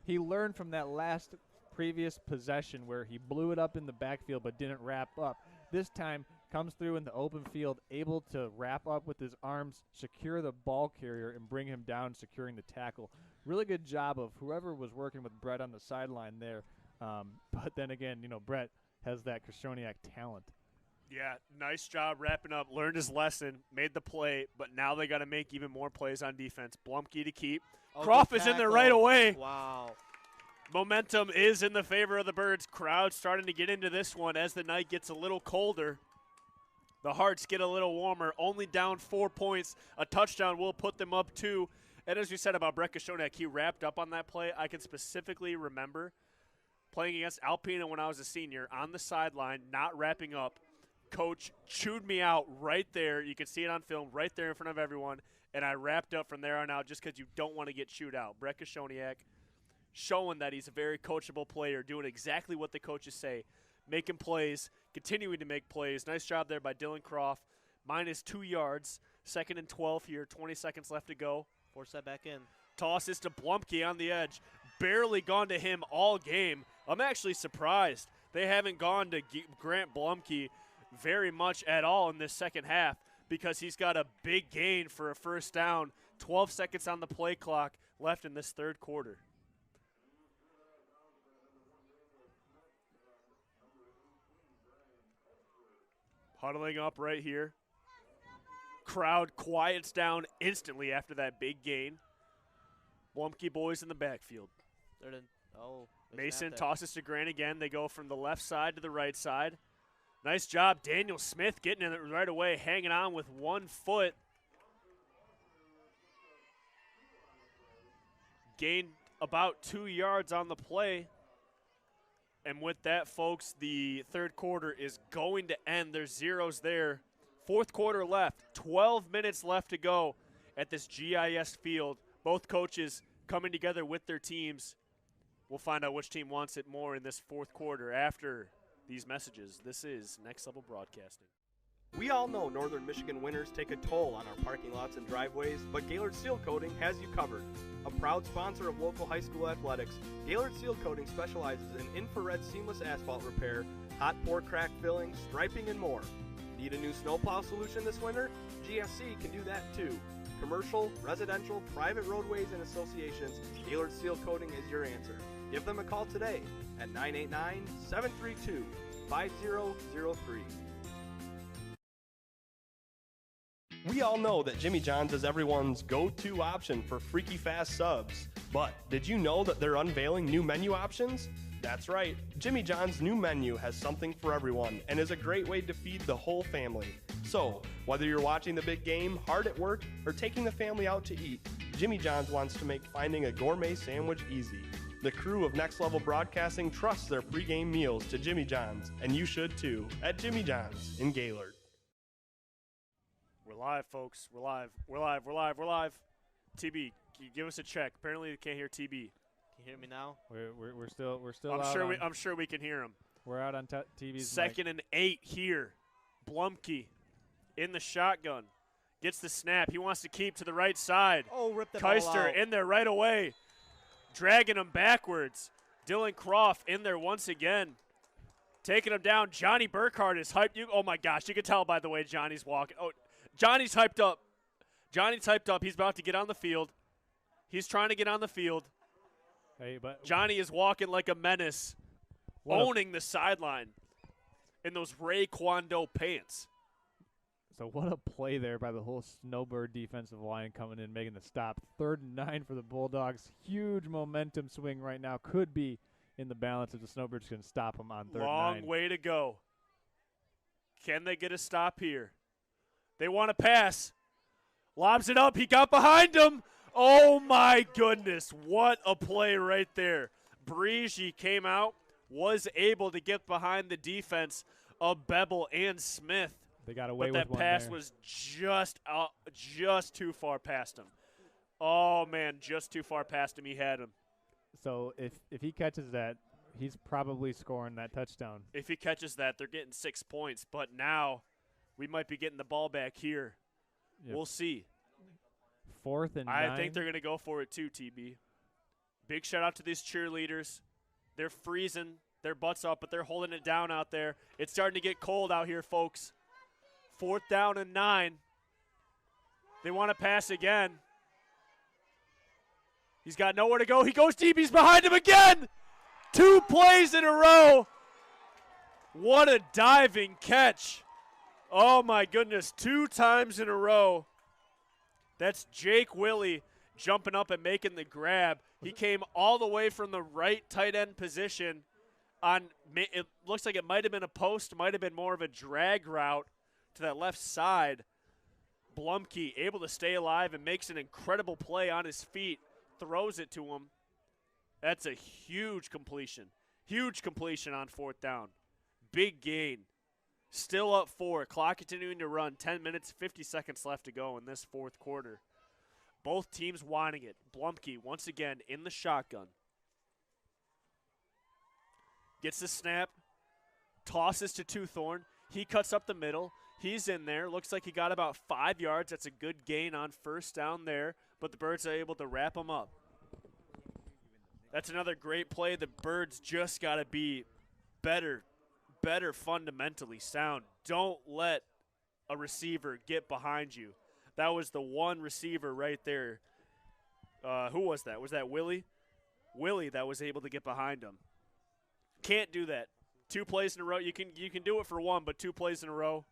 He learned from that last previous possession where he blew it up in the backfield but didn't wrap up. This time comes through in the open field, able to wrap up with his arms, secure the ball carrier, and bring him down, securing the tackle. Really good job of whoever was working with Brett on the sideline there. But then again, Brett has that Koshoniak talent. Yeah, nice job wrapping up. Learned his lesson, made the play, but now they got to make even more plays on defense. Blumke to keep. Croft is in there right away. Wow. Momentum is in the favor of the Birds. Crowd starting to get into this one as the night gets a little colder. The hearts get a little warmer. Only down 4 points. A touchdown will put them up 2. And as we said about Brett Koshoniak, he wrapped up on that play. I can specifically remember playing against Alpena when I was a senior on the sideline, not wrapping up. Coach chewed me out right there. You can see it on film right there in front of everyone. And I wrapped up from there on out just because you don't want to get chewed out. Brett Koshoniak showing that he's a very coachable player, doing exactly what the coaches say, making plays, continuing to make plays. Nice job there by Dylan Croft. Minus 2 yards. 2nd and 12 here. 20 seconds left to go. Force that back in. Toss is to Blumke on the edge. Barely gone to him all game. I'm actually surprised they haven't gone to Grant Blumke very much at all in this second half because he's got a big gain for a first down. 12 seconds on the play clock left in this third quarter. Huddling up right here. Crowd quiets down instantly after that big gain. Blumke boys in the backfield. Mason tosses to Grant again. They go from the left side to the right side. Nice job, Daniel Smith getting in it right away, hanging on with 1 foot. Gained about 2 yards on the play. And with that, folks, the third quarter is going to end. There's zeros there. Fourth quarter left. 12 minutes left to go at this GIS field. Both coaches coming together with their teams. We'll find out which team wants it more in this fourth quarter after these messages. This is Next Level Broadcasting. We all know Northern Michigan winters take a toll on our parking lots and driveways, but Gaylord Seal Coating has you covered. A proud sponsor of local high school athletics, Gaylord Seal Coating specializes in infrared seamless asphalt repair, hot pour crack filling, striping, and more. Need a new snowplow solution this winter? GSC can do that too. Commercial, residential, private roadways, and associations, Gaylord Seal Coating is your answer. Give them a call today at 989-732-5003. We all know that Jimmy John's is everyone's go-to option for freaky fast subs. But did you know that they're unveiling new menu options? That's right, Jimmy John's new menu has something for everyone and is a great way to feed the whole family. So, whether you're watching the big game, hard at work, or taking the family out to eat, Jimmy John's wants to make finding a gourmet sandwich easy. The crew of Next Level Broadcasting trusts their pregame meals to Jimmy John's, and you should too, at Jimmy John's in Gaylord. We're live, folks. We're live. TB, can you give us a check? Apparently, you can't hear TB. Can you hear me now? We're still. I'm sure we can hear him. We're out on TV's. 2nd and 8 here. Blumke in the shotgun gets the snap. He wants to keep to the right side. Oh, rip the ball out. Keister in there right away, dragging him backwards. Dylan Croft in there once again, taking him down. Johnny Burkhardt is hyped. Oh my gosh, you can tell by the way Johnny's walking. Oh, Johnny's hyped up. He's about to get on the field. He's trying to get on the field. But Johnny is walking like a menace, owning the sideline in those Ray Kwando pants. So what a play there by the whole Snowbird defensive line coming in, making the stop. 3rd and 9 for the Bulldogs. Huge momentum swing right now. Could be in the balance if the Snowbirds can stop them on 3rd and 9. Long way to go. Can they get a stop here? They want to pass. Lobs it up. He got behind him. Oh, my goodness. What a play right there. Breege came out, was able to get behind the defense of Bevel and Smith. They got away but with that one pass there. was just too far past him. Oh, man, just too far past him. He had him. So if he catches that, he's probably scoring that touchdown. If he catches that, they're getting 6 points. But now we might be getting the ball back here. Yep. We'll see. 4th and 9. I think they're going to go for it too, TB. Big shout out to these cheerleaders. They're freezing their butts off, but they're holding it down out there. It's starting to get cold out here, folks. 4th down and 9. They want to pass again. He's got nowhere to go. He goes deep. He's behind him again. 2 plays in a row. What a diving catch. Oh, my goodness. 2 times in a row. That's Jake Willie jumping up and making the grab. He came all the way from the right tight end position. It looks like it might have been a post, might have been more of a drag route to that left side. Blumke able to stay alive and makes an incredible play on his feet. Throws it to him. That's a huge completion. Huge completion on 4th down. Big gain. Still up 4. Clock continuing to run. 10 minutes, 50 seconds left to go in this 4th quarter. Both teams wanting it. Blumke once again in the shotgun. Gets the snap. Tosses to Toothorn. He cuts up the middle. He's in there. Looks like he got about 5 yards. That's a good gain on 1st down there. But the Birds are able to wrap him up. That's another great play. The Birds just got to be better fundamentally sound. Don't let a receiver get behind you. That was the one receiver right there. Who was that? Was that Willie? Willie that was able to get behind him. Can't do that. 2 plays in a row. You can do it for 1, but 2 plays in a row,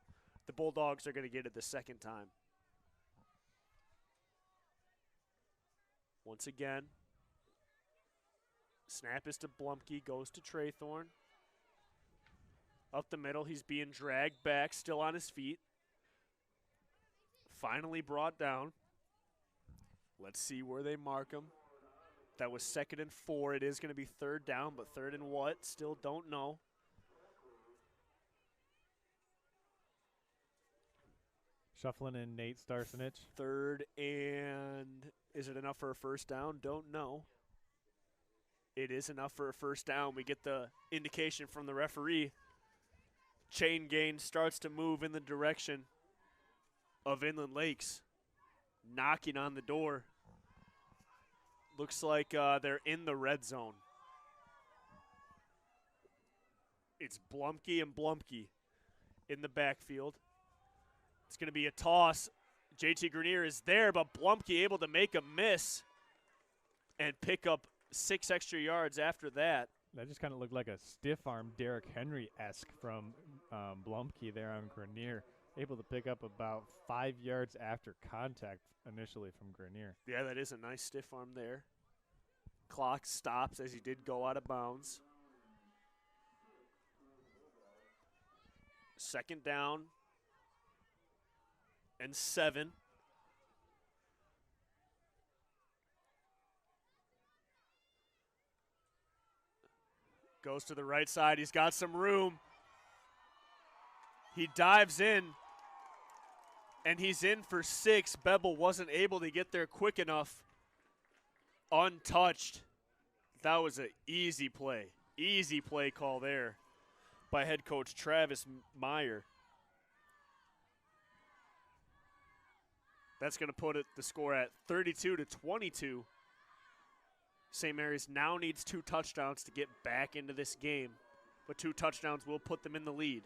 the Bulldogs are going to get it the second time. Once again, snap is to Blumke, goes to Traythorn. Up the middle, he's being dragged back, still on his feet. Finally brought down. Let's see where they mark him. That was 2nd and 4. It is going to be 3rd down, but 3rd and what? Still don't know. Shuffling in Nate Starsenich. 3rd and is it enough for a 1st down? Don't know. It is enough for a 1st down. We get the indication from the referee. Chain gain starts to move in the direction of Inland Lakes. Knocking on the door. Looks like they're in the red zone. It's Blumke and Blumke in the backfield. It's going to be a toss. JT Grenier is there, but Blumke able to make a miss and pick up 6 extra yards after that. That just kind of looked like a stiff arm Derrick Henry-esque from Blumke there on Grenier. Able to pick up about 5 yards after contact initially from Grenier. Yeah, that is a nice stiff arm there. Clock stops as he did go out of bounds. 2nd down and 7. Goes to the right side. He's got some room. He dives in, and he's in for 6. Bevel wasn't able to get there quick enough. Untouched. That was an easy play. Easy play call there by head coach Travis Meyer. That's going to put the score at 32-22. St. Mary's now needs 2 touchdowns to get back into this game, but 2 touchdowns will put them in the lead.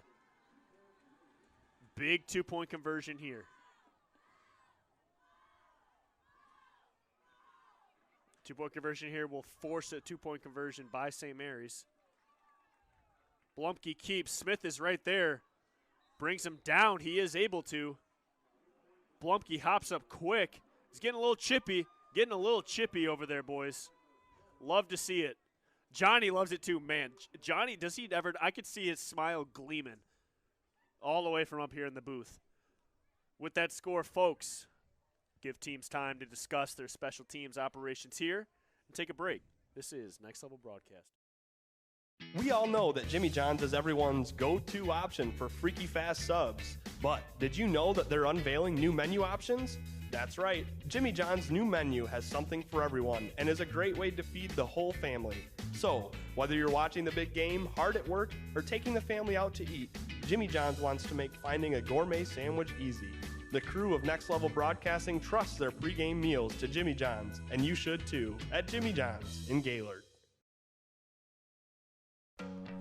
Big 2-point conversion here. 2-point conversion here will force a 2-point conversion by St. Mary's. Blumke keeps. Smith is right there. Brings him down. He is able to. Blumke hops up quick. He's getting a little chippy. Getting a little chippy over there, boys. Love to see it. Johnny loves it too, man. Johnny, does he ever? I could see his smile gleaming all the way from up here in the booth. With that score, folks, give teams time to discuss their special teams operations here and take a break. This is Next Level Broadcast. We all know that Jimmy John's is everyone's go-to option for freaky fast subs. But did you know that they're unveiling new menu options? That's right, Jimmy John's new menu has something for everyone and is a great way to feed the whole family. So, whether you're watching the big game, hard at work, or taking the family out to eat, Jimmy John's wants to make finding a gourmet sandwich easy. The crew of Next Level Broadcasting trusts their pregame meals to Jimmy John's, and you should too, at Jimmy John's in Gaylord.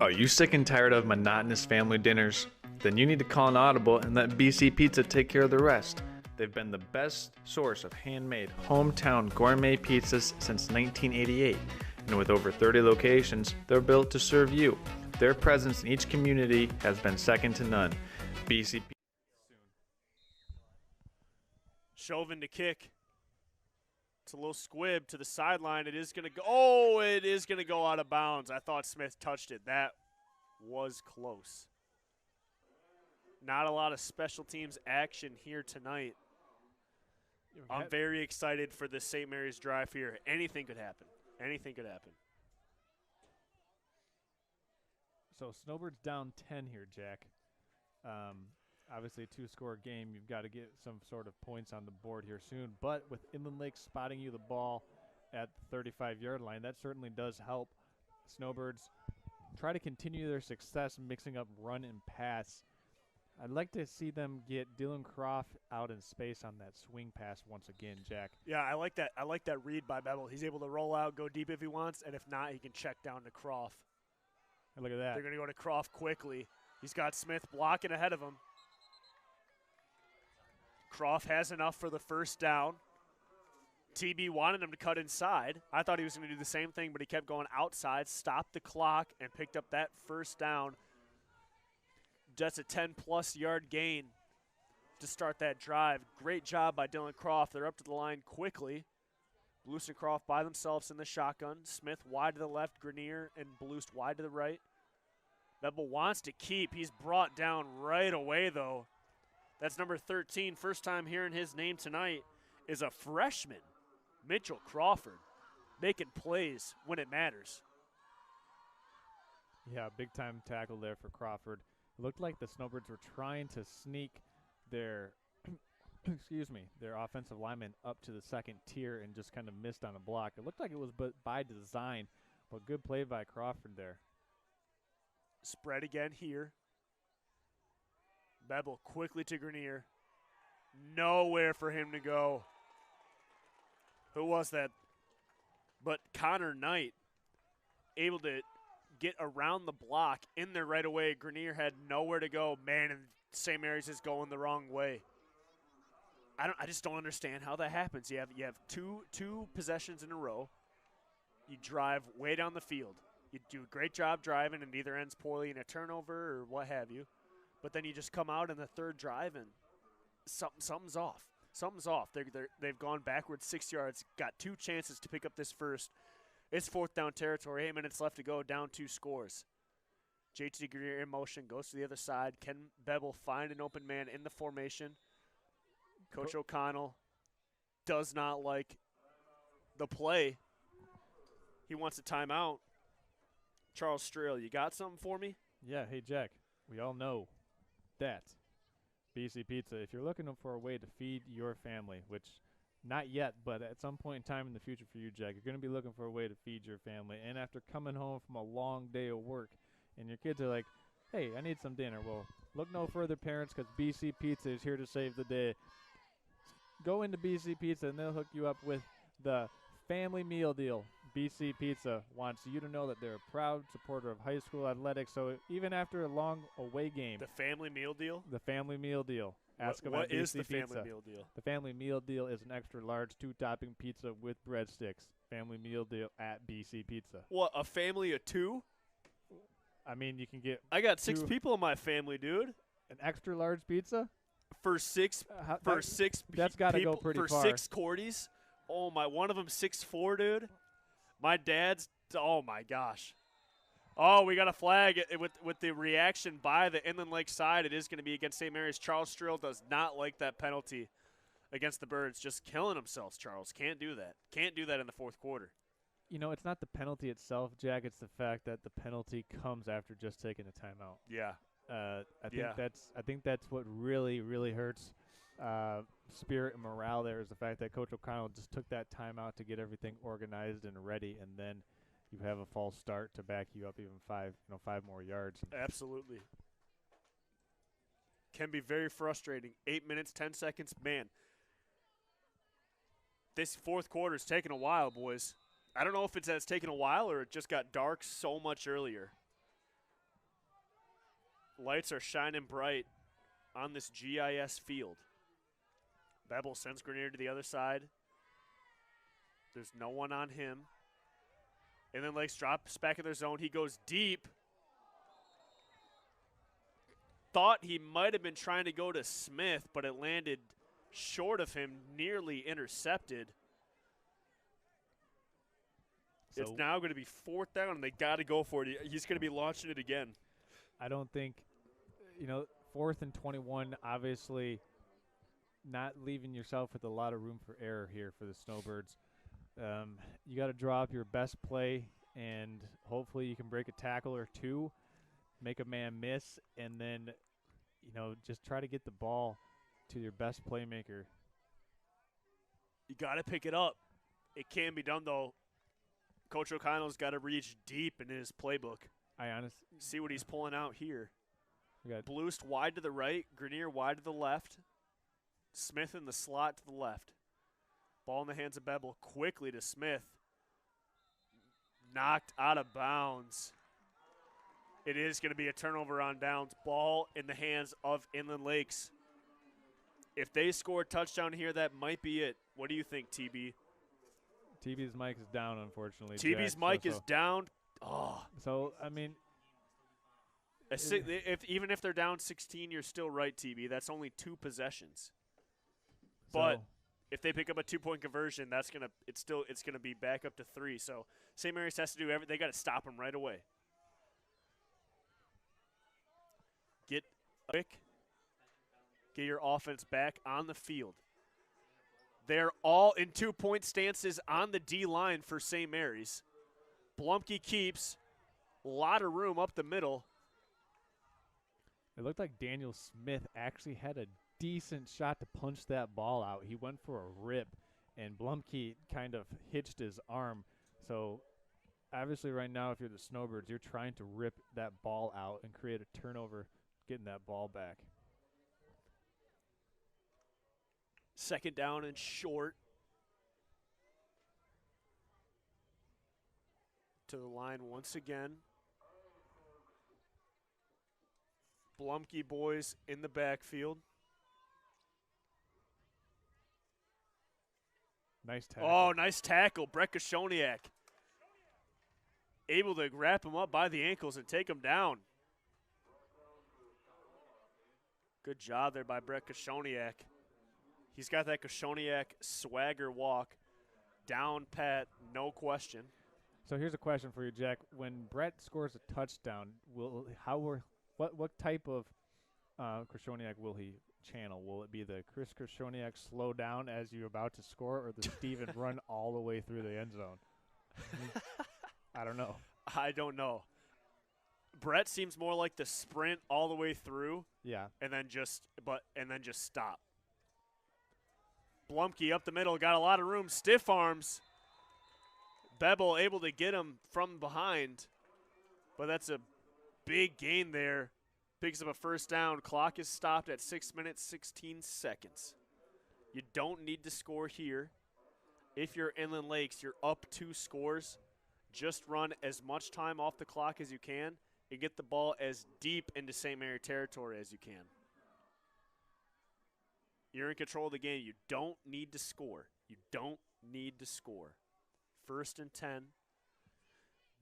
Are you sick and tired of monotonous family dinners? Then you need to call an audible and let BC Pizza take care of the rest. They've been the best source of handmade, hometown gourmet pizzas since 1988. And with over 30 locations, they're built to serve you. Their presence in each community has been second to none. BC Pizza. Chauvin to kick. It's a little squib to the sideline. It is going to go. Oh, it is going to go out of bounds. I thought Smith touched it. That was close. Not a lot of special teams action here tonight. I'm very excited for this St. Mary's drive here. Anything could happen. Anything could happen. So Snowbirds down 10 here, Jack. Obviously, a two-score game. You've got to get some sort of points on the board here soon. But with Inland Lake spotting you the ball at the 35-yard line, that certainly does help. Snowbirds try to continue their success mixing up run and pass. I'd like to see them get Dylan Croft out in space on that swing pass once again, Jack. Yeah, I like that. I like that read by Bevel. He's able to roll out, go deep if he wants, and if not, he can check down to Croft. And look at that. They're going to go to Croft quickly. He's got Smith blocking ahead of him. Croft has enough for the first down. TB wanted him to cut inside. I thought he was going to do the same thing, but he kept going outside, stopped the clock, and picked up that first down. That's a 10-plus yard gain to start that drive. Great job by Dylan Croft. They're up to the line quickly. Bluest and Croft by themselves in the shotgun. Smith wide to the left, Grenier and Bluest wide to the right. Bebel wants to keep. He's brought down right away, though. That's number 13. First time hearing his name tonight is a freshman, Mitchell Crawford, making plays when it matters. Yeah, big-time tackle there for Crawford. It looked like the Snowbirds were trying to sneak their their offensive lineman up to the second tier and just kind of missed on a block. It looked like it was by design, but good play by Crawford there. Spread again here. Bebel quickly to Grenier. Nowhere for him to go. Who was that? But Connor Knight able to get around the block in there right away. Grenier had nowhere to go. Man, and St. Mary's is going the wrong way. I just don't understand how that happens. You have two possessions in a row. You drive way down the field. You do a great job driving, and either ends poorly in a turnover or what have you. But then you just come out in the third drive, and something's off. Something's off. They've gone backwards 6 yards, got two chances to pick up this first. It's fourth down territory, 8 minutes left to go, down 2 scores. JT Greer in motion, goes to the other side. Can Bebel find an open man in the formation? Coach O'Connell does not like the play. He wants a timeout. Charles Strail, you got something for me? Yeah, hey, Jack, we all know that BC Pizza, if you're looking for a way to feed your family, which not yet, but at some point in time in the future for you, Jack, you're going to be looking for a way to feed your family. And after coming home from a long day of work and your kids are like, hey, I need some dinner. Well, look no further, parents, because BC Pizza is here to save the day. Go into BC Pizza, and they'll hook you up with the family meal deal. BC Pizza wants you to know that they're a proud supporter of high school athletics. So even after a long away game. The family meal deal? The family meal deal. Ask about what BC is the Pizza. family meal deal? The family meal deal is an extra large 2-topping pizza with breadsticks. Family meal deal at BC Pizza. What, a family of 2? I mean, you can get. I got 6 people in my family, dude. An extra large pizza? For six that's got to go pretty for far. 6 Cordies. Oh my, one of them 6'4", dude. My dad's. Oh my gosh. Oh, we got a flag with the reaction by the Inland Lake side. It is going to be against St. Mary's. Charles Strill does not like that penalty against the Birds. Just killing themselves, Charles. Can't do that. Can't do that in the fourth quarter. You know, it's not the penalty itself, Jack. It's the fact that the penalty comes after just taking a timeout. Yeah. I think that's what really, really hurts spirit and morale there is the fact that Coach O'Connell just took that timeout to get everything organized and ready, and then you have a false start to back you up even 5 more yards. Absolutely. Can be very frustrating. 8 minutes, 10 seconds. Man, this fourth quarter is taking a while, boys. I don't know if it's taken a while or it just got dark so much earlier. Lights are shining bright on this GIS field. Bebel sends Grenier to the other side. There's no one on him. And then Lakes drops back in their zone. He goes deep. Thought he might have been trying to go to Smith, but it landed short of him, nearly intercepted. So it's now going to be 4th down, and they got to go for it. He's going to be launching it again. I don't think, 4th and 21, obviously not leaving yourself with a lot of room for error here for the Snowbirds. You got to draw up your best play, and hopefully you can break a tackle or two, make a man miss, and then, just try to get the ball to your best playmaker. You got to pick it up. It can be done, though. Coach O'Connell's got to reach deep in his playbook. See what he's pulling out here. Bluest wide to the right, Grenier wide to the left, Smith in the slot to the left. Ball in the hands of Bebel, quickly to Smith. Knocked out of bounds. It is going to be a turnover on downs. Ball in the hands of Inland Lakes. If they score a touchdown here, that might be it. What do you think, TB? TB's mic is down, unfortunately. TB's mic is down. Oh. So, I mean. Even if they're down 16, you're still right, TB. That's only 2 possessions. But if they pick up a 2-point conversion, it's gonna be back up to 3. So St. Mary's has to do everything. They got to stop them right away. Get your offense back on the field. They're all in 2-point stances on the D line for St. Mary's. Blumke keeps a lot of room up the middle. It looked like Daniel Smith actually had a decent shot to punch that ball out. He went for a rip, and Blumke kind of hitched his arm. So, obviously right now, if you're the Snowbirds, you're trying to rip that ball out and create a turnover, getting that ball back. 2nd down and short. To the line once again. Blumke boys in the backfield. Nice tackle. Oh, nice tackle. Brett Koshoniak able to wrap him up by the ankles and take him down. Good job there by Brett Koshoniak. He's got that Koshoniak swagger walk. Down pat, no question. So here's a question for you, Jack. When Brett scores a touchdown, what type of Koshoniak will he channel? Will it be the Chris Koshoniak slow down as you're about to score, or the Steven run all the way through the end zone? I don't know. I don't know. Brett seems more like the sprint all the way through. Yeah. And then just stop. Blumke up the middle, got a lot of room, stiff arms. Bebel able to get him from behind, but that's a big gain there. Picks up a 1st down. Clock is stopped at 6 minutes, 16 seconds. You don't need to score here. If you're Inland Lakes, you're up 2 scores. Just run as much time off the clock as you can and get the ball as deep into St. Mary territory as you can. You're in control of the game. You don't need to score. You don't need to score. 1st and 10.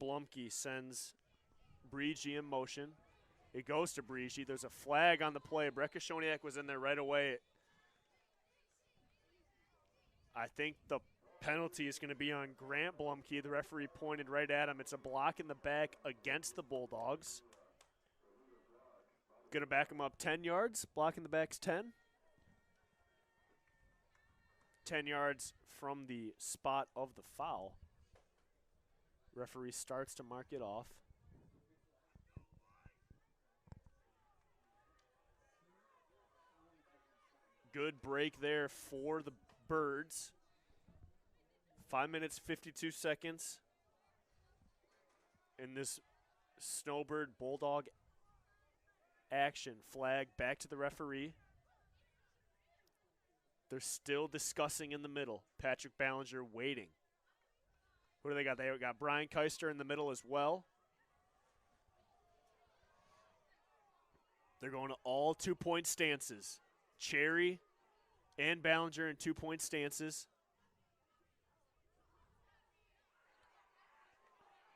Blumke sends Breege in motion. It goes to Breege. There's a flag on the play. Brett Koshoniak was in there right away. I think the penalty is going to be on Grant Blumke. The referee pointed right at him. It's a block in the back against the Bulldogs. Going to back him up 10 yards. Block in the back's 10. 10 yards from the spot of the foul. Referee starts to mark it off. Good break there for the Birds. 5 minutes, 52 seconds in this Snowbird Bulldog action. Flag back to the referee. They're still discussing in the middle. Patrick Ballinger waiting. Who do they got? They got Brian Keister in the middle as well. They're going to all 2-point stances. Cherry and Ballinger in 2-point stances.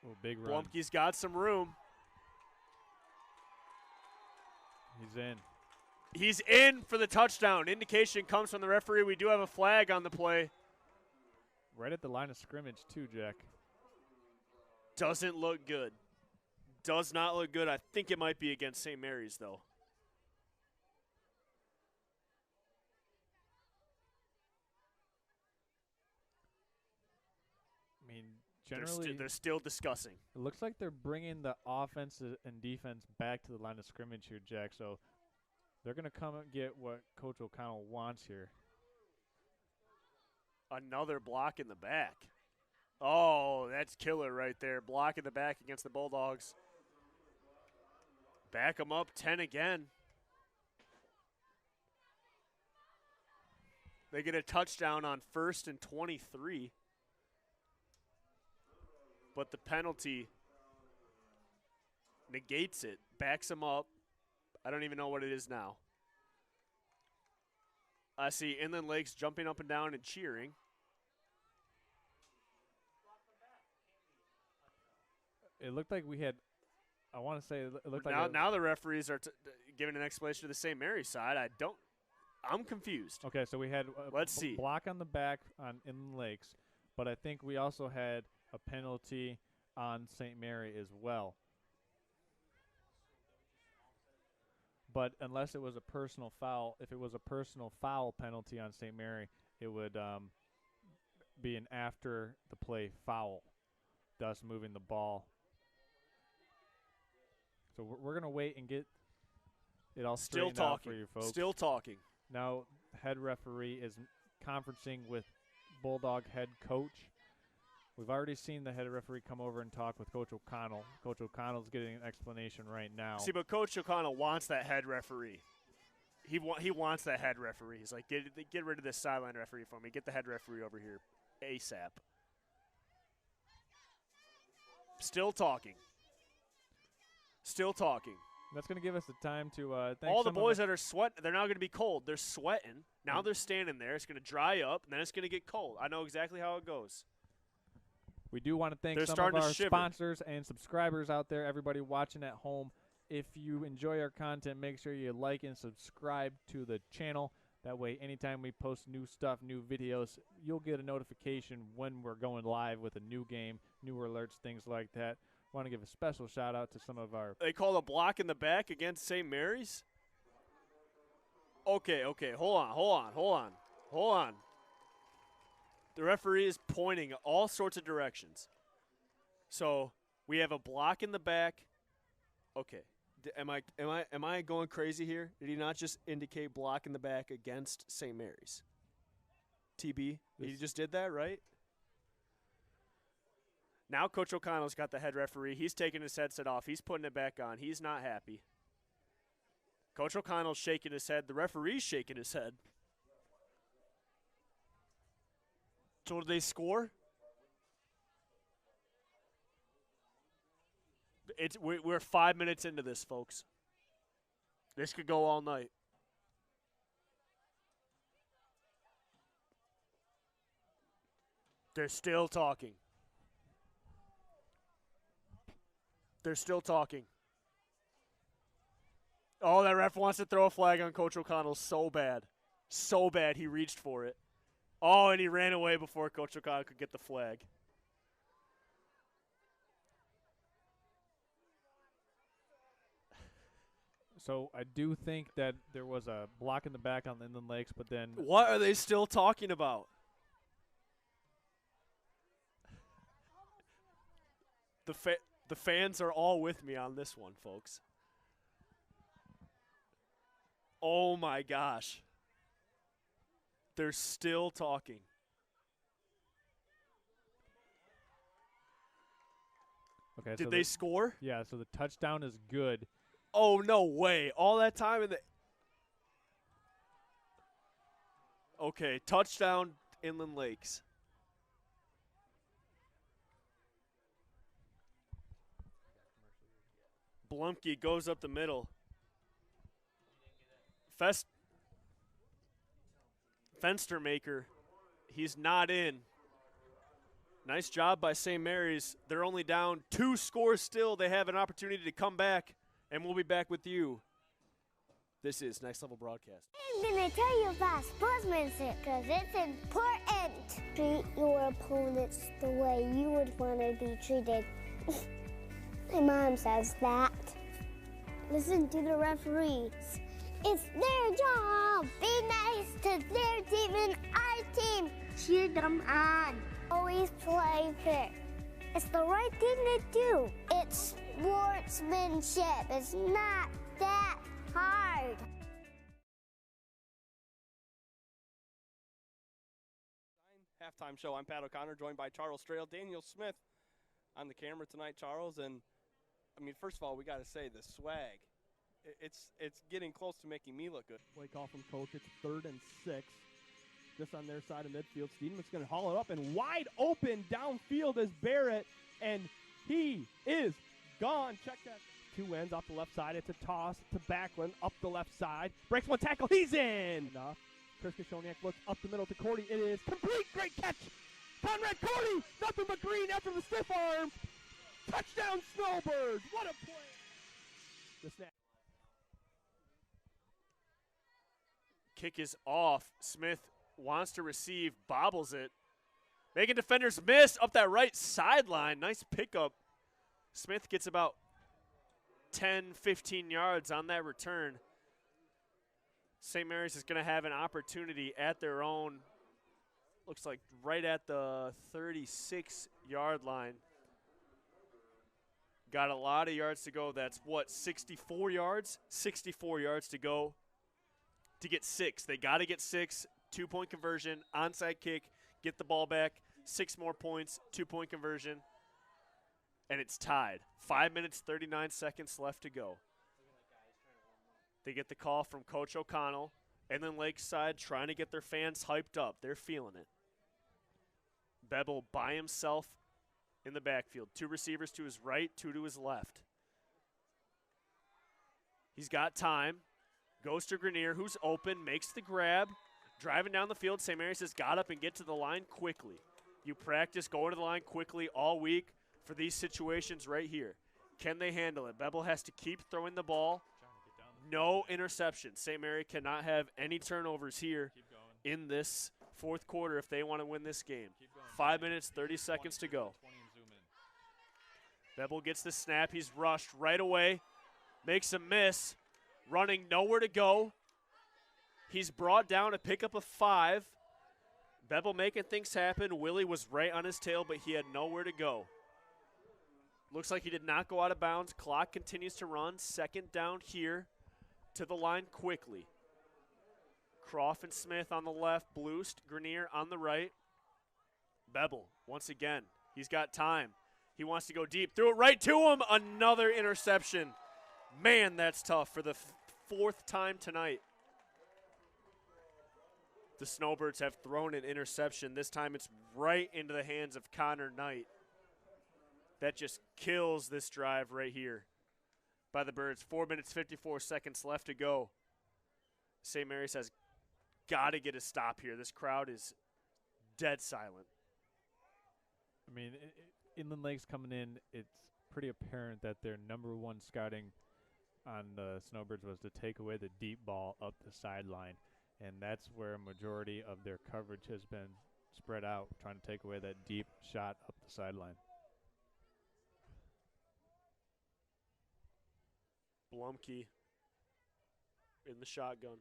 Oh, big run. Blumke's got some room. He's in. He's in for the touchdown. Indication comes from the referee. We do have a flag on the play. Right at the line of scrimmage, too, Jack. Doesn't look good. Does not look good. I think it might be against St. Mary's, though. I mean, generally, they're still discussing. It looks like they're bringing the offense and defense back to the line of scrimmage here, Jack. So they're going to come and get what Coach O'Connell wants here. Another block in the back. Oh, that's killer right there. Block in the back against the Bulldogs. Back them up 10 again. They get a touchdown on 1st and 23. But the penalty negates it, backs them up. I don't even know what it is now. I see Inland Lakes jumping up and down and cheering. It looked like we had, I want to say, it looked Now, like the referees are giving an explanation to the St. Mary's side. I'm confused. Okay, so we had Let's see. Block on the back on Inland Lakes, but I think we also had a penalty on St. Mary as well. But unless it was a personal foul, if it was a personal foul penalty on St. Mary, it would be an after the play foul, thus moving the ball. So we're going to wait and get it all straightened out for you folks. Still talking. Now, head referee is conferencing with Bulldog head coach. We've already seen the head referee come over and talk with Coach O'Connell. Coach O'Connell's getting an explanation right now. See, but Coach O'Connell wants that head referee. He wants that head referee. He's like, get rid of this sideline referee for me. Get the head referee over here ASAP. Still talking. Still talking. That's going to give us the time to thank all the boys that are sweating. They're now going to be cold. They're sweating. Now they're standing there. It's going to dry up, and then it's going to get cold. I know exactly how it goes. We do want to thank They're some starting of to our shiver. sponsors and subscribers out there, everybody watching at home. If you enjoy our content, make sure you like and subscribe to the channel. That way, anytime we post new stuff, new videos, you'll get a notification when we're going live with a new game, new alerts, things like that. Want to give a special shout out to some of our. They call a block in the back against St. Mary's? Okay. Hold on. The referee is pointing all sorts of directions. So we have a block in the back. Okay. Am I going crazy here? Did he not just indicate block in the back against St. Mary's? TB, he just did that, right? Now Coach O'Connell's got the head referee. He's taking his headset off. He's putting it back on. He's not happy. Coach O'Connell's shaking his head. The referee's shaking his head. So did they score? We're 5 minutes into this, folks. This could go all night. They're still talking. They're still talking. Oh, that ref wants to throw a flag on Coach O'Connell so bad. So bad he reached for it. Oh, and he ran away before Coach O'Connell could get the flag. So I do think that there was a block in the back on the Inland Lakes, but then. What are they still talking about? The fans are all with me on this one, folks. Oh my gosh. They're still talking. Okay, Did they score? Yeah, so the touchdown is good. Oh, no way. All that time in the Okay, touchdown Inland Lakes. Blumke goes up the middle. Fenstermaker, he's not in. Nice job by St. Mary's. They're only down 2 scores still. They have an opportunity to come back, and we'll be back with you. This is Next Level Broadcast. I'm going to tell you about sportsmanship because it's important. Treat your opponents the way you would want to be treated. My mom says that. Listen to the referees. It's their job. Be nice to their team and our team. Cheer them on. Always play fair. It's the right thing to do. It's sportsmanship. It's not that hard. Halftime show. I'm Pat O'Connor, joined by Charles Strail, Daniel Smith on the camera tonight, Charles. And I mean, first of all, we got to say the swag. It's getting close to making me look good. Play call from coach. It's 3rd and 6. Just on their side of midfield. Steenman's going to haul it up and wide open downfield is Barrett, and he is gone. Check that. 2 ends off the left side. It's a toss to Backlund up the left side. Breaks 1 tackle. He's in. Enough. Chris Kashoniak looks up the middle to Cordy. It is complete. Great catch. Conrad Cordy. Nothing but green after the stiff arm. Touchdown Snowbirds. What a play. The snap. Kick is off. Smith wants to receive, bobbles it. Making defenders miss up that right sideline. Nice pickup. Smith gets about 10, 15 yards on that return. St. Mary's is going to have an opportunity at their own, looks like right at the 36-yard line. Got a lot of yards to go. That's what, 64 yards? 64 yards to go to get 6. They got to get 6. 2-point conversion, onside kick, get the ball back, 6 more points, 2-point conversion, and it's tied. 5 minutes, 39 seconds left to go. They get the call from Coach O'Connell, and then Lakeside trying to get their fans hyped up. They're feeling it. Bebel by himself in the backfield. 2 receivers to his right, 2 to his left. He's got time. Goes to Grenier, who's open, makes the grab. Driving down the field, St. Mary's has got up and get to the line quickly. You practice going to the line quickly all week for these situations right here. Can they handle it? Bebel has to keep throwing the ball. No interception. St. Mary cannot have any turnovers here in this 4th quarter if they want to win this game. 5 minutes, 30 seconds to go. Bebel gets the snap. He's rushed right away. Makes a miss. Running nowhere to go. He's brought down a pickup of 5. Bebel making things happen. Willie was right on his tail, but he had nowhere to go. Looks like he did not go out of bounds. Clock continues to run. 2nd down here to the line quickly. Croft and Smith on the left. Bloost, Grenier on the right. Bebel, once again, he's got time. He wants to go deep. Threw it right to him. Another interception. Man, that's tough for the 4th time tonight. The Snowbirds have thrown an interception. This time it's right into the hands of Connor Knight. That just kills this drive right here by the Birds. 4 minutes, 54 seconds left to go. St. Mary's has got to get a stop here. This crowd is dead silent. I mean, Inland Lakes coming in, it's pretty apparent that their number 1 scouting on the Snowbirds was to take away the deep ball up the sideline. And that's where a majority of their coverage has been spread out, trying to take away that deep shot up the sideline. Blumke in the shotgun.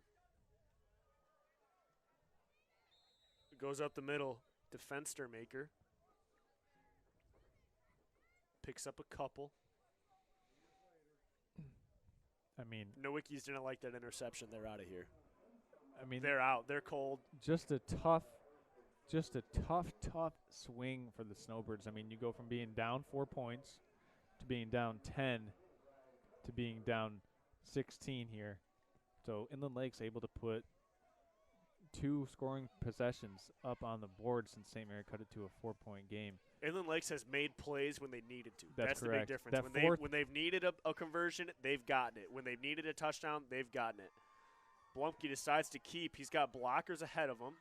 Goes up the middle to Fenstermaker. picks up a couple. I mean, Nowicki's didn't like that interception. They're out of here. I mean, they're out. They're cold. Just a tough swing for the Snowbirds. I mean, you go from being down 4 points to being down 10 to being down 16 here. So Inland Lake's able to put 2 scoring possessions up on the board since St. Mary cut it to a 4-point game. Inland Lakes has made plays when they needed to. That's the correct. big difference. When they've needed a conversion, they've gotten it. When they've needed a touchdown, they've gotten it. Blumke decides to keep. He's got blockers ahead of him.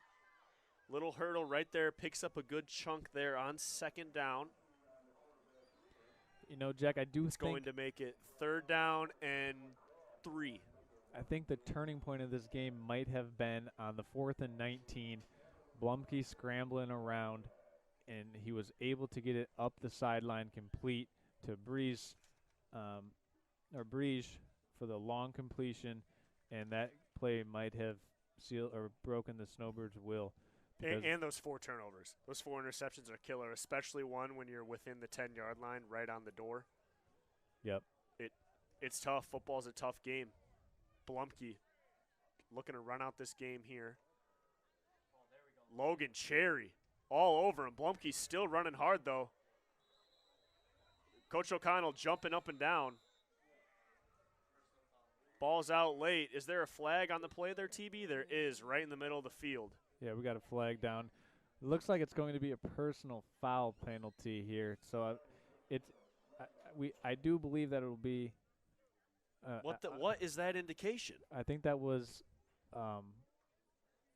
Little hurdle right there. Picks up a good chunk there on second down. You know, Jack, I do it's think going to make it 3rd down and 3. I think the turning point of this game might have been on the 4th and 19. Blumke scrambling around, and he was able to get it up the sideline complete to Breeze for the long completion, and that play might have sealed or broken the Snowbirds' will. And those 4 turnovers. Those 4 interceptions are killer, especially one when you're within the 10-yard line right on the door. Yep. It's tough. Football's a tough game. Blumke looking to run out this game here. Logan Cherry all over him. Blumke's still running hard, though. Coach O'Connell jumping up and down. Ball's out late. Is there a flag on the play there, TB? There is, right in the middle of the field. Yeah, we got a flag down. It looks like it's going to be a personal foul penalty here. So I do believe that it will be. What is that indication? I think that was.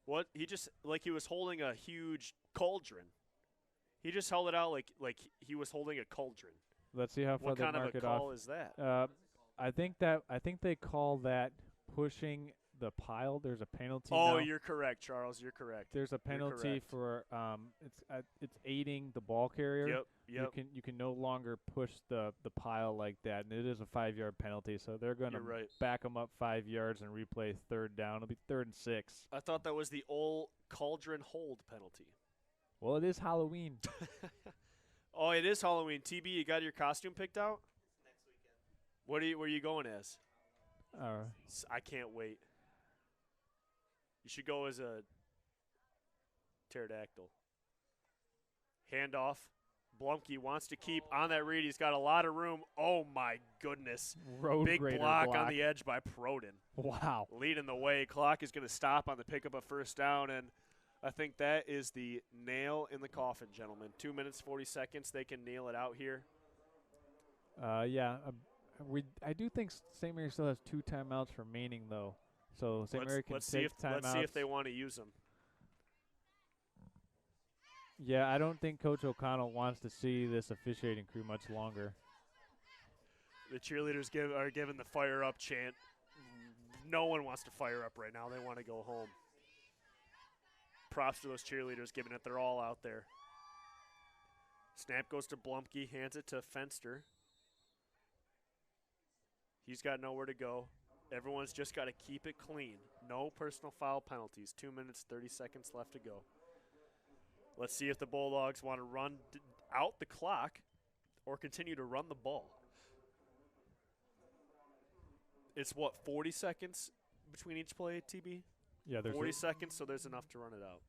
What he was holding a huge cauldron. He just held it out like he was holding a cauldron. Let's see how far what they kind mark of a it call off. is that? I think they call that pushing the pile. There's a penalty. Oh, now. You're correct, Charles. You're correct. There's a penalty for it's aiding the ball carrier. Yep. You can no longer push the pile like that, and it is a 5-yard penalty. So they're going to back them up 5 yards and replay 3rd down. It'll be 3rd and 6. I thought that was the old cauldron hold penalty. Well, it is Halloween. Oh, it is Halloween. TB, you got your costume picked out? Next weekend. Where are you going as? Uh, I can't wait. You should go as a pterodactyl. Handoff. Blumke wants to keep on that read. He's got a lot of room. Oh, my goodness. Big block on the edge by Proden. Wow. Leading the way. Clock is going to stop on the pickup of 1st down, and I think that is the nail in the coffin, gentlemen. 2 minutes, 40 seconds. They can nail it out here. Yeah. I do think St. Mary still has 2 timeouts remaining, though. So St. Mary can take timeouts. Let's see if they want to use them. Yeah, I don't think Coach O'Connell wants to see this officiating crew much longer. The cheerleaders are giving the fire up chant. No one wants to fire up right now. They want to go home. Props to those cheerleaders giving it their all out there. Snap goes to Blumke, hands it to Fenster. He's got nowhere to go. Everyone's just got to keep it clean. No personal foul penalties. 2 minutes, 30 seconds left to go. Let's see if the Bulldogs want to run out the clock or continue to run the ball. It's 40 seconds between each play, TB? Yeah, there's 40 seconds, so there's enough to run it out.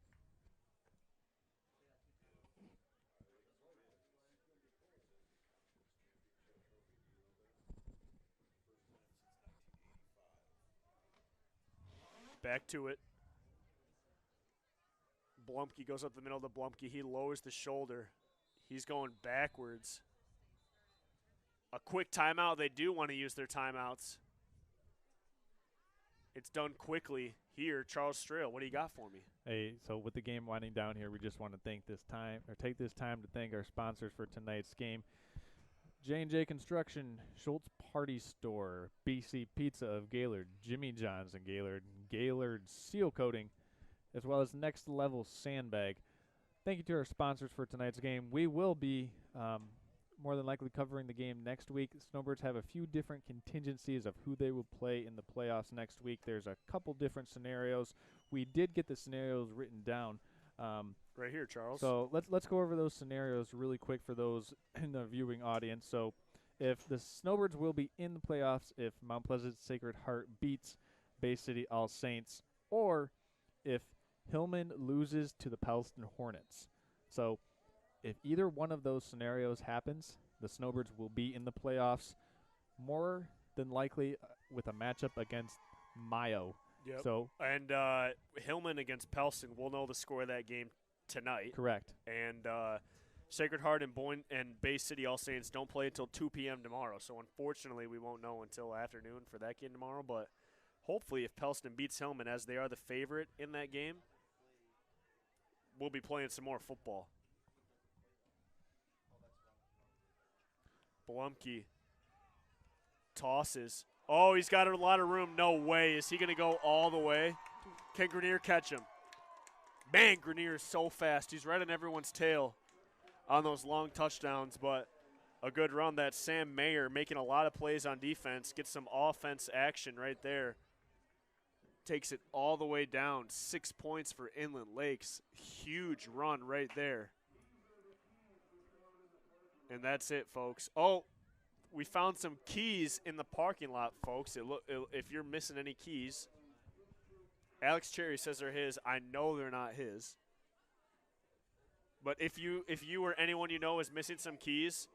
Back to it. Blumke goes up the middle of the Blumke. He lowers the shoulder. He's going backwards. A quick timeout. They do want to use their timeouts. It's done quickly here. Charles Strail, what do you got for me? Hey, so with the game winding down here, we just want to take this time to thank our sponsors for tonight's game. J&J Construction, Schultz Party Store, BC Pizza of Gaylord, Jimmy John's in Gaylord, Gaylord Seal Coating, as well as Next Level Sandbag. Thank you to our sponsors for tonight's game. We will be more than likely covering the game next week. The Snowbirds have a few different contingencies of who they will play in the playoffs next week. There's a couple different scenarios. We did get the scenarios written down. right here, Charles. So let's go over those scenarios really quick for those in the viewing audience. So if the Snowbirds will be in the playoffs if Mount Pleasant Sacred Heart beats Bay City All Saints, or if Hillman loses to the Pellston Hornets. So if either one of those scenarios happens, the Snowbirds will be in the playoffs, more than likely with a matchup against Mayo. Yep. So and Hillman against Pellston, we'll know the score of that game tonight. Correct. And Sacred Heart and Bay City All Saints don't play until 2 p.m. tomorrow. So unfortunately, we won't know until afternoon for that game tomorrow. But hopefully, if Pellston beats Hillman, as they are the favorite in that game, we'll be playing some more football. Blumke tosses. Oh, he's got a lot of room. No way. Is he going to go all the way? Can Grenier catch him? Man, Grenier is so fast. He's right on everyone's tail on those long touchdowns, but a good run. That's Sam Mayer making a lot of plays on defense. Gets some offense action right there. Takes it all the way down. 6 points for Inland Lakes. Huge run right there. And that's it, folks. Oh, we found some keys in the parking lot, folks. If you're missing any keys, Alex Cherry says they're his. I know they're not his. But if you or anyone you know is missing some keys,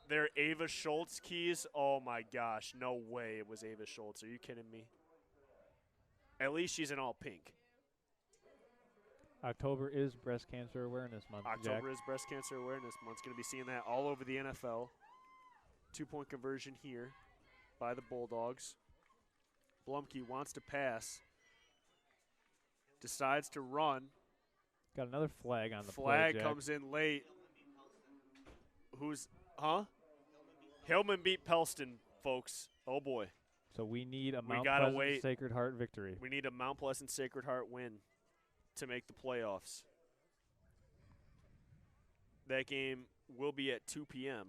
they're Ava Schultz keys. Oh, my gosh. No way it was Ava Schultz. Are you kidding me? At least she's in all pink. October is Breast Cancer Awareness Month. October Jack. is Breast Cancer Awareness Month. Going to be seeing that all over the NFL. 2-point conversion here by the Bulldogs. Blumke wants to pass. Decides to run. Got another flag on the flag play, comes in late. Hillman beat Pellston, folks. Oh, boy. So we need a Mount gotta Pleasant wait. Sacred Heart victory. We need a Mount Pleasant Sacred Heart win to make the playoffs. That game will be at 2 p.m.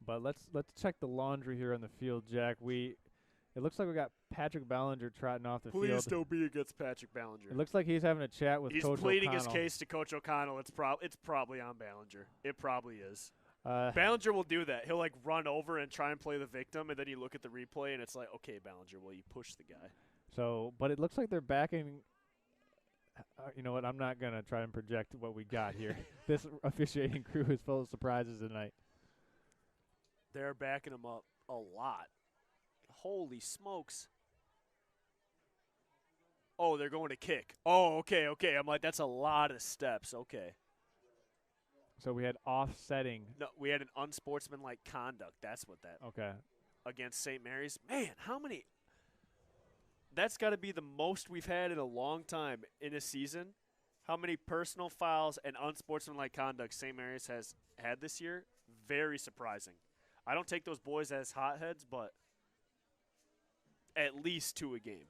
But let's check the laundry here on the field, Jack. It looks like we got Patrick Ballinger trotting off the field. Please don't be against Patrick Ballinger. It looks like he's having a chat with Coach O'Connell. He's pleading his case to Coach O'Connell. It's probably on Ballinger. It probably is. Ballinger will do that. He'll run over and try and play the victim, and then you look at the replay and it's like, okay, Ballinger, well, you push the guy. So, but it looks like they're backing. You know what? I'm not gonna try and project what we got here. This officiating crew is full of surprises tonight. They're backing him up a lot. Holy smokes. Oh, they're going to kick. Oh, okay. I'm like, that's a lot of steps. Okay. So we had offsetting. No, we had an unsportsmanlike conduct. That's what that. Okay. Against St. Mary's. Man, how many? That's got to be the most we've had in a long time in a season. How many personal fouls and unsportsmanlike conduct St. Mary's has had this year? Very surprising. I don't take those boys as hotheads, but at least 2 a game.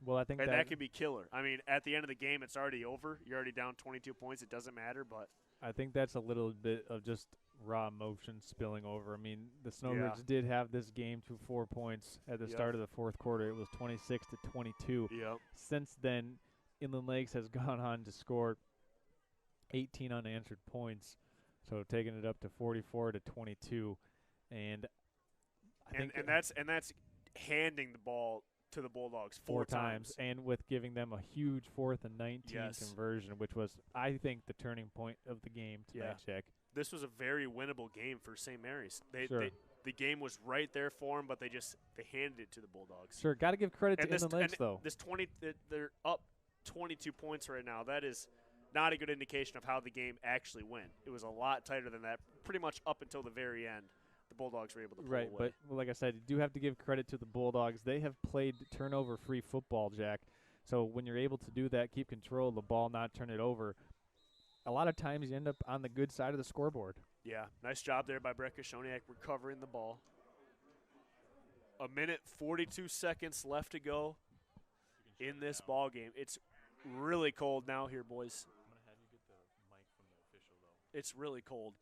Well, I think that could be killer. I mean, at the end of the game, it's already over. You're already down 22 points. It doesn't matter, but I think that's a little bit of just raw emotion spilling over. I mean, the Snowbirds did have this game to 4 points at the start of the fourth quarter. It was 26-22. Yep. Since then, Inland Lakes has gone on to score 18 unanswered points, so taking it up to 44-22, and I think that's handing the ball to the Bulldogs four times, and with giving them a huge 4th and 19 conversion, which was, I think, the turning point of the game tonight, Jack. This was a very winnable game for St. Mary's. The game was right there for them, but they handed it to the Bulldogs. Sure, got to give credit to Inland Lakes, though. They're up 22 points right now. That is not a good indication of how the game actually went. It was a lot tighter than that, pretty much up until the very end. The Bulldogs were able to pull away. But like I said, you do have to give credit to the Bulldogs. They have played turnover-free football, Jack. So when you're able to do that, keep control of the ball, not turn it over, a lot of times you end up on the good side of the scoreboard. Yeah, nice job there by Brett Kashoniak recovering the ball. 1 minute, 42 seconds left to go in this ball game. It's really cold now here, boys. I'm going to have you get the mic from the official, though. It's really cold.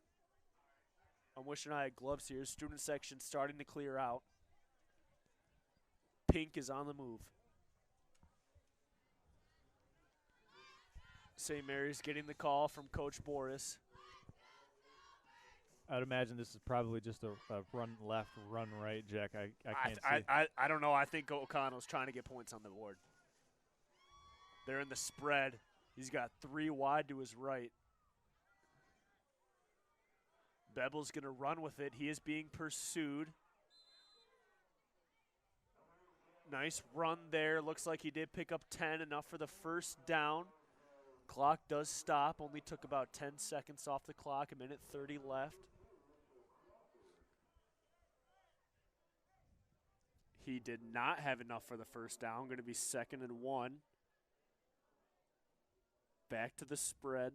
I'm wishing I had gloves here. Student section starting to clear out. Pink is on the move. St. Mary's getting the call from Coach Boris. I'd imagine this is probably just a run left, run right, Jack. I can't see. I don't know. I think O'Connell's trying to get points on the board. They're in the spread. He's got 3 wide to his right. Bevel's going to run with it. He is being pursued. Nice run there. Looks like he did pick up 10, enough for the first down. Clock does stop. Only took about 10 seconds off the clock. 1:30 left. He did not have enough for the first down. Going to be 2nd and 1. Back to the spread.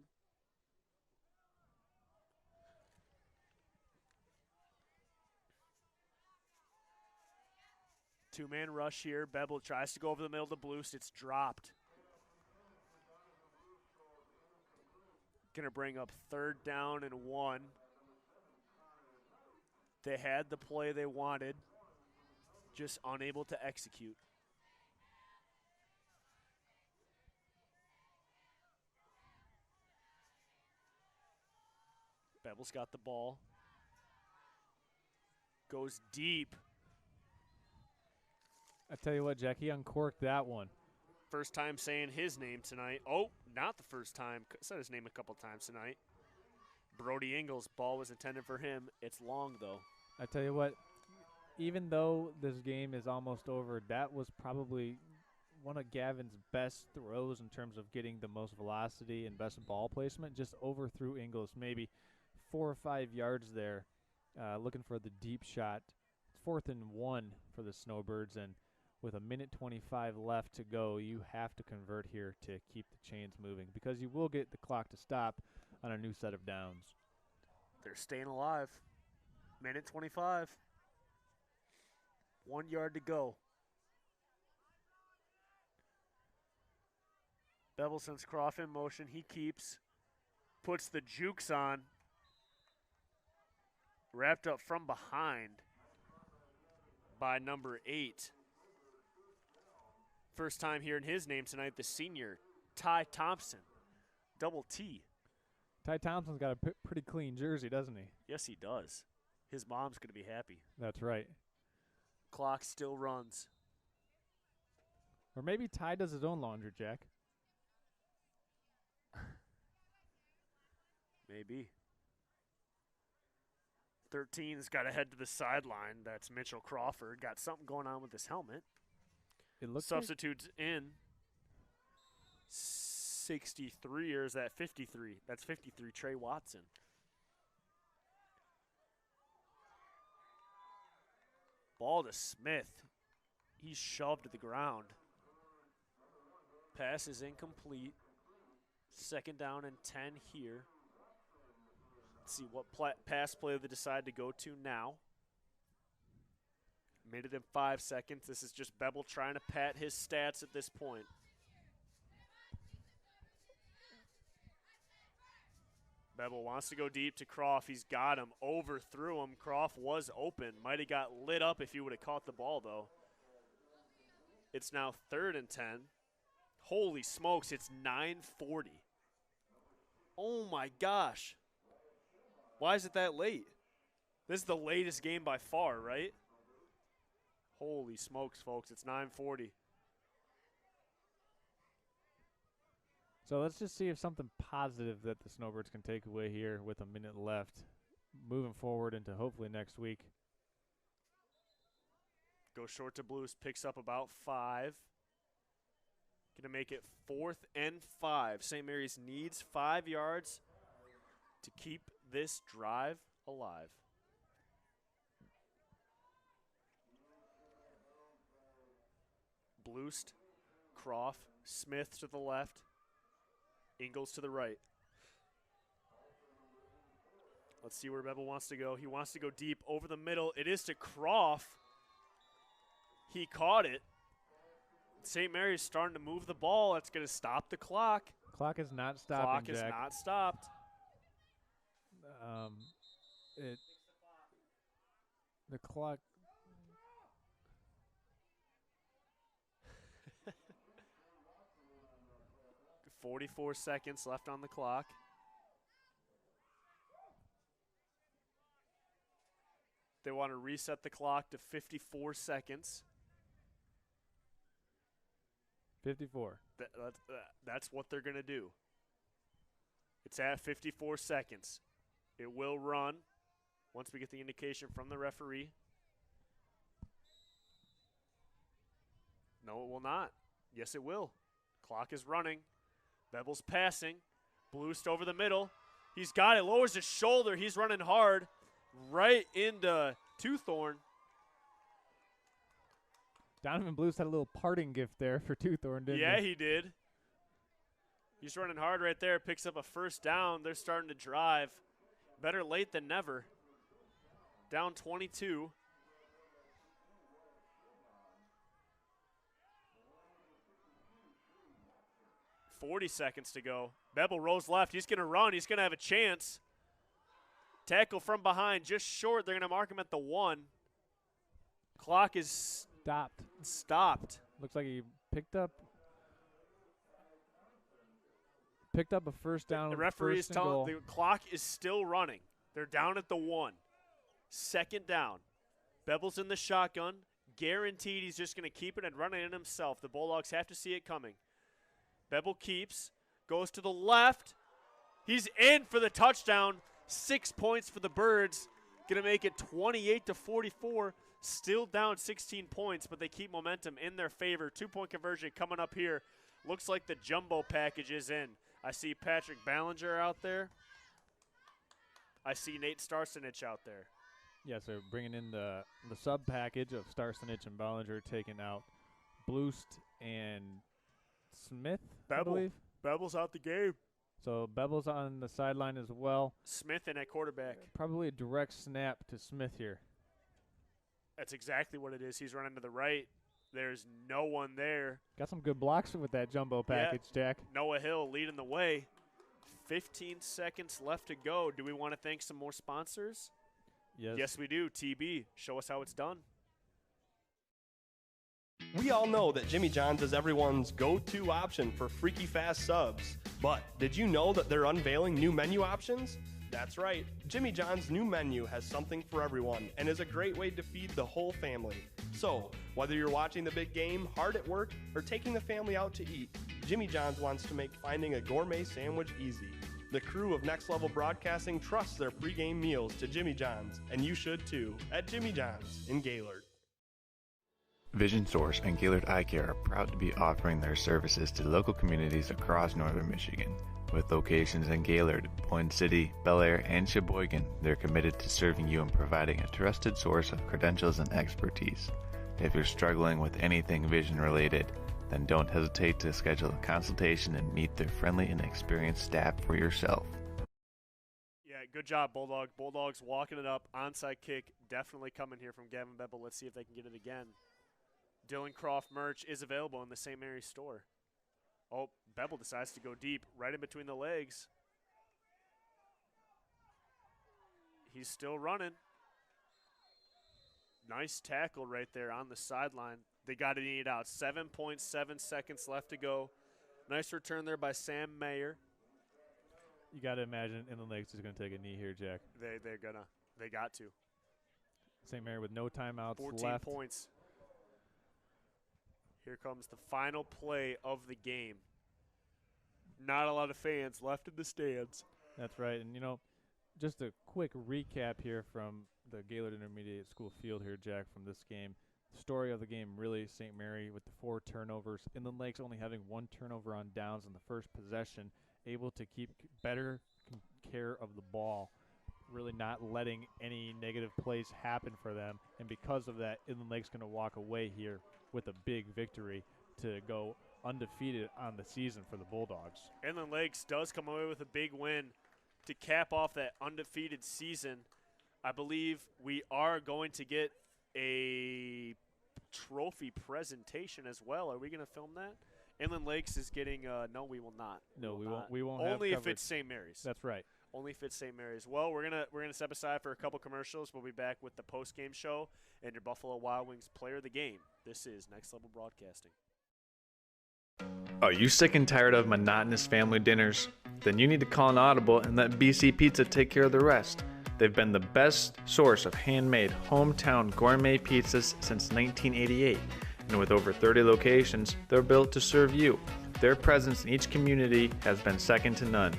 Two-man rush here. Bevel tries to go over the middle of the Blues. It's dropped. Going to bring up 3rd down and 1. They had the play they wanted, just unable to execute. Bevel's got the ball. Goes deep. I tell you what, Jack, he uncorked that one. First time saying his name tonight. Oh, not the first time. Said his name a couple times tonight. Brody Ingles, ball was intended for him. It's long, though. I tell you what, even though this game is almost over, that was probably one of Gavin's best throws in terms of getting the most velocity and best ball placement. Just overthrew Ingles, maybe 4 or 5 yards there, looking for the deep shot. 4th and 1 for the Snowbirds, and with 1:25 left to go, you have to convert here to keep the chains moving because you will get the clock to stop on a new set of downs. They're staying alive. 1:25. 1 yard to go. Bevel sends Croft in motion. He keeps, puts the jukes on. Wrapped up from behind by number 8. First time hearing his name tonight, the senior, Ty Thompson. Double T. Ty Thompson's got a pretty clean jersey, doesn't he? Yes, he does. His mom's going to be happy. That's right. Clock still runs. Or maybe Ty does his own laundry, Jack. Maybe. 13's got to head to the sideline. That's Mitchell Crawford. Got something going on with his helmet. It looks Substitutes in 63, or is that 53? That's 53, Trey Watson. Ball to Smith. He's shoved to the ground. Pass is incomplete. 2nd down and 10 here. Let's see what pass play they decide to go to now. 1:05 seconds. This is just Bevel trying to pat his stats at this point. Bevel wants to go deep to Croft. He's got him. Overthrew him. Croft was open. Might have got lit up if he would have caught the ball, though. It's now 3rd and 10. Holy smokes, it's 9:40. Oh, my gosh. Why is it that late? This is the latest game by far, right? Holy smokes, folks. It's 9:40. So let's just see if something positive that the Snowbirds can take away here with a minute left, moving forward into hopefully next week. Goes short to Blues, picks up about 5. Going to make it 4th and 5. St. Mary's needs 5 yards to keep this drive alive. Bloost, Croft, Smith to the left, Ingles to the right. Let's see where Bevel wants to go. He wants to go deep over the middle. It is to Croft. He caught it. St. Mary's starting to move the ball. That's going to stop the clock. Clock is not stopping, Clock Jack. is not stopped. The clock. 44 seconds left on the clock. They want to reset the clock to 54 seconds. 54. That's what they're going to do. It's at 54 seconds. It will run once we get the indication from the referee. No, it will not. Yes, it will. Clock is running. Bevel's passing. Bloost over the middle. He's got it. Lowers his shoulder. He's running hard. Right into Twothorn. Donovan Blues had a little parting gift there for Twothorn, didn't he? Yeah, he did. He's running hard right there. Picks up a first down. They're starting to drive. Better late than never. Down 22. .40 seconds to go. Bevel rolls left. He's going to run. He's going to have a chance. Tackle from behind, just short. They're going to mark him at the 1. Clock is stopped. Looks like he picked up a first down. The referee is telling the clock is still running. They're down at the 1. Second down. Bevel's in the shotgun. Guaranteed he's just going to keep it and run it in himself. The Bulldogs have to see it coming. Bevel keeps, goes to the left. He's in for the touchdown. 6 points for the Birds. Going to make it 28-44. Still down 16 points, but they keep momentum in their favor. 2-point conversion coming up here. Looks like the jumbo package is in. I see Patrick Ballinger out there. I see Nate Starsenich out there. Yeah, so bringing in the sub package of Starsenich and Ballinger, taking out Bloost and Smith, I believe. Bevel's out the game. So Bevel's on the sideline as well. Smith in at quarterback. Probably a direct snap to Smith here. That's exactly what it is. He's running to the right. There's no one there. Got some good blocks with that jumbo package, Jack. Noah Hill leading the way. 15 seconds left to go. Do we want to thank some more sponsors? Yes. Yes, we do. TB, show us how it's done. We all know that Jimmy John's is everyone's go-to option for freaky fast subs. But did you know that they're unveiling new menu options? That's right, Jimmy John's new menu has something for everyone and is a great way to feed the whole family. So, whether you're watching the big game, hard at work, or taking the family out to eat, Jimmy John's wants to make finding a gourmet sandwich easy. The crew of Next Level Broadcasting trusts their pregame meals to Jimmy John's, and you should too, at Jimmy John's in Gaylord. Vision Source and Gaylord Eye Care are proud to be offering their services to local communities across northern Michigan. With locations in Gaylord, Boyne City, Bel Air, and Sheboygan, they're committed to serving you and providing a trusted source of credentials and expertise. If you're struggling with anything vision related, then don't hesitate to schedule a consultation and meet their friendly and experienced staff for yourself. Yeah, good job, Bulldog. Bulldogs walking it up. Onside kick definitely coming here from Gavin Bevel. Let's see if they can get it again. Dylan Croft merch is available in the St. Mary's store. Oh, Bevel decides to go deep, right in between the legs. He's still running. Nice tackle right there on the sideline. They got it out. 7.7 seconds left to go. Nice return there by Sam Mayer. You got to imagine Inland Lakes is going to take a knee here, Jack. They got to. St. Mary with no timeouts 14 left. points. Here comes the final play of the game. Not a lot of fans left in the stands. That's right. And, you know, just a quick recap here from the Gaylord Intermediate School field here, Jack, from this game. The story of the game, really, St. Mary with the 4 turnovers. Inland Lakes only having 1 turnover on downs in the first possession, able to keep better care of the ball, really not letting any negative plays happen for them. And because of that, Inland Lakes going to walk away here with a big victory to go undefeated on the season for the Bulldogs. Inland Lakes does come away with a big win to cap off that undefeated season. I believe we are going to get a trophy presentation as well. Are we going to film that? Inland Lakes is getting no, we will not. No, we won't. Only have if it's St. Mary's. That's right. Only if it's St. Mary's. Well, we're gonna step aside for a couple commercials. We'll be back with the post-game show and your Buffalo Wild Wings player of the game. This is Next Level Broadcasting. Are you sick and tired of monotonous family dinners? Then you need to call an audible and let BC Pizza take care of the rest. They've been the best source of handmade, hometown gourmet pizzas since 1988. And with over 30 locations, they're built to serve you. Their presence in each community has been second to none.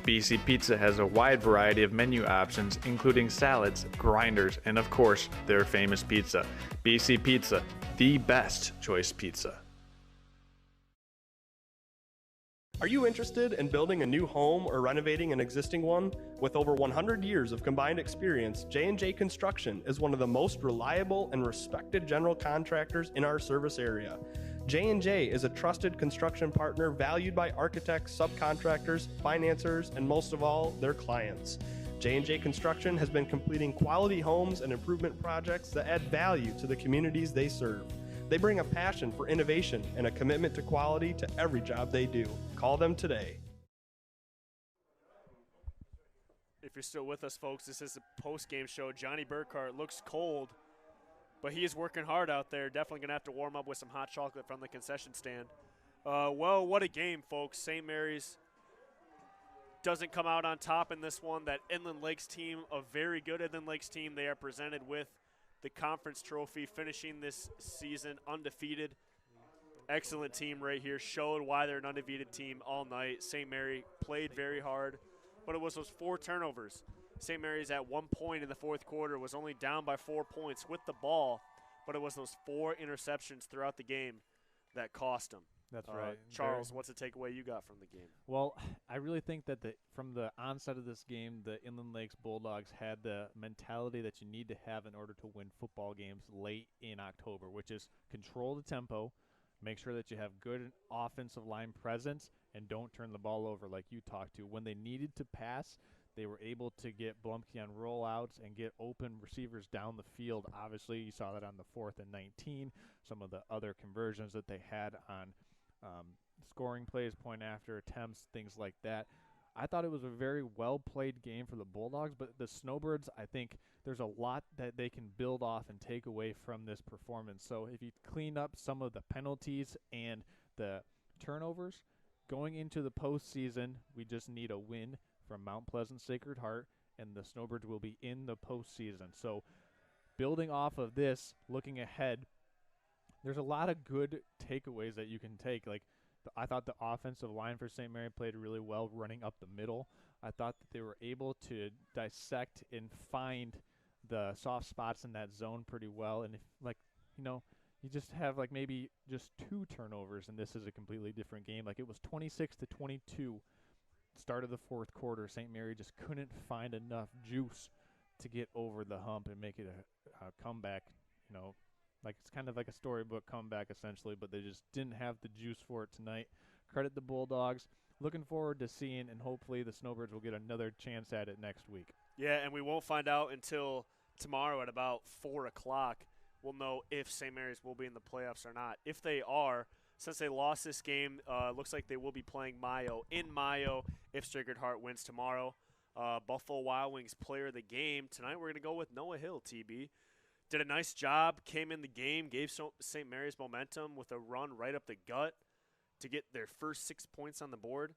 BC Pizza has a wide variety of menu options, including salads, grinders, and of course, their famous pizza. BC Pizza, the best choice pizza. Are you interested in building a new home or renovating an existing one? With over 100 years of combined experience, J&J Construction is one of the most reliable and respected general contractors in our service area. J&J is a trusted construction partner valued by architects, subcontractors, financiers, and most of all, their clients. J&J Construction has been completing quality homes and improvement projects that add value to the communities they serve. They bring a passion for innovation and a commitment to quality to every job they do. Call them today. If you're still with us, folks, this is a post-game show. Johnny Burkhart looks cold, but he is working hard out there. Definitely going to have to warm up with some hot chocolate from the concession stand. Well, what a game, folks. St. Mary's doesn't come out on top in this one. That Inland Lakes team, a very good Inland Lakes team. They are presented with the conference trophy, finishing this season undefeated. Excellent team right here. Showed why they're an undefeated team all night. St. Mary played very hard, but it was those 4 turnovers. St. Mary's at one point in the fourth quarter was only down by 4 points with the ball, but it was those 4 interceptions throughout the game that cost them. That's right. Charles, what's the takeaway you got from the game? Well, I really think that from the onset of this game, the Inland Lakes Bulldogs had the mentality that you need to have in order to win football games late in October, which is control the tempo, make sure that you have good offensive line presence, and don't turn the ball over like you talked to. When they needed to pass, they were able to get Blumke on rollouts and get open receivers down the field. Obviously, you saw that on the 4th and 19, some of the other conversions that they had on scoring plays, point after attempts, things like that. I thought it was a very well-played game for the Bulldogs, but the Snowbirds, I think there's a lot that they can build off and take away from this performance. So if you clean up some of the penalties and the turnovers, going into the postseason, we just need a win from Mount Pleasant Sacred Heart, and the Snowbirds will be in the postseason. So building off of this, looking ahead, there's a lot of good takeaways that you can take. Like, I thought the offensive line for St. Mary played really well running up the middle. I thought that they were able to dissect and find the soft spots in that zone pretty well. And if, you just have maybe just 2 turnovers, and this is a completely different game. Like, it was 26-22 start of the fourth quarter. St. Mary just couldn't find enough juice to get over the hump and make it a comeback, it's kind of like a storybook comeback essentially, but they just didn't have the juice for it tonight. Credit the Bulldogs. Looking forward to seeing, and hopefully the Snowbirds will get another chance at it next week. Yeah, and we won't find out until tomorrow at about 4 o'clock. We'll know if St. Mary's will be in the playoffs or not. If they are, since they lost this game, looks like they will be playing Mayo in Mayo if Sacred Heart wins tomorrow. Buffalo Wild Wings player of the game. Tonight we're going to go with Noah Hill, TB. Did a nice job, came in the game, gave St. Mary's momentum with a run right up the gut to get their first 6 points on the board.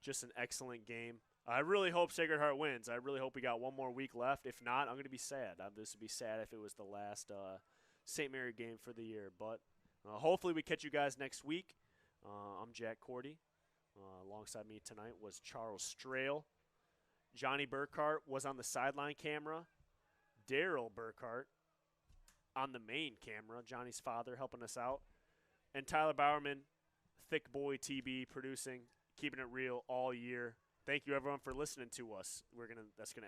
Just an excellent game. I really hope Sacred Heart wins. I really hope we got one more week left. If not, I'm going to be sad. This would be sad if it was the last St. Mary game for the year. But hopefully we catch you guys next week. I'm Jack Cordy. Alongside me tonight was Charles Strail. Johnny Burkhart was on the sideline camera. Daryl Burkhart on the main camera, Johnny's father helping us out. And Tyler Bowerman, thick boy TB, producing, keeping it real all year. Thank you, everyone, for listening to us. That's gonna